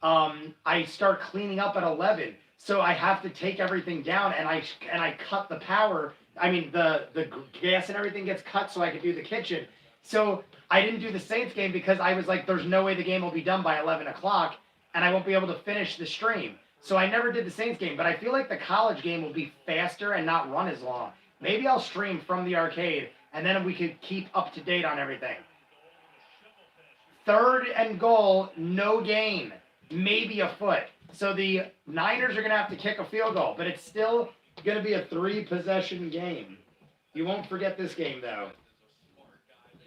I start cleaning up at 11. So I have to take everything down and I cut the power. I mean, the gas and everything gets cut so I could do the kitchen. So I didn't do the Saints game because I was like, there's no way the game will be done by 11 o'clock and I won't be able to finish the stream. So I never did the Saints game, but I feel like the college game will be faster and not run as long. Maybe I'll stream from the arcade and then we could keep up to date on everything. 3rd and goal, no gain, maybe a foot. So the Niners are going to have to kick a field goal, but it's still going to be a 3-possession game. You won't forget this game, though.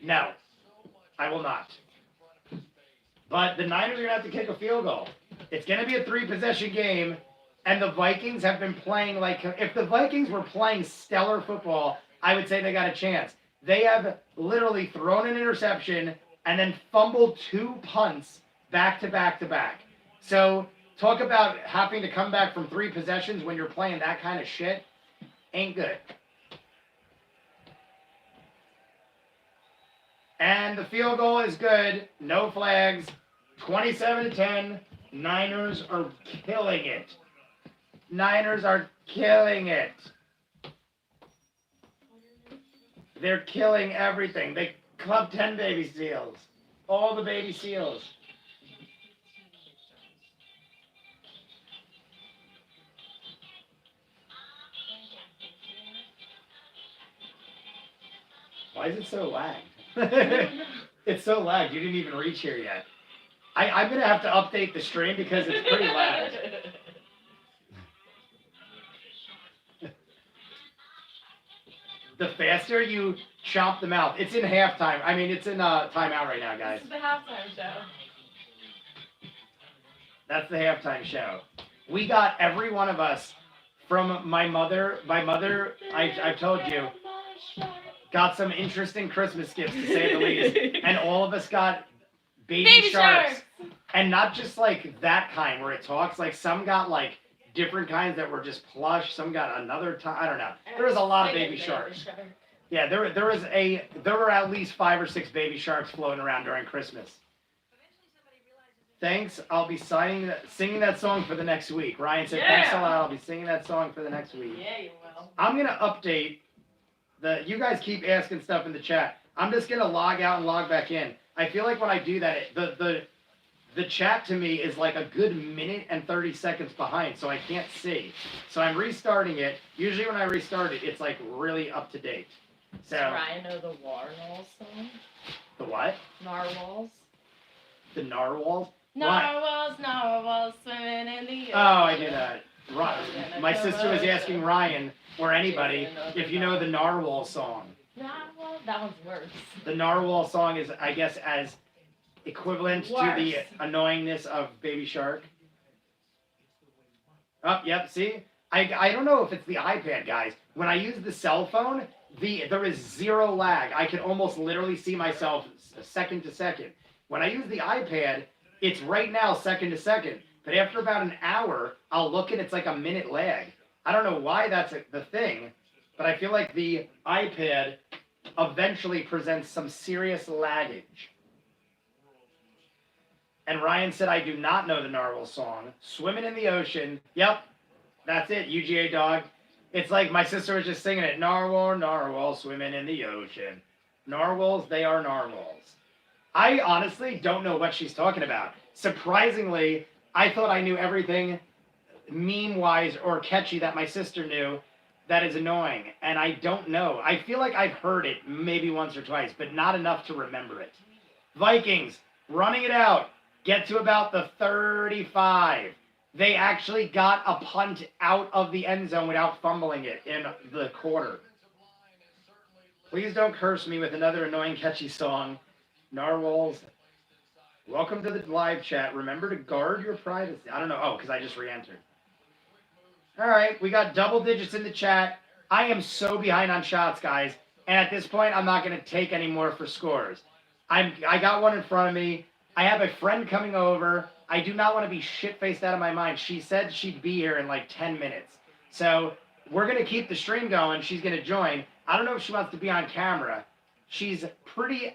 No, I will not. But the Niners are going to have to kick a field goal. It's going to be a 3-possession game, and the Vikings have been playing like... If the Vikings were playing stellar football, I would say they got a chance. They have literally thrown an interception and then fumbled 2 punts back to back to back. So talk about having to come back from 3 possessions when you're playing that kind of shit. Ain't good. And the field goal is good. No flags. 27-10. Niners are killing it. Niners are killing it. They're killing everything. They clubbed 10 baby seals. All the baby seals. Why is it so lagged? It's so lagged. You didn't even reach here yet. I'm going to have to update the stream because it's pretty lagged. The faster you chomp them out. It's in halftime. I mean, it's in timeout right now, guys. This is the halftime show. That's the halftime show. We got every one of us from my mother. My mother, I've told you, got some interesting Christmas gifts, to say the least. And all of us got baby sharks. And not just like that kind where it talks. Like some got like different kinds that were just plush. Some got another time. I don't know. There was a lot of baby sharks. Yeah, there were at least 5 or 6 baby sharks floating around during Christmas. Thanks. I'll be singing that song for the next week. Ryan said, thanks a lot. I'll be singing that song for the next week. Yeah, you will. I'm going to update You guys keep asking stuff in the chat. I'm just gonna log out and log back in. I feel like when I do that, the chat to me is like a good minute and 30 seconds behind, so I can't see. So I'm restarting it. Usually when I restart it, it's like really up to date. So Does Ryan know the Narwhals song? the what? Narwhals. The narwhals? Narwhals swimming in the ocean. Oh, I do that. My sister was asking Ryan or anybody if you know the narwhal song. Narwhal? That one's worse. The narwhal song is, I guess, as equivalent to the annoyingness of Baby Shark. Oh, yep, see? I don't know if it's the iPad, guys. When I use the cell phone, there is zero lag. I can almost literally see myself second to second. When I use the iPad, it's right now second to second. But after about an hour, I'll look and it's like a minute lag. I don't know why that's the thing, but I feel like the iPad eventually presents some serious laggage. And Ryan said, I do not know the narwhal song. Swimming in the ocean. Yep, that's it, UGA dog. It's like my sister was just singing it. Narwhal, narwhal, swimming in the ocean. Narwhals, they are narwhals. I honestly don't know what she's talking about. Surprisingly, I thought I knew everything meme-wise or catchy that my sister knew that is annoying. And I don't know. I feel like I've heard it maybe once or twice, but not enough to remember it. Vikings, running it out. Get to about the 35. They actually got a punt out of the end zone without fumbling it in the quarter. Please don't curse me with another annoying catchy song. Narwhals, welcome to the live chat. Remember to guard your privacy. I don't know. Oh, because I just re-entered. All right, we got double digits in the chat. I am so behind on shots, guys. And at this point, I'm not going to take any more for scores. I got one in front of me. I have a friend coming over. I do not want to be shit-faced out of my mind. She said she'd be here in like 10 minutes. So we're going to keep the stream going. She's going to join. I don't know if she wants to be on camera. She's a pretty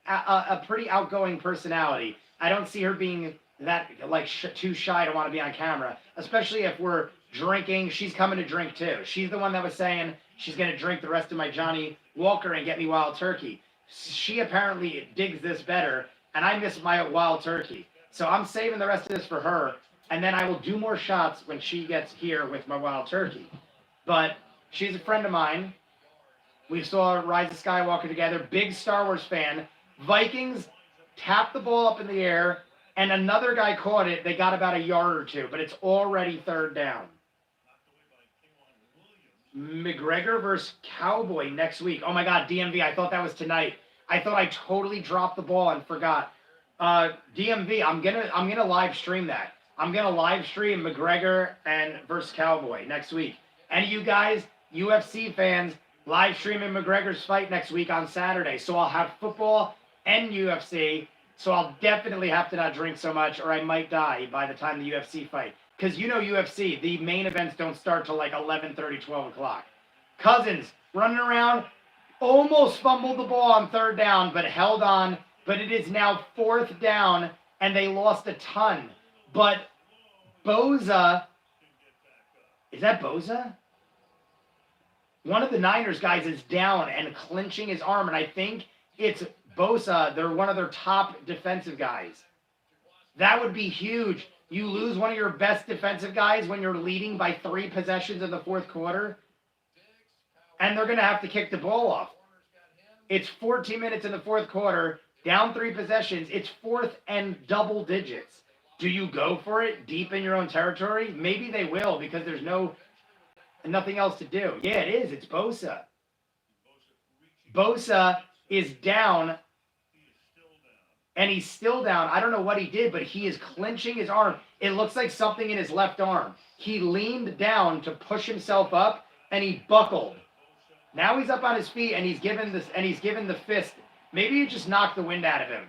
outgoing personality. I don't see her being that like too shy to want to be on camera, especially if we're drinking. She's coming to drink too. She's the one that was saying she's going to drink the rest of my Johnny Walker and get me Wild Turkey. She apparently digs this better, and I miss my Wild Turkey. So I'm saving the rest of this for her, and then I will do more shots when she gets here with my Wild Turkey. But she's a friend of mine. We saw Rise of Skywalker together. Big Star Wars fan. Vikings tapped the ball up in the air, and another guy caught it. They got about a yard or two, but it's already third down. McGregor versus Cowboy next week. Oh my God, DMV, I thought that was tonight. I thought I totally dropped the ball and forgot. DMV, I'm gonna live stream that. I'm gonna live stream McGregor and versus Cowboy next week. And you guys, UFC fans, live streaming McGregor's fight next week on Saturday. So I'll have football and UFC. So I'll definitely have to not drink so much, or I might die by the time the UFC fight. Because you know UFC, the main events don't start till like 11:30, 12 o'clock. Cousins running around, almost fumbled the ball on third down, but held on. But it is now fourth down, and they lost a ton. But Boza, is that Boza? One of the Niners guys is down and clenching his arm, and I think it's Bosa. They're one of their top defensive guys. That would be huge. You lose one of your best defensive guys when you're leading by 3 possessions in the fourth quarter, and they're going to have to kick the ball off. It's 14 minutes in the fourth quarter, down 3 possessions. It's fourth and double digits. Do you go for it deep in your own territory? Maybe they will because there's nothing else to do. Yeah, it is. It's Bosa. Bosa is down, and he's still down. I don't know what he did, but he is clenching his arm. It looks like something in his left arm. He leaned down to push himself up, and he buckled. Now he's up on his feet, and he's given the fist. Maybe he just knocked the wind out of him.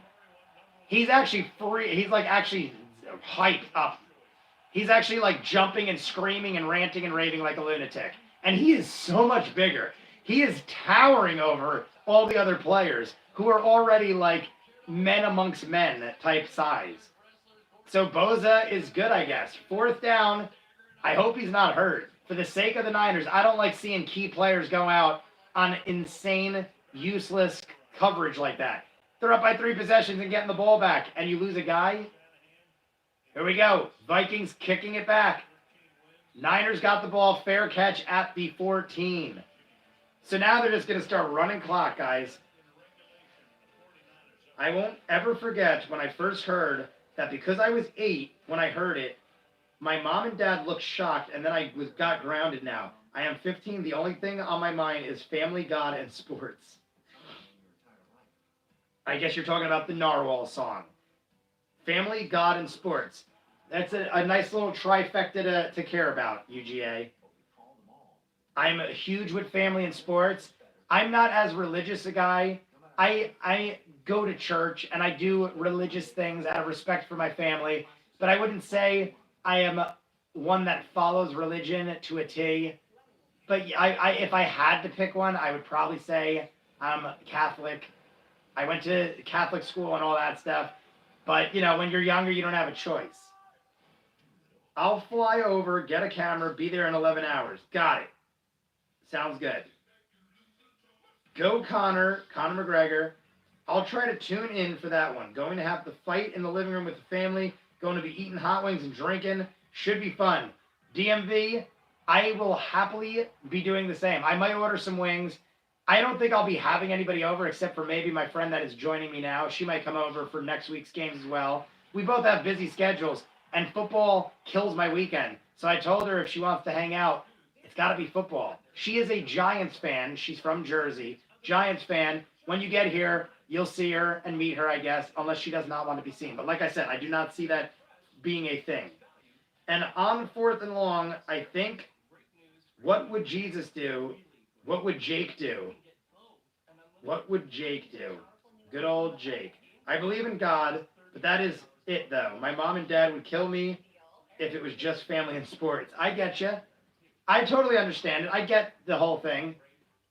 He's actually free. He's like actually hyped up. He's actually like jumping and screaming and ranting and raving like a lunatic. And he is so much bigger. He is towering over all the other players who are already like men amongst men type size. So Boza is good, I guess. Fourth down. I hope he's not hurt. For the sake of the Niners, I don't like seeing key players go out on insane, useless coverage like that. They're up by 3 possessions and getting the ball back, and you lose a guy? Here we go. Vikings kicking it back. Niners got the ball, fair catch at the 14. So now they're just going to start running clock, guys. I won't ever forget when I first heard that because I was 8 when I heard it, my mom and dad looked shocked, and then I got grounded now. I am 15. The only thing on my mind is family, God, and sports. I guess you're talking about the Narwhal song. Family, God, and sports. That's a nice little trifecta to care about, UGA. I'm huge with family and sports. I'm not as religious a guy. I go to church and I do religious things out of respect for my family, but I wouldn't say I am one that follows religion to a T. But if I had to pick one, I would probably say I'm Catholic. I went to Catholic school and all that stuff. But, you know, when you're younger, you don't have a choice. I'll fly over, get a camera, be there in 11 hours. Got it. Sounds good. Go Conor McGregor. I'll try to tune in for that one. Going to have the fight in the living room with the family. Going to be eating hot wings and drinking. Should be fun. DMV, I will happily be doing the same. I might order some wings. I don't think I'll be having anybody over except for maybe my friend that is joining me now. She might come over for next week's games as well. We both have busy schedules, and football kills my weekend. So I told her if she wants to hang out, it's got to be football. She is a Giants fan. She's from Jersey. Giants fan. When you get here, you'll see her and meet her, I guess, unless she does not want to be seen. But like I said, I do not see that being a thing. And on 4th and long, I think, what would Jesus do? What would Jake do? What would Jake do? Good old Jake. I believe in God, but that is it, though. My mom and dad would kill me if it was just family and sports. I get you. I totally understand it. I get the whole thing.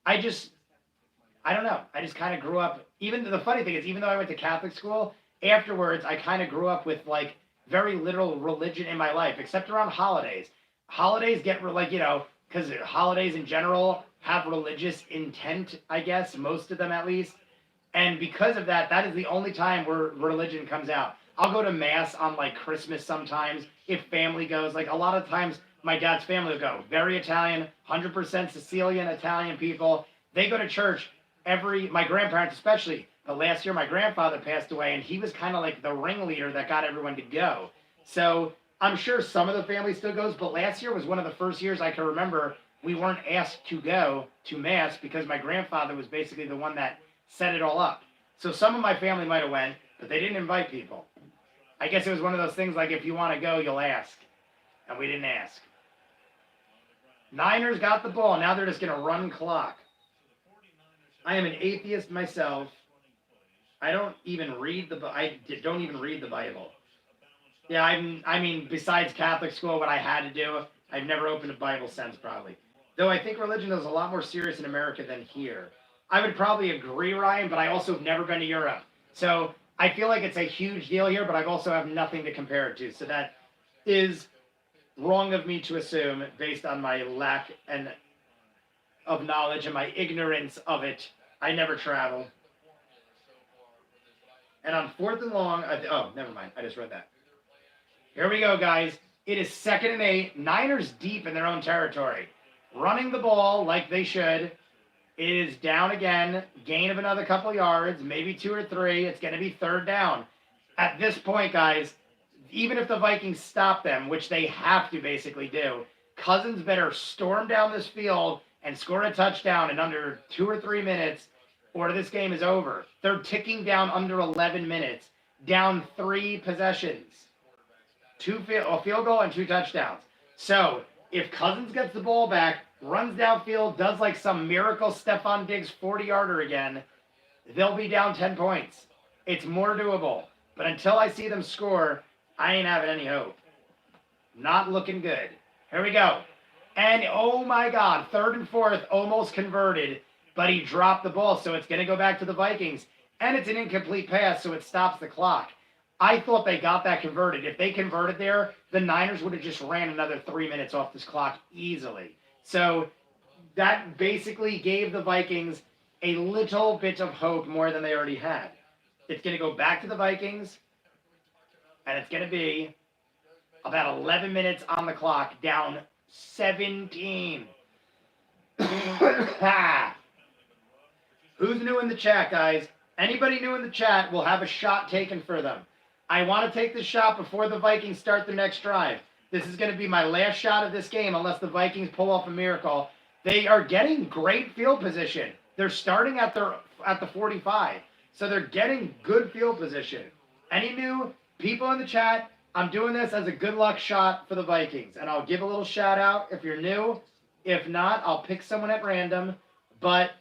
I don't know. I just kind of grew up. Even the funny thing is, even though I went to Catholic school, afterwards I kind of grew up with like very little religion in my life, except around holidays. Holidays get like, you know, because holidays in general have religious intent, I guess, most of them at least. And because of that, that is the only time where religion comes out. I'll go to mass on like Christmas sometimes if family goes. Like a lot of times my dad's family will go. Very Italian, 100% Sicilian Italian people. They go to church my grandparents especially. But last year my grandfather passed away and he was kind of like the ringleader that got everyone to go. So I'm sure some of the family still goes, but last year was one of the first years I can remember we weren't asked to go to mass because my grandfather was basically the one that set it all up. So some of my family might have went, but they didn't invite people. I guess it was one of those things like if you want to go, you'll ask. And we didn't ask. Niners got the ball. Now they're just going to run clock. I am an atheist myself. I don't even read the Bible. Yeah, I mean, besides Catholic school, what I had to do, I've never opened a Bible since probably. Though I think religion is a lot more serious in America than here. I would probably agree, Ryan, but I also have never been to Europe. So I feel like it's a huge deal here, but I also have nothing to compare it to. So that is wrong of me to assume based on my lack of knowledge and my ignorance of it. I never travel. And on 4th and long, never mind. I just read that. Here we go, guys. It is 2nd and 8. Niners deep in their own territory. Running the ball like they should. It is down again. Gain of another couple yards, maybe 2 or 3. It's going to be 3rd down. At this point, guys, even if the Vikings stop them, which they have to basically do, Cousins better storm down this field and score a touchdown in under 2 or 3 minutes, or this game is over. They're ticking down under 11 minutes, down 3 possessions. A field goal and 2 touchdowns. So if Cousins gets the ball back, runs downfield, does like some miracle Stephon Diggs 40-yarder again, they'll be down 10 points. It's more doable. But until I see them score, I ain't having any hope. Not looking good. Here we go. And oh my God, 3rd and 4th, almost converted, but he dropped the ball, so it's going to go back to the Vikings. And it's an incomplete pass, so it stops the clock. I thought they got that converted. If they converted there, the Niners would have just ran another 3 minutes off this clock easily. So that basically gave the Vikings a little bit of hope more than they already had. It's going to go back to the Vikings, and it's going to be about 11 minutes on the clock, down 17. Who's new in the chat, guys? Anybody new in the chat will have a shot taken for them. I want to take the shot before the Vikings start their next drive. This is going to be my last shot of this game unless the Vikings pull off a miracle. They are getting great field position. They're starting at the 45, so they're getting good field position. Any new people in the chat? I'm doing this as a good luck shot for the Vikings, and I'll give a little shout out if you're new. If not, I'll pick someone at random, but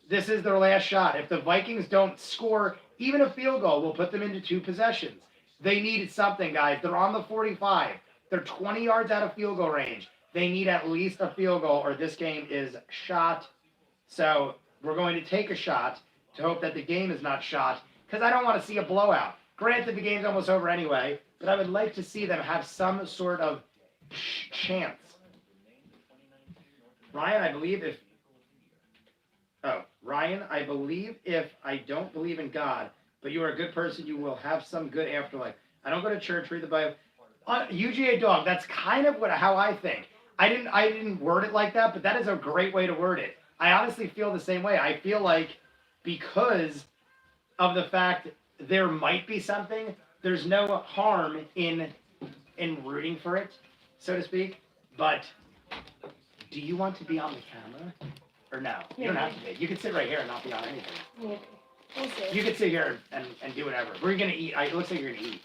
this is their last shot. If the Vikings don't score even a field goal, we'll put them into 2 possessions. They need something, guys. They're on the 45. They're 20 yards out of field goal range. They need at least a field goal or this game is shot. So we're going to take a shot to hope that the game is not shot because I don't want to see a blowout. Granted, the game's almost over anyway, but I would like to see them have some sort of chance. Ryan, I believe if I don't believe in God, but you are a good person, you will have some good afterlife. I don't go to church, read the Bible. UGA dog, that's kind of how I think. I didn't word it like that, but that is a great way to word it. I honestly feel the same way. I feel like because of the fact there might be something, there's no harm in rooting for it, so to speak. But do you want to be on the camera? Or no? You don't have to be. You can sit right here and not be on anything. Yeah. We'll see. You can sit here and do whatever. We're going to eat. It looks like you're going to eat.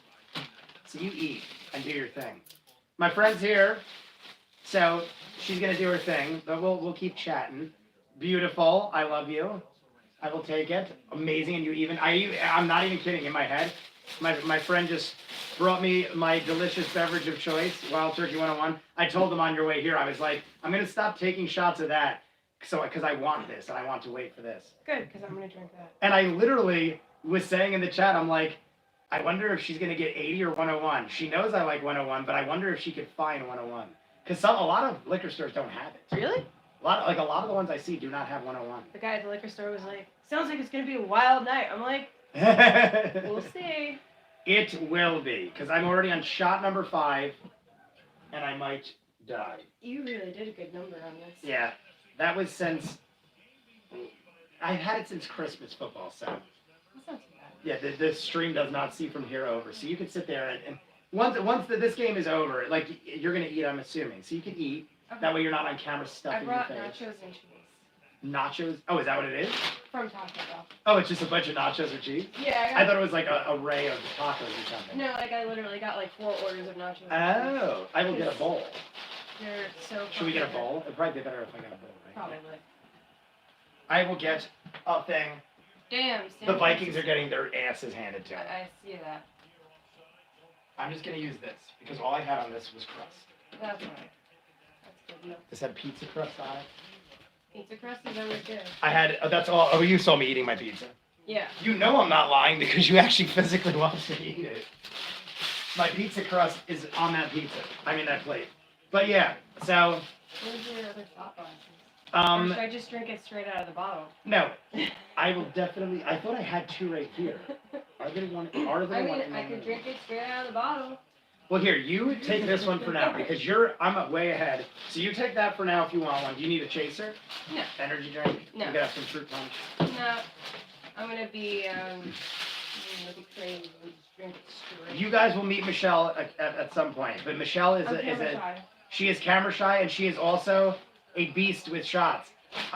So you eat and do your thing. My friend's here, so she's going to do her thing, but we'll keep chatting. Beautiful. I love you. I will take it. Amazing. And you even, I'm not even kidding in my head. My friend just brought me my delicious beverage of choice, Wild Turkey 101. I told him on your way here, I was like, I'm going to stop taking shots of that because I want this and I want to wait for this. Good, because I'm going to drink that. And I literally was saying in the chat, I'm like, I wonder if she's going to get 80 or 101. She knows I like 101, but I wonder if she could find 101. Because a lot of liquor stores don't have it. Really? A lot of the ones I see do not have 101. The guy at the liquor store was like, sounds like it's going to be a wild night. I'm like, we'll see. It will be, because I'm already on shot number 5, and I might die. You really did a good number on this. Yeah, that was since, I've had it since Christmas football, so. That's not too bad. Yeah, the stream does not see from here over, so you can sit there and once this game is over, like, you're going to eat, I'm assuming, so you can eat. Okay. That way you're not on camera stuffing your face. I brought nachos and cheese. Nachos? Oh, is that what it is? From Taco Bell. Oh, it's just a bunch of nachos with cheese? Yeah. I thought it was like an array of tacos or something. No, like I literally got like 4 orders of nachos. Oh, I will get a bowl. They're so Should we get a bowl? It'd probably be better if I got a bowl, right? Probably. I will get a thing. Damn. The Vikings are getting their asses handed to them. I see that. I'm just going to use this because all I had on this was crust. That's right. That's good enough. This had pizza crust on it. Pizza crust is always good. I had, that's all. Oh, you saw me eating my pizza. Yeah. You know I'm not lying because you actually physically watched me eat it. My pizza crust is on that pizza. I mean that plate. But yeah, so. Where's your other shot glasses? Or should I just drink it straight out of the bottle? No. I will definitely, I thought I had 2 right here. Are there one? I could drink it straight out of the bottle. Well, here, you take this one for now because I'm way ahead. So you take that for now if you want one. Do you need a chaser? No. Energy drink? No. You gotta have some fruit punch. No. I'm gonna be crazy. Drink it straight. You guys will meet Michelle at some point, but Michelle is she is camera shy and she is also a beast with shots.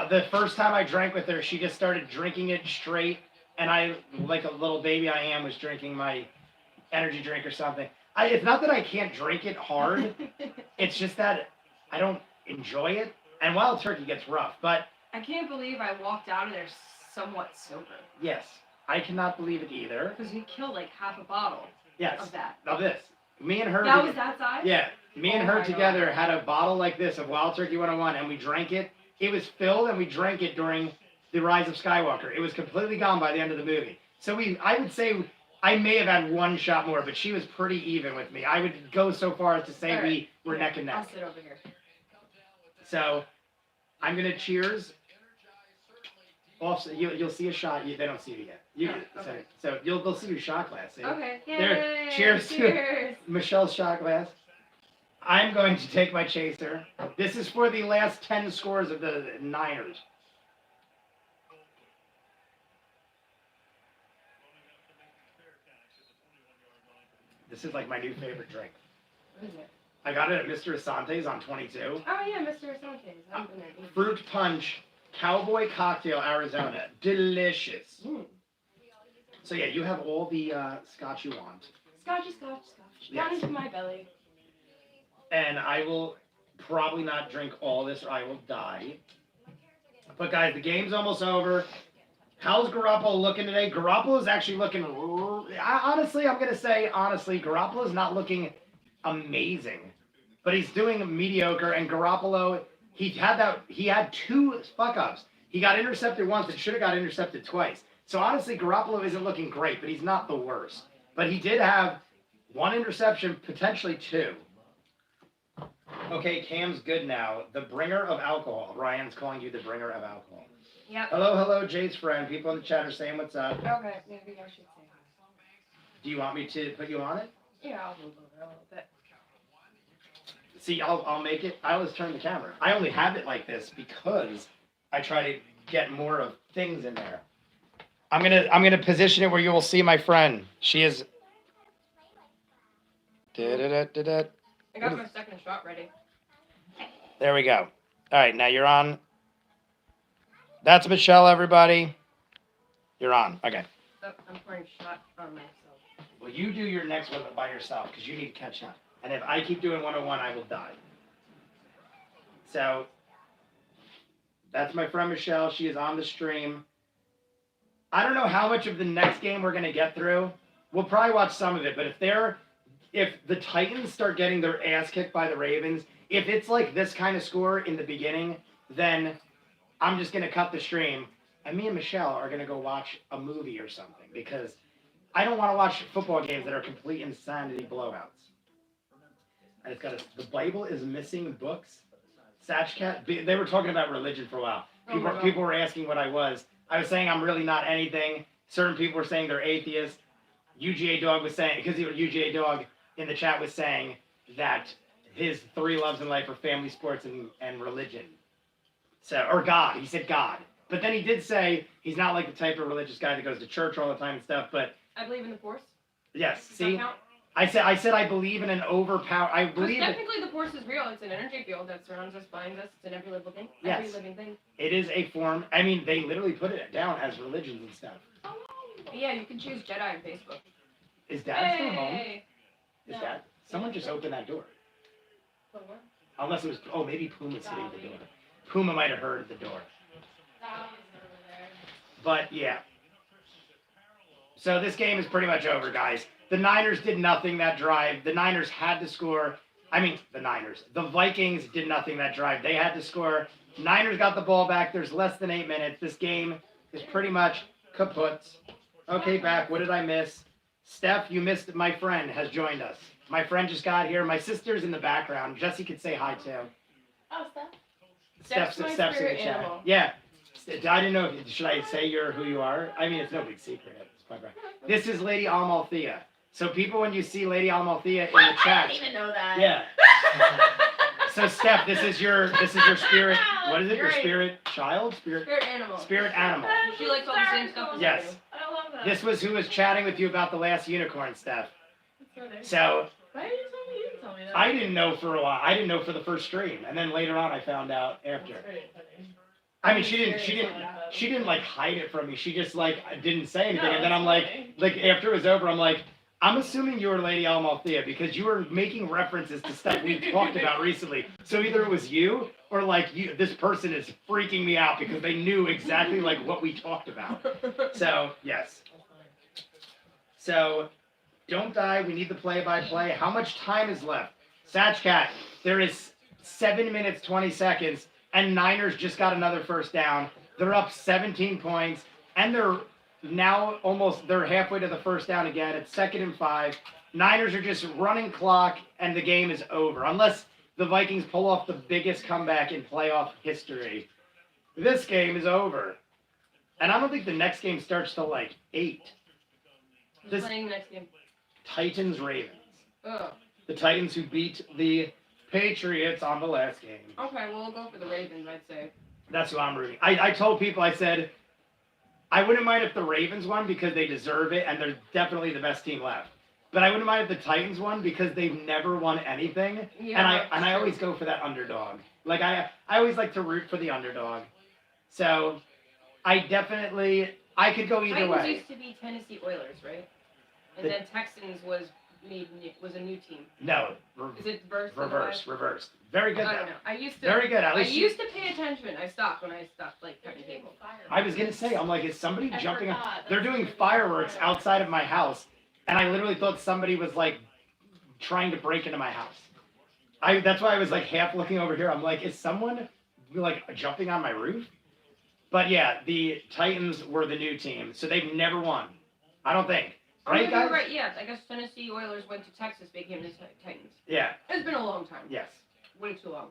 The first time I drank with her, she just started drinking it straight, and I, like a little baby I am, was drinking my energy drink or something. It's not that I can't drink it hard. It's just that I don't enjoy it. And Wild Turkey gets rough, but... I can't believe I walked out of there somewhat sober. Yes. I cannot believe it either. Because we killed like half a bottle of that. Of this. Me and her... That was that size? Yeah. Me and her together had a bottle like this of Wild Turkey 101, and we drank it. It was filled, and we drank it during The Rise of Skywalker. It was completely gone by the end of the movie. So I would say... I may have had 1 shot more, but she was pretty even with me. I would go so far as to say we were neck and neck. I'll sit over here. So, I'm gonna cheers. Off, you'll see a shot. They don't see you yet. Okay. So they'll see your shot glass. See? Okay. There. Yay. Cheers. Cheers. Michelle's shot glass. I'm going to take my chaser. This is for the last 10 scores of the Niners. This is like my new favorite drink. What is it? I got it at Mr. Asante's on 22. Oh yeah, Mr. Sanchez. Fruit punch, cowboy cocktail, Arizona. Delicious. So yeah, you have all the scotch you want. Scotch. Yes. Down into my belly. And I will probably not drink all this or I will die. But guys, the game's almost over. How's Garoppolo looking today? Garoppolo's actually looking... Honestly, I'm going to say, Garoppolo's not looking amazing. But he's doing mediocre, and Garoppolo, he had 2 fuck-ups. He got intercepted once and should have got intercepted twice. So honestly, Garoppolo isn't looking great, but he's not the worst. But he did have 1 interception, potentially 2. Okay, Cam's good now. The bringer of alcohol. Ryan's calling you the bringer of alcohol. Yep. Hello, Jay's friend. People in the chat are saying what's up. Okay, maybe I should say hi. Do you want me to put you on it? Yeah, I'll move over a little bit. See, I'll make it. I always turn the camera. I only have it like this because I try to get more of things in there. I'm gonna position it where you will see my friend. She is. I got my second shot ready. There we go. All right, now you're on. That's Michelle, everybody. You're on. Okay. So I'm pouring a shot on myself. Well, you do your next one by yourself because you need to catch up. And if I keep doing 101, I will die. So, that's my friend Michelle. She is on the stream. I don't know how much of the next game we're going to get through. We'll probably watch some of it. But if the Titans start getting their ass kicked by the Ravens, if it's like this kind of score in the beginning, then I'm just going to cut the stream. And me and Michelle are going to go watch a movie or something. Because I don't want to watch football games that are complete insanity blowouts. I just got the Bible is missing books. Satchcat, they were talking about religion for a while. People were asking what I was. I was saying I'm really not anything. Certain people were saying they're atheists. UGA Dog was saying, because UGA Dog in the chat was saying that his 3 loves in life are family, sports, and religion. So, or God. He said God. But then he did say he's not like the type of religious guy that goes to church all the time and stuff. But I believe in the Force. Yes. Does see, that count? I said I believe in an overpower. I believe technically the Force is real. It's an energy field that surrounds us, binds us. It's in every living thing. Yes. Every living thing. It is a form. I mean, they literally put it down as religions and stuff. Yeah, you can choose Jedi on Facebook. Is Dad still home? Hey. Is Dad? Someone just opened that door. For what? Unless it was. Oh, maybe Puma's sitting at the door. Puma might have heard the door. But yeah. So this game is pretty much over, guys. The Niners did nothing that drive. The Niners had to score. I mean, the Vikings did nothing that drive. They had to score. Niners got the ball back. There's less than 8 minutes. This game is pretty much kaput. Okay, back. What did I miss? Steph, you missed. My friend has joined us. My friend just got here. My sister's in the background. Jesse could say hi too. Oh, Steph. Steph's in the chat. Animal. Yeah. I didn't know. Should I say who you are? I mean, it's no big secret. This is Lady Almalthea. So people, when you see Lady Almalthea in the chat, I didn't even know that. Yeah. So Steph, this is your spirit. What is it? Your spirit child? Spirit animal. Spirit animal. She likes all the same stuff as Yes. I do. I love that. This was who was chatting with you about the last unicorn, Steph. So Why did you tell me? You didn't tell me that. I didn't know for a while. I didn't know for the first stream, and then later on I found out after. I mean, she didn't like hide it from me. She just like didn't say anything, and then I'm like after it was over, I'm like, I'm assuming you were Lady Almalthea because you were making references to stuff we talked about recently. So either it was you or like this person is freaking me out because they knew exactly like what we talked about. So yes. So don't die. We need the play-by-play. How much time is left? Satchcat, there is 7 minutes 20 seconds. And Niners just got another first down. They're up 17 points. And they're now they're halfway to the first down again. It's 2nd and 5. Niners are just running clock, and the game is over. Unless the Vikings pull off the biggest comeback in playoff history. This game is over. And I don't think the next game starts till like 8. Who's playing the next game? Titans-Ravens. Oh. The Titans who beat the Patriots on the last game. Okay, well, we'll go for the Ravens, I'd say. That's who I'm rooting. I told people, I said, I wouldn't mind if the Ravens won because they deserve it and they're definitely the best team left. But I wouldn't mind if the Titans won because they've never won anything. Yeah, and I always go for that underdog. Like I always like to root for the underdog. So I could go either Titans way. used to be Tennessee Oilers, right? And then Texans was a new team. No. Is it Reverse. Very good. I don't know. I used to. Very good. At I least used to pay attention. I stopped when I stopped cutting cable. I was gonna say, I'm like, is somebody jumping? They're doing fireworks outside of my house, and I literally thought somebody was like trying to break into my house. That's why I was like half looking over here. I'm like, is someone like jumping on my roof? But yeah, the Titans were the new team, so they've never won. I don't think. Right, guys? Right, yeah. I guess Tennessee Oilers went to Texas, became the Titans. Yeah. It's been a long time. Yes. Way too long.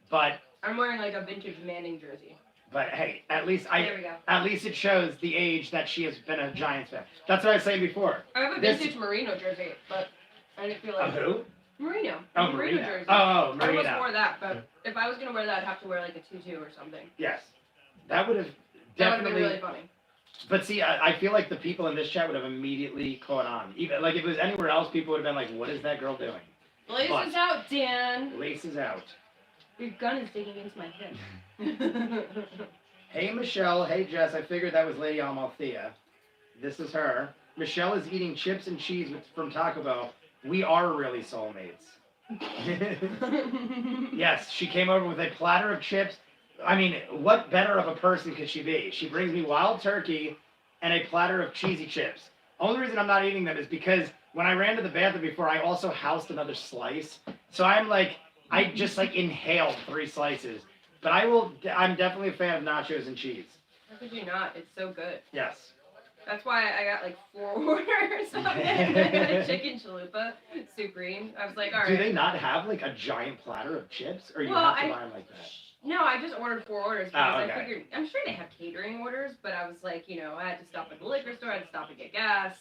But I'm wearing like a vintage Manning jersey. But hey, at least There we go. at least it shows the age that she has been a Giants fan. That's what I was saying before. I have a vintage Marino jersey, but I didn't feel like who? Marino. Oh, Marino Marino. jersey. Oh, I almost Marino. wore that, but if I was gonna wear that, I'd have to wear like a tutu or something. Yes. That would have That would have definitely been really funny. But see, I feel like the people in this chat would have immediately caught on. Even like if it was anywhere else, people would have been like, "What is that girl doing?" Laces out, Dan. Laces out. Your gun is digging into my hip. Hey Michelle, hey Jess. I figured that was Lady Amalthea. This is her. Michelle is eating chips and cheese from Taco Bell. We are really soulmates. Yes, she came over with a platter of chips. I mean, what better of a person could she be? She brings me wild turkey and a platter of cheesy chips. Only reason I'm not eating them is because when I ran to the bathroom before, I also housed another slice. So I just inhaled 3 slices. But I'm definitely a fan of nachos and cheese. How could you not? It's so good. Yes. That's why I got 4 orders of it. I got a chicken chalupa, supreme. I was like, all right. Do they not have a giant platter of chips? Or you have to buy them like that? No, I just ordered 4 orders because okay. I figured, I'm sure they have catering orders, but I was like, I had to stop at the liquor store, I had to stop and get gas.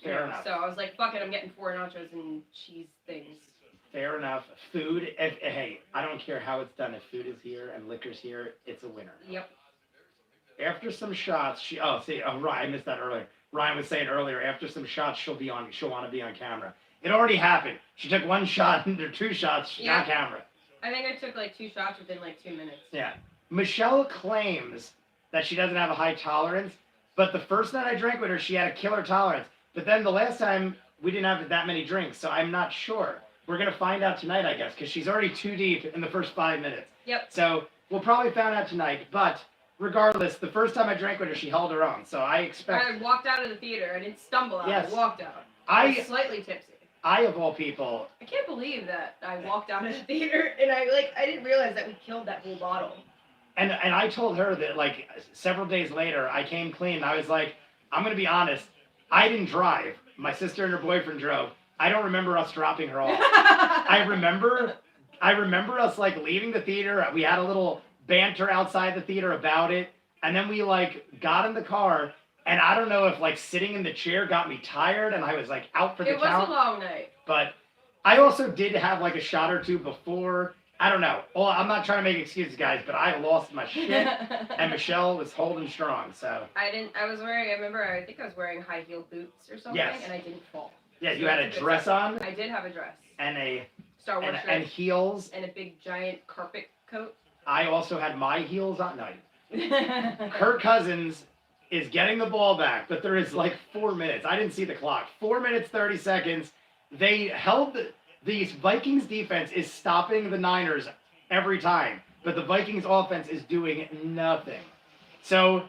Fair enough. So I was like, fuck it, I'm getting 4 nachos and cheese things. Fair enough. Food, hey, I don't care how it's done. If food is here and liquor's here, it's a winner. Yep. After some shots, Ryan, I missed that earlier. Ryan was saying earlier, after some shots, she'll want to be on camera. It already happened. She took 1 shot and 2 shots, she's on camera. I think I took 2 shots within 2 minutes. Yeah. Michelle claims that she doesn't have a high tolerance, but the first night I drank with her, she had a killer tolerance. But then the last time, we didn't have that many drinks, so I'm not sure. We're going to find out tonight, I guess, because she's already too deep in the first 5 minutes. Yep. So we'll probably find out tonight, but regardless, the first time I drank with her, she held her own, so I expect... I walked out of the theater. I didn't stumble out. Yes. I walked out. I was slightly tipsy. I, of all people... I can't believe that I walked out of the theater and I didn't realize that we killed that whole bottle. And I told her that, several days later, I came clean, and I was like, I'm going to be honest, I didn't drive. My sister and her boyfriend drove. I don't remember us dropping her off. I remember us, leaving the theater. We had a little banter outside the theater about it, and then we, got in the car, and I don't know if, sitting in the chair got me tired, and I was, out for the count. It was a long night. But I also did have, a shot or 2 before. I don't know. Well, I'm not trying to make excuses, guys, but I lost my shit, and Michelle was holding strong, so. I think I was wearing high-heeled boots or something, yes. And I didn't fall. Yeah, you had a dress on? I did have a dress. And a Star Wars and heels. And a big giant carpet coat. I also had my heels on. No. Kirk Cousins is getting the ball back, but there is 4 minutes. I didn't see the clock. 4 minutes, 30 seconds. They held the Vikings defense is stopping the Niners every time, but the Vikings offense is doing nothing. So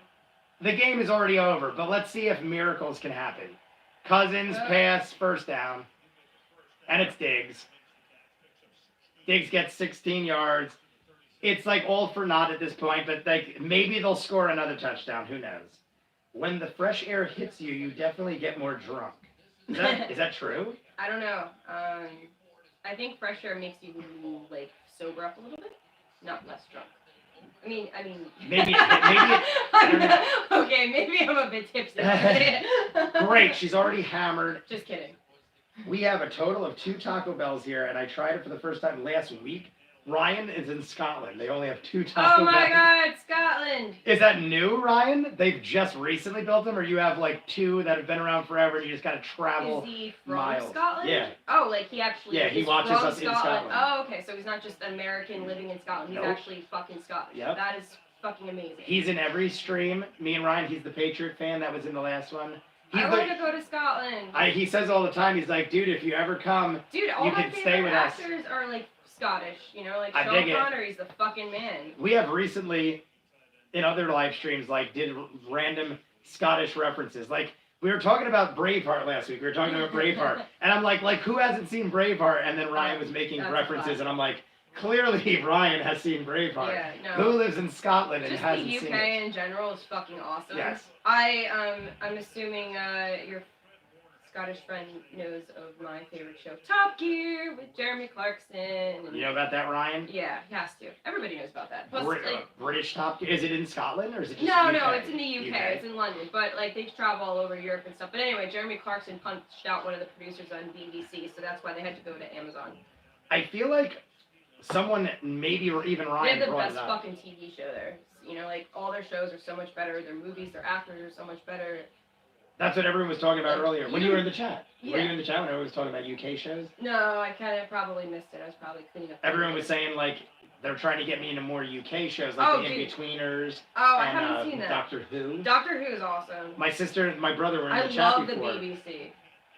the game is already over, but let's see if miracles can happen. Cousins pass, first down, and it's Diggs. Diggs gets 16 yards. It's all for naught at this point, but maybe they'll score another touchdown. Who knows? When the fresh air hits you, you definitely get more drunk. Is that true? I don't know. I think fresh air makes you like sober up a little bit, not less drunk. I mean, Maybe I don't know. Okay, maybe I'm a bit tipsy. Great, she's already hammered. Just kidding. We have a total of 2 Taco Bells here, and I tried it for the first time last week. Ryan is in Scotland. They only have 2 Taco Bells. Oh my God, Scotland! Is that new, Ryan? They've just recently built them, or you have like 2 that have been around forever, and you just gotta travel Is he from miles? Scotland? Yeah. Oh, like he actually. Yeah, he is watches from us in Scotland. Oh, okay. So he's not just an American living in Scotland. He's Nope. actually fucking Scottish. Yep. That is fucking amazing. He's in every stream. Me and Ryan, he's the Patriot fan that was in the last one. I want to go to Scotland. He says all the time, he's like, dude, if you ever come, dude, all you my can stay favorite with us. actors are like Scottish. You know, like I Sean dig it. Connery's the fucking man. We have recently, in other live streams, like did random Scottish references. Like we were talking about Braveheart last week. We were talking about Braveheart, and I'm like who hasn't seen Braveheart? And then Ryan was making That's references, and I'm like, clearly Ryan has seen Braveheart. Yeah, no. Who lives in Scotland and Just hasn't the seen UK it? in general is fucking awesome. Yes. I'm assuming your Scottish friend knows of my favorite show, Top Gear, with Jeremy Clarkson. And You know about that, Ryan? yeah, he has to. Everybody knows about that. Plus, British Top Gear. Is it in Scotland or is it just no, UK? no, it's in the UK. It's in London. But like they travel all over Europe and stuff. But anyway, Jeremy Clarkson punched out one of the producers on BBC, so that's why they had to go to Amazon. I feel like someone, maybe or even Ryan, They have the brought best it up. fucking TV show there. You know, like all their shows are so much better. Their movies, their actors are so much better. That's what everyone was talking about earlier. When you were in the chat. Yeah. Were you in the chat when everyone was talking about UK shows? No, I kind of probably missed it. I was probably cleaning up. Everyone was saying, like, they're trying to get me into more UK shows, like Oh, the dude. In-Betweeners Oh, I and haven't seen that. Doctor Who. Doctor Who is awesome. My sister and my brother were in I the chat love the before. BBC.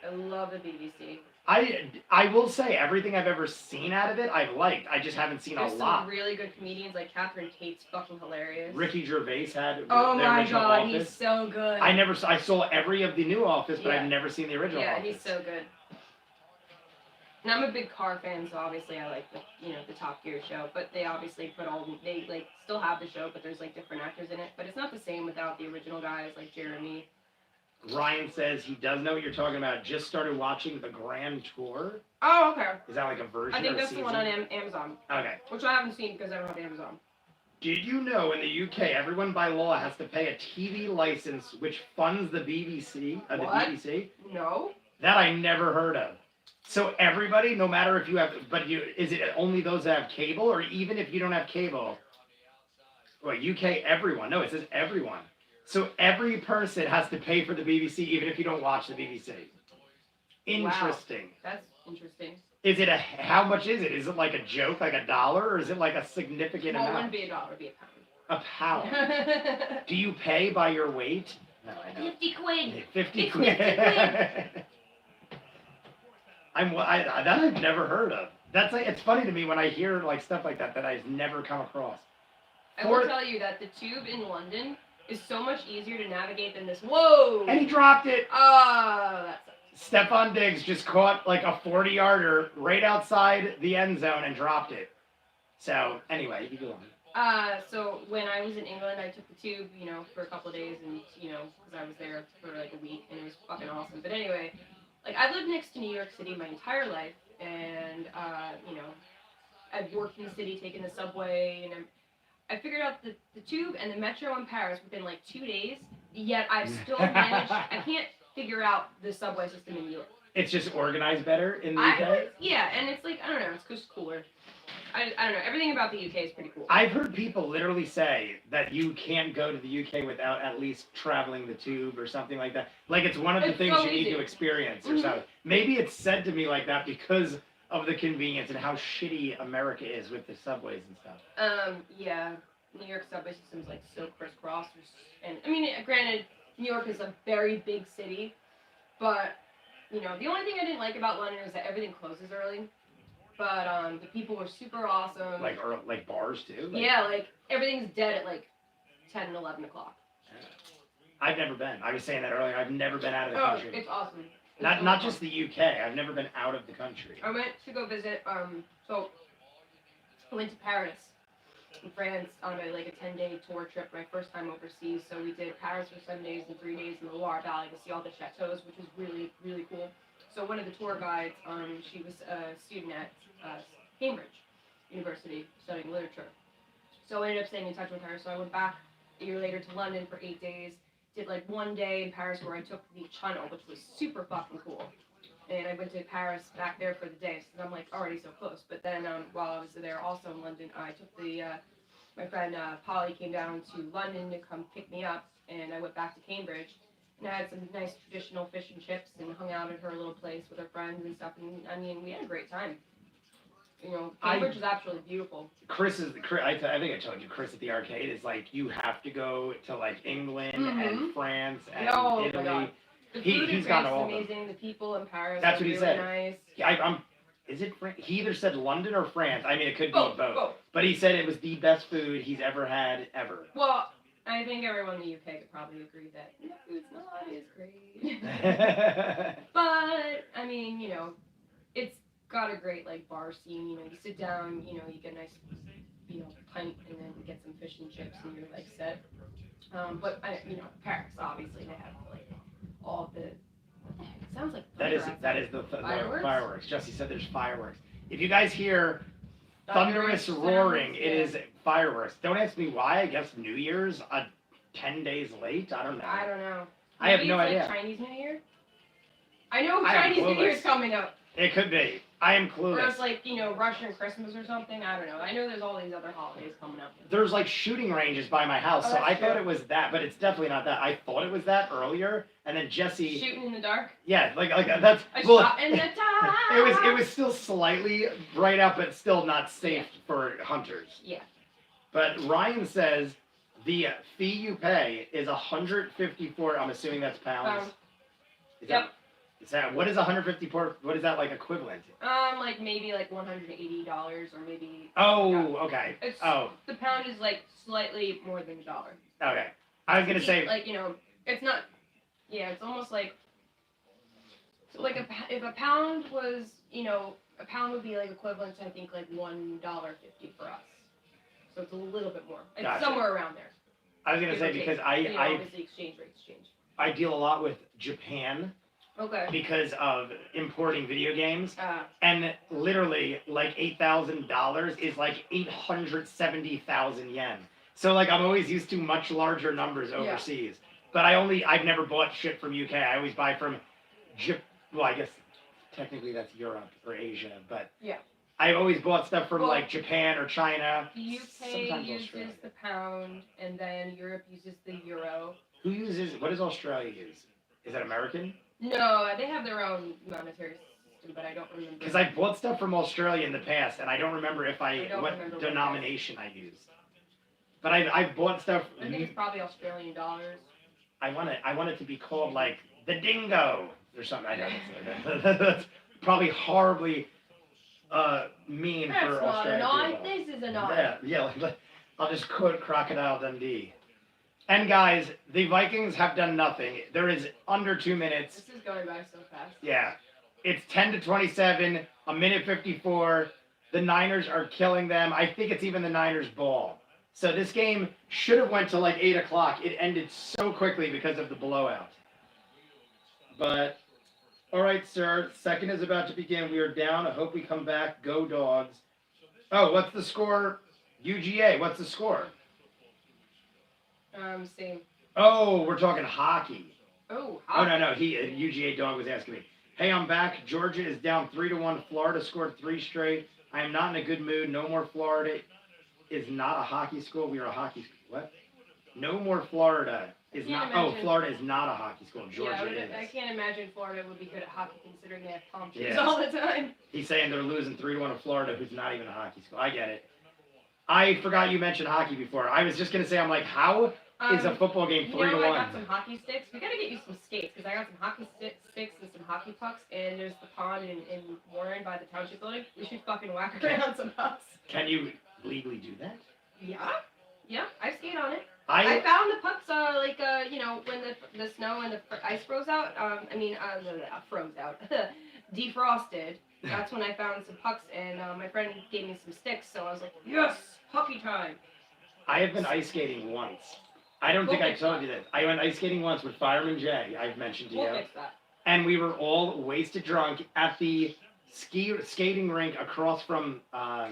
I love the BBC. I will say, everything I've ever seen out of it, I've liked. I just haven't seen There's a some lot. really good comedians, like Catherine Tate's fucking hilarious. Ricky Gervais had Oh the my original god, Office. he's so good. I saw every of the new Office, but Yeah. I've never seen the original Yeah, Office. he's so good. And I'm a big car fan, so obviously I like the Top Gear show. But they obviously they like still have the show, but there's like different actors in it. But it's not the same without the original guys like Jeremy. Ryan says he does know what you're talking about. Just started watching the Grand Tour. Oh, okay. Is that like a version? I think or a that's the season? one on Amazon, Okay. which I haven't seen because I don't have Amazon. Did you know in the UK everyone by law has to pay a TV license which funds the BBC? What? The BBC? No. That I never heard of. So everybody, no matter if you have, is it only those that have cable, or even if you don't have cable? Well, UK, everyone. No, it says everyone. So every person has to pay for the BBC, even if you don't watch the BBC. Interesting. Wow. That's interesting. Is it how much is it? Is it like a joke, like $1, or is it like a significant Well, it amount? wouldn't be $1, it'd be a pound. A pound. Do you pay by your weight? No, I know. 50 quid. 50 It's quid. 50 quid. That I've never heard of. That's like, it's funny to me when I hear like stuff like that I've never come across. I will tell you that the tube in London is so much easier to navigate than this. Whoa! And he dropped it. Oh, that sucks. Stephon Diggs just caught like a 40-yarder right outside the end zone and dropped it. So anyway, you go on. So when I was in England, I took the tube, for a couple of days, and because I was there for like a week, and it was fucking awesome. But anyway, like I lived next to New York City my entire life, and I've worked in the city, taken the subway, and I figured out the tube and the metro in Paris within like 2 days. Yet I've still managed. I can't figure out the subway system in New York. It's just organized better in the UK? Yeah, and it's like, I don't know, it's just cooler. I don't know, everything about the UK is pretty cool. I've heard people literally say that you can't go to the UK without at least traveling the tube or something like that. Like it's one of the It's things so you need easy. to experience or Mhm. something. Maybe it's said to me like that because of the convenience and how shitty America is with the subways and stuff. Yeah, New York subway system's like so crisscross, and I mean, granted, New York is a very big city, but the only thing I didn't like about London is that everything closes early. But the people were super awesome. Like bars too? Yeah, like everything's dead at like 10 and 11 o'clock. I've never been. I was saying that earlier. I've never been out of the Oh, country. it's awesome. It's Not really just the UK. I've never been out of the country. I went to go visit, so I went to Paris in France on a 10-day tour trip, my first time overseas. So we did Paris for 7 days and 3 days in the Loire Valley to see all the chateaus, which was really, really cool. So one of the tour guides, she was a student at Cambridge University studying literature. So I ended up staying in touch with her. So I went back a year later to London for 8 days. Did like one day in Paris where I took the Channel, which was super fucking cool. And I went to Paris back there for the day, so I'm like already so close. But then while I was there, also in London, I took the my friend Polly came down to London to come pick me up, and I went back to Cambridge, and I had some nice traditional fish and chips, and hung out at her little place with her friends and stuff. And I mean, we had a great time. You know, Cambridge is absolutely beautiful. I think I told you, Chris at the arcade is like, you have to go to like England and France and Italy. My God. The food in He's France gone all is amazing. The people in Paris That's are what he really said. nice. Yeah, is it France? He either said London or France. I mean, it could be Both. But he said it was the best food he's ever had, ever. Well, I think everyone in the UK could probably agree that the food's not as great. But, I mean, you know, it's got a great, like, bar scene. You know, you sit down, you know, you get a nice, you know, pint, and then you get some fish and chips, and you're, like, set. But, you know, Paris, obviously, they have, like, all the, what the heck? It sounds like That is the fireworks. Jesse said there's fireworks. If you guys hear thunderous roaring, it is fireworks. Don't ask me why. I guess New Year's 10 days late. I don't know. I don't know. I have no idea. Chinese New Year? I know Chinese New Year's coming up. It could be. I am clueless. Or it's like, you know, Russian Christmas or something. I don't know. I know there's all these other holidays coming up. There's like shooting ranges by my house, so I thought it was that, but it's definitely not that. I thought it was that earlier, and then Jesse. Shooting in the dark. Yeah, like that's. Shot in the dark. It was still slightly bright out, but still not safe for hunters. Yeah. But Ryan says the fee you pay is $154. I'm assuming that's pounds. Yep. Is that what is 154? What is that like equivalent? Like maybe like $180 or maybe. Oh, okay. The pound is like slightly more than $1. Okay. I was gonna say like, you know, it's not. Yeah, it's almost like. So like if a pound was, you know, a pound would be like equivalent to I think like $1.50 for us. So it's a little bit more. It's Gotcha. Somewhere around there. I was gonna say because obviously exchange rates change. I deal a lot with Japan. Okay. Because of importing video games, and literally like $8,000 is like 870,000 yen. So like I'm always used to much larger numbers overseas. But I've never bought shit from UK. I always buy from well, I guess technically that's Europe or Asia, but yeah. I've always bought stuff from like Japan or China. The UK uses the pound, and then Europe uses the euro. What does Australia use? Is that American? No, they have their own monetary system, but I don't remember. Because I bought stuff from Australia in the past, and I don't remember what denomination I used. But I've bought stuff. I think it's probably Australian dollars. I want it to be called like the dingo or something. I don't know. That's probably horribly mean for Australian people. This is a knife. Yeah. I'll just quote Crocodile Dundee. And guys, the Vikings have done nothing. There is under 2 minutes. This is going by so fast. Yeah. It's 10-27, a minute 54. The Niners are killing them. I think it's even the Niners' ball. So this game should have went to like 8 o'clock. It ended so quickly because of the blowout. But, all right, sir. Second is about to begin. We are down. I hope we come back. Go Dogs. Oh, what's the score? UGA, what's the score? Same. Oh, we're talking hockey. Oh, hockey. Oh, no. UGA Dog was asking me. Hey, I'm back. Georgia is down 3-1. Florida scored 3 straight. I am not in a good mood. No more Florida is not a hockey school. We are a hockey school. What? No more Florida is not. Oh, Florida is not a hockey school. Georgia is. I can't imagine Florida would be good at hockey considering they have palm trees all the time. He's saying they're losing 3-1 to Florida, who's not even a hockey school. I get it. I forgot you mentioned hockey before. I was just going to say, I'm like, how is a football game 3-1? I got some hockey sticks. We got to get you some skates because I got some hockey sticks and some hockey pucks, and there's the pond in Warren by the township building. We should fucking whack around some pucks. Can you legally do that? Yeah, I skate on it. I found the pucks, you know, when the snow and the ice froze out. Froze out. Defrosted. That's when I found some pucks, and my friend gave me some sticks, so I was like, yes, hockey time. I have been ice skating once. I don't think I told you that. I went ice skating once with Fireman Jay. I've mentioned to you. We'll fix that. and we were all wasted drunk at the skating rink across from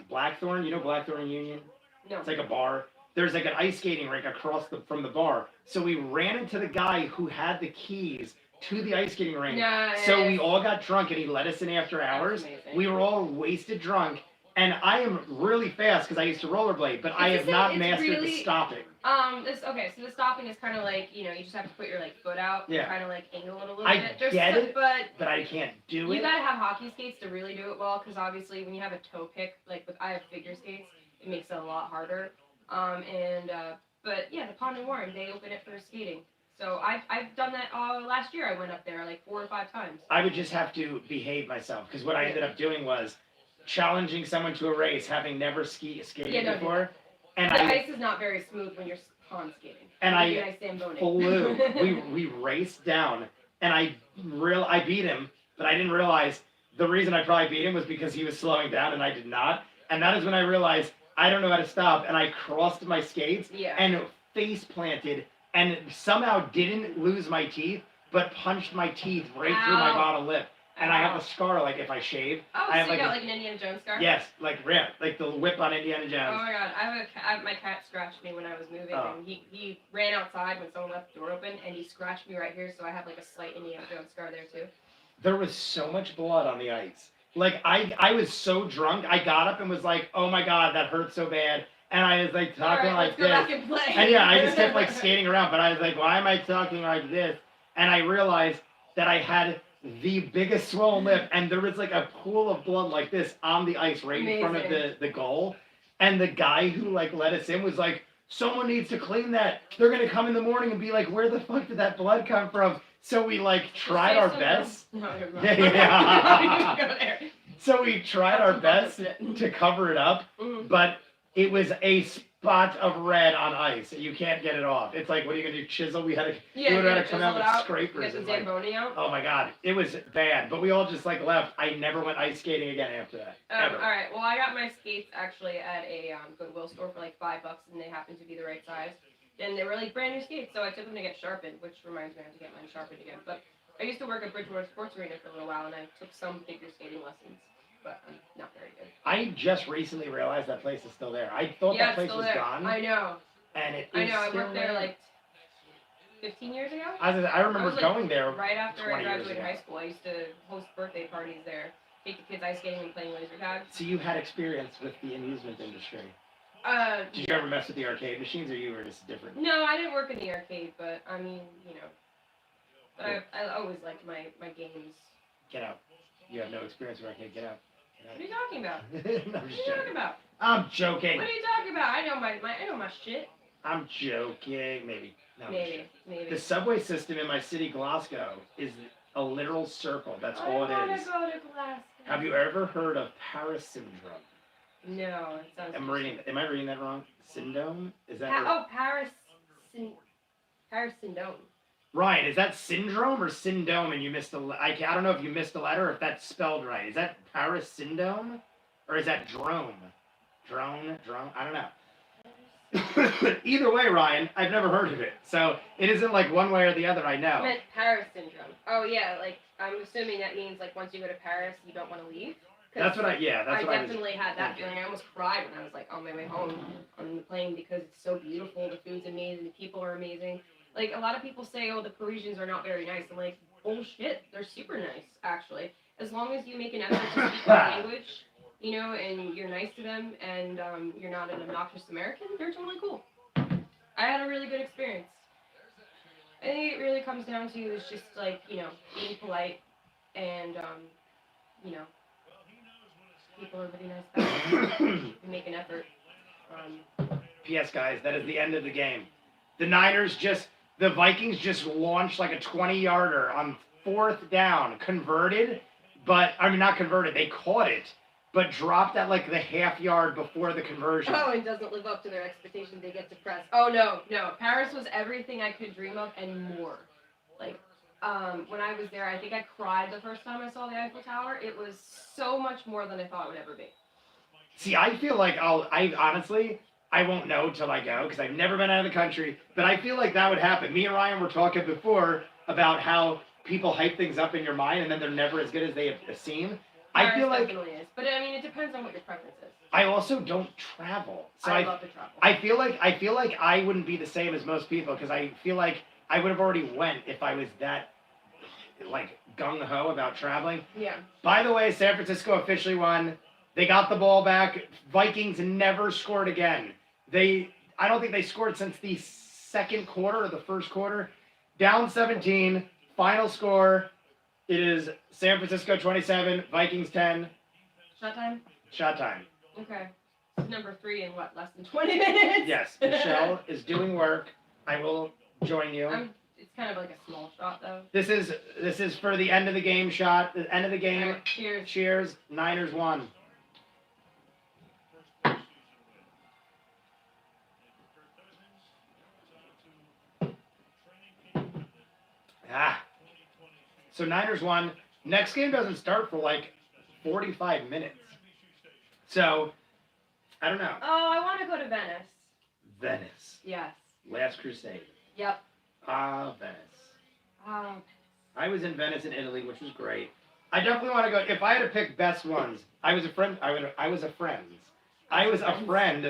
Blackthorn. You know Blackthorn Union? No. It's like a bar. There's like an ice skating rink across from the bar. So we ran into the guy who had the keys to the ice skating rink. Nice. So we all got drunk and he let us in after hours. We were all wasted drunk. And I am really fast because I used to rollerblade, but I have not mastered the stopping. So the stopping is kind of like, you just have to put your foot out and kind of angle it a little bit. I get it, but I can't do it. You gotta have hockey skates to really do it well, because obviously when you have a toe pick, I have figure skates, it makes it a lot harder. But yeah, the Pond and Warren, they open it for skating. So I've done that last year. I went up there 4 or 5 times. I would just have to behave myself, because what I ended up doing was challenging someone to a race, having never skated before. And the ice is not very smooth when you're pond skating. And I flew. we raced down, and I beat him, but I didn't realize the reason I probably beat him was because he was slowing down and I did not. And that is when I realized I don't know how to stop, and I crossed my skates and face planted, and somehow didn't lose my teeth, but punched my teeth right through my bottom lip. And I have a scar, if I shave. Oh, I have so you got an Indiana Jones scar? Yes, like the whip on Indiana Jones. Oh my god, my cat scratched me when I was moving, and he ran outside when someone left the door open, and he scratched me right here, so I have a slight Indiana Jones scar there too. There was so much blood on the ice. I was so drunk, I got up and was like, oh my god, that hurts so bad. And I was talking like this. Back and play. And yeah, I just kept skating around, but I was like, why am I talking like this? And I realized that I had the biggest swollen lip, and there was a pool of blood like this on the ice right in front of the goal. And the guy who let us in was like, someone needs to clean that. They're gonna come in the morning and be like, where the fuck did that blood come from? So we tried our best. No, you're wrong. Yeah. So we tried our best to cover it up, but it was a spot of red on ice. You can't get it off. It's what are you gonna do? Chisel? We had to come out with scrapers. Get the Zamboni out. Oh my god, it was bad. But we all just left. I never went ice skating again after that. Ever. All right. Well, I got my skates actually at a Goodwill store for $5, and they happened to be the right size. And they were brand new skates, so I took them to get sharpened, which reminds me I have to get mine sharpened again. But I used to work at Bridgewater Sports Arena for a little while, and I took some figure skating lessons. But I'm not very good. I just recently realized that place is still there. I thought that place was gone. I know. And it is I know. I still worked there 15 years ago. I remember going there right after I graduated high school. I used to host birthday parties there, take the kids ice skating and playing laser tag. So you had experience with the amusement industry. Did you ever mess with the arcade machines, or you were just different? No, I didn't work in the arcade, but I mean, But I always liked my games. Get out. You have no experience with arcade. Get out. What are you talking about? No, what are you talking about? I'm joking. What are you talking about? I know my shit. I'm joking. Maybe. No, maybe. The subway system in my city, Glasgow, is a literal circle. That's all it is. I want to go to Glasgow. Have you ever heard of Paris syndrome? No, it sounds. Am I reading that wrong? Syndrome? Is that? Paris syndrome. Ryan, is that syndrome or syndome? And you missed I don't know if you missed a letter or if that's spelled right. Is that Paris syndrome, or is that drone? Drone? I don't know. Either way, Ryan, I've never heard of it, so it isn't one way or the other. I know. I meant Paris syndrome. Oh yeah, I'm assuming that means once you go to Paris, you don't want to leave. That's what I definitely had that feeling. I almost cried when I was on my way home on the plane, because it's so beautiful. The food's amazing. The people are amazing. A lot of people say, oh, the Parisians are not very nice. I'm like, bullshit. They're super nice, actually. As long as you make an effort to speak their language, and you're nice to them, and you're not an obnoxious American, they're totally cool. I had a really good experience. I think it really comes down to is just being polite, and people are really nice about it. You make an effort. P.S. guys, that is the end of the game. The Vikings just launched a 20-yarder on 4th down, converted, not converted, they caught it, but dropped at the half yard before the conversion. Oh, and doesn't live up to their expectations. They get depressed. Oh, no. Paris was everything I could dream of and more. When I was there, I think I cried the first time I saw the Eiffel Tower. It was so much more than I thought it would ever be. See, I feel I won't know till I go, because I've never been out of the country, but I feel that would happen. Me and Ryan were talking before about how people hype things up in your mind and then they're never as good as they seem. Paris I feel like definitely is. But I mean, it depends on what your preference is. I also don't travel, so I love to travel. I feel like I wouldn't be the same as most people because I feel like I would have already went if I was that like gung ho about traveling. Yeah. By the way, San Francisco officially won. They got the ball back. Vikings never scored again. I don't think they scored since the second quarter or the first quarter. Down 17. Final score. It is San Francisco 27, Vikings 10. Shot time? Shot time. Okay. Number 3 in what, less than 20 minutes? Yes, Michelle is doing work. I will join you. It's kind of like a small shot though. This is for the end of the game shot. The end of the game. Right, cheers. Cheers. Niners won. So Niners won. Next game doesn't start for like 45 minutes. So, I don't know. Oh, I want to go to Venice. Venice. Yes. Last Crusade. Yep. Venice. I was in Venice in Italy, which was great. I definitely want to go. If I had to pick best ones, I was a friend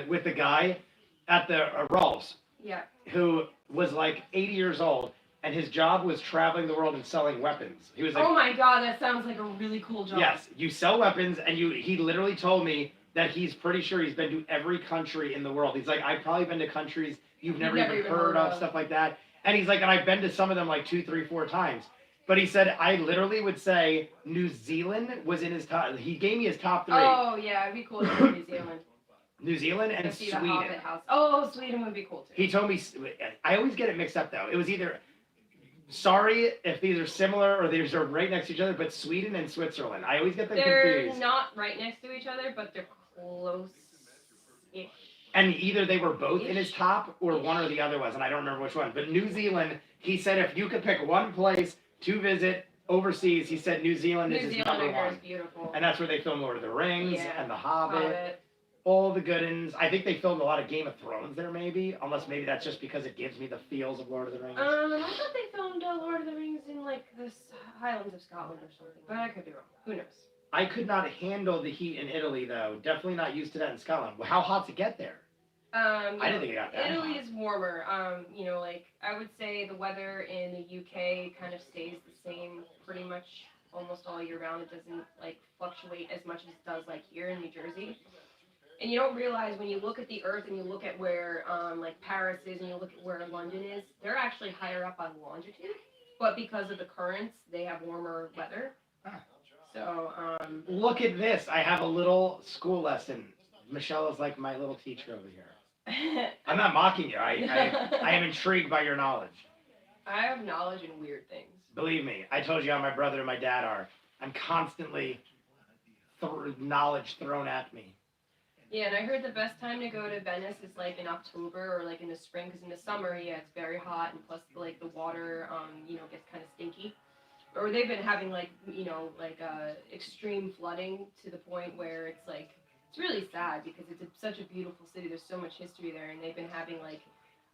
with the guy at the Rolf's. Yeah. Who was like 80 years old. And his job was traveling the world and selling weapons. He was like, oh my god, that sounds like a really cool job. Yes, you sell weapons, and he literally told me that he's pretty sure he's been to every country in the world. He's like, I've probably been to countries you've never even heard of, stuff like that. And he's like, and I've been to some of them like 2, 3, 4 times. But he said, I literally would say New Zealand was in his top. He gave me his top 3. Oh yeah, it'd be cool to go to New Zealand. New Zealand and Sweden. Oh, Sweden would be cool too. He told me, I always get it mixed up though. It was either. Sorry if these are similar or these are right next to each other, but Sweden and Switzerland. I always get them confused. They're not right next to each other, but they're close-ish. And either they were both in his top or one or the other was, and I don't remember which one. But New Zealand, he said if you could pick one place to visit overseas, he said New Zealand is his number one. Is beautiful. And that's where they filmed Lord of the Rings and The Hobbit. All the good ones. I think they filmed a lot of Game of Thrones there, maybe. Unless maybe that's just because it gives me the feels of Lord of the Rings. I thought they filmed Lord of the Rings in like the Highlands of Scotland or something, but I could be wrong. Who knows? I could not handle the heat in Italy, though. Definitely not used to that in Scotland. How hot's it get there? I didn't think it got that Italy hot. is warmer. Like I would say the weather in the UK kind of stays the same pretty much almost all year round. It doesn't like fluctuate as much as it does like here in New Jersey. And you don't realize when you look at the Earth and you look at where like Paris is and you look at where London is, they're actually higher up on longitude. But because of the currents, they have warmer weather. So look at this. I have a little school lesson. Michelle is like my little teacher over here. I'm not mocking you. I am intrigued by your knowledge. I have knowledge in weird things. Believe me. I told you how my brother and my dad are. I'm constantly knowledge thrown at me. Yeah, and I heard the best time to go to Venice is like in October or like in the spring, because in the summer, yeah, it's very hot, and plus like the water, gets kind of stinky. Or they've been having like extreme flooding to the point where it's like it's really sad because it's such a beautiful city. There's so much history there, and they've been having like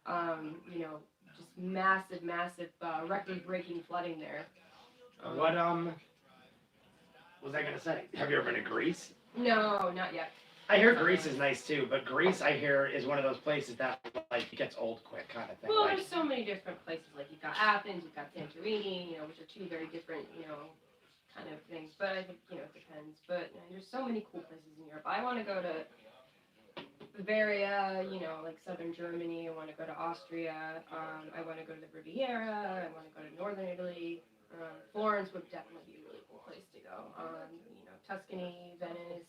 just massive record-breaking flooding there. What was I gonna say? Have you ever been to Greece? No, not yet. I hear Greece is nice too, but Greece, I hear, is one of those places that like gets old quick, kind of thing. Well, there's so many different places. Like you've got Athens, you've got Santorini, which are 2 very different, kind of things. But I think it depends. But there's so many cool places in Europe. I want to go to Bavaria, like southern Germany. I want to go to Austria. I want to go to the Riviera. I want to go to northern Italy. Florence would definitely be a really cool place to go. Tuscany, Venice.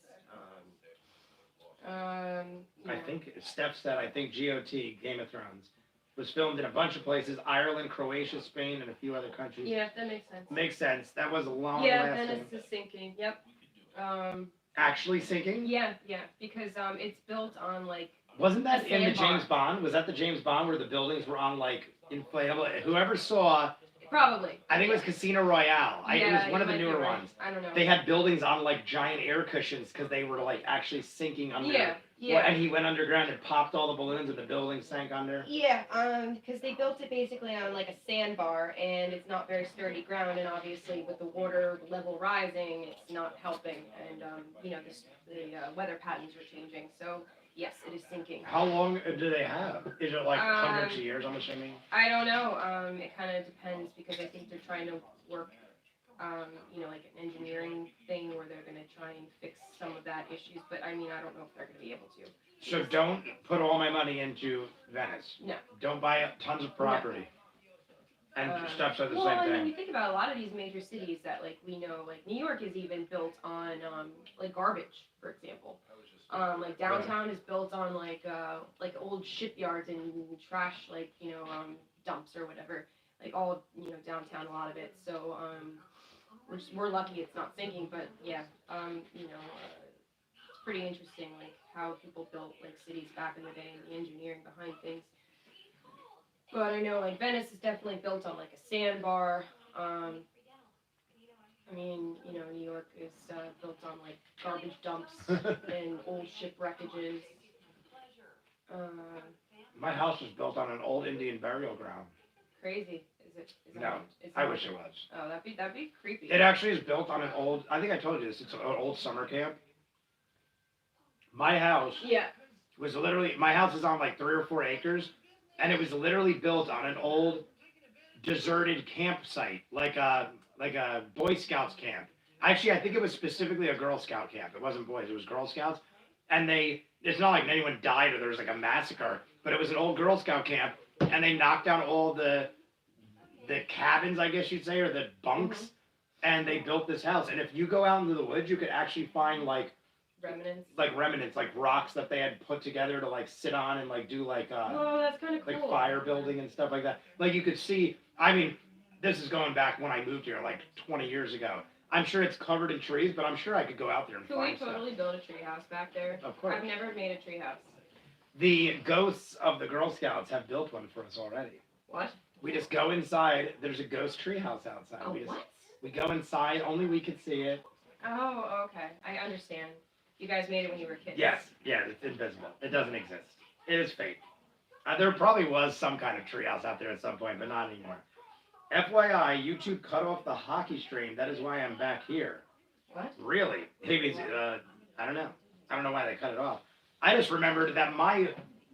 I think Steph said, GOT, Game of Thrones, was filmed in a bunch of places, Ireland, Croatia, Spain, and a few other countries. Yeah, that makes sense. Makes sense. That was a long Yeah, lasting. Venice is sinking. Yep. Actually sinking? Yeah, because it's built on like. Wasn't that in the James Bond? Was that the James Bond where the buildings were on like inflatable? Whoever saw. Probably. I think it was Casino Royale. It was one of the newer ones. I don't know. They had buildings on like giant air cushions because they were like actually sinking under Yeah. And he went underground and popped all the balloons and the building sank under? Yeah, because they built it basically on like a sandbar, and it's not very sturdy ground, and obviously with the water level rising, it's not helping, and the weather patterns are changing, so yes, it is sinking. How long do they have? Is it like hundreds of years, I'm assuming? I don't know. It kind of depends because I think they're trying to work, like an engineering thing where they're going to try and fix some of that issues, but I mean, I don't know if they're going to be able to. So don't put all my money into Venice. No. Don't buy tons of property. No. And stuff said the same thing. Well, I mean, you think about a lot of these major cities that, like, we know, like, New York is even built on, like, garbage, for example. Like, downtown is built on, like old shipyards and trash, like, dumps or whatever. Like, all, downtown, a lot of it. So, we're lucky it's not sinking, but, yeah, it's pretty interesting, like, how people built, like, cities back in the day and the engineering behind things. But I know, like, Venice is definitely built on, like, a sandbar. I mean, New York is built on, like, garbage dumps and old shipwreckages. My house was built on an old Indian burial ground. Crazy. No, I wish it was. Oh, that'd be creepy. It actually is built on an old, I think I told you this, it's an old summer camp. My house was literally, my house is on like 3 or 4 acres, and it was literally built on an old deserted campsite, like a Boy Scouts camp. Actually, I think it was specifically a Girl Scout camp. It wasn't boys, it was Girl Scouts. And it's not like anyone died or there was like a massacre, but it was an old Girl Scout camp, and they knocked down all the cabins, I guess you'd say, or the bunks, and they built this house. And if you go out into the woods, you could actually find like remnants, like rocks that they had put together to like sit on and like do like oh, that's kind of cool. Like fire building and stuff like that. Like you could see. I mean, this is going back when I moved here, like 20 years ago. I'm sure it's covered in trees, but I'm sure I could go out there and find stuff. Could we totally build a tree house back there? Of course. I've never made a tree house. The ghosts of the Girl Scouts have built one for us already. What? We just go inside. There's a ghost tree house outside. Oh, what? We go inside. Only we could see it. Oh, okay. I understand. You guys made it when you were kids. Yes. Yeah, it's invisible. It doesn't exist. It is fake. There probably was some kind of treehouse out there at some point, but not anymore. FYI, YouTube cut off the hockey stream. That is why I'm back here. What? Really? Maybe, I don't know. I don't know why they cut it off. I just remembered that my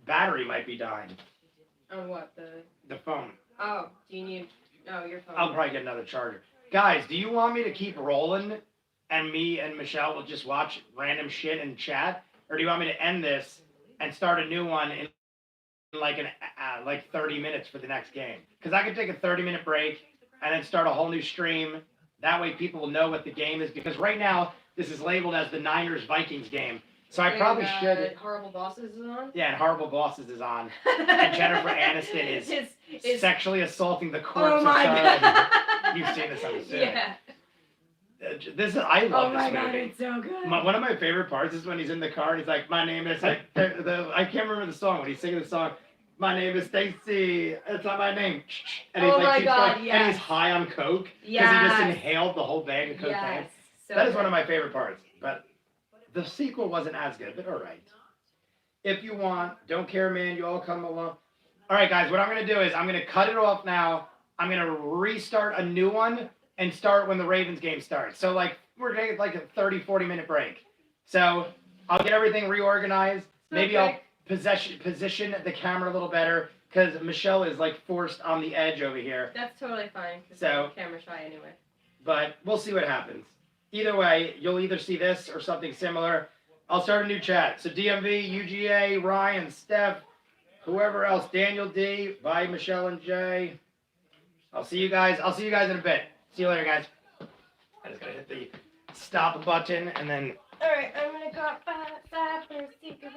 battery might be dying. On what? The phone. Oh, do you need... No, your phone. I'll probably get another charger. Guys, do you want me to keep rolling and me and Michelle will just watch random shit and chat? Or do you want me to end this and start a new one in like 30 minutes for the next game? Because I could take a 30-minute break and then start a whole new stream. That way people will know what the game is. Because right now, this is labeled as the Niners-Vikings game. So I probably should... Horrible Bosses is on? Yeah, and Horrible Bosses is on. And Jennifer Aniston is sexually assaulting the corpse of God. You've seen this, I'm assuming. Yeah. I love this movie. Oh my God, it's so good. One of my favorite parts is when he's in the car and he's like, my name is... I can't remember the song. When he's singing the song, my name is Stacy. It's not my name. And he's and he's high on coke. Because he just inhaled the whole bag of cocaine. Yes. So that is one of my favorite parts. But the sequel wasn't as good, but all right. If you want, don't care, man, you all come along. All right, guys, what I'm going to do is I'm going to cut it off now. I'm going to restart a new one and start when the Ravens game starts. So, like, we're going to take, like, a 30, 40-minute break. So, I'll get everything reorganized. Maybe I'll position the camera a little better because Michelle is, like, forced on the edge over here. That's totally fine because I'm camera shy anyway. But we'll see what happens. Either way, you'll either see this or something similar. I'll start a new chat. So DMV, UGA, Ryan, Steph, whoever else, Daniel D, bye Michelle and Jay. I'll see you guys in a bit. See you later, guys. I just gotta hit the stop button and then. All right, I'm gonna go 5 for secret.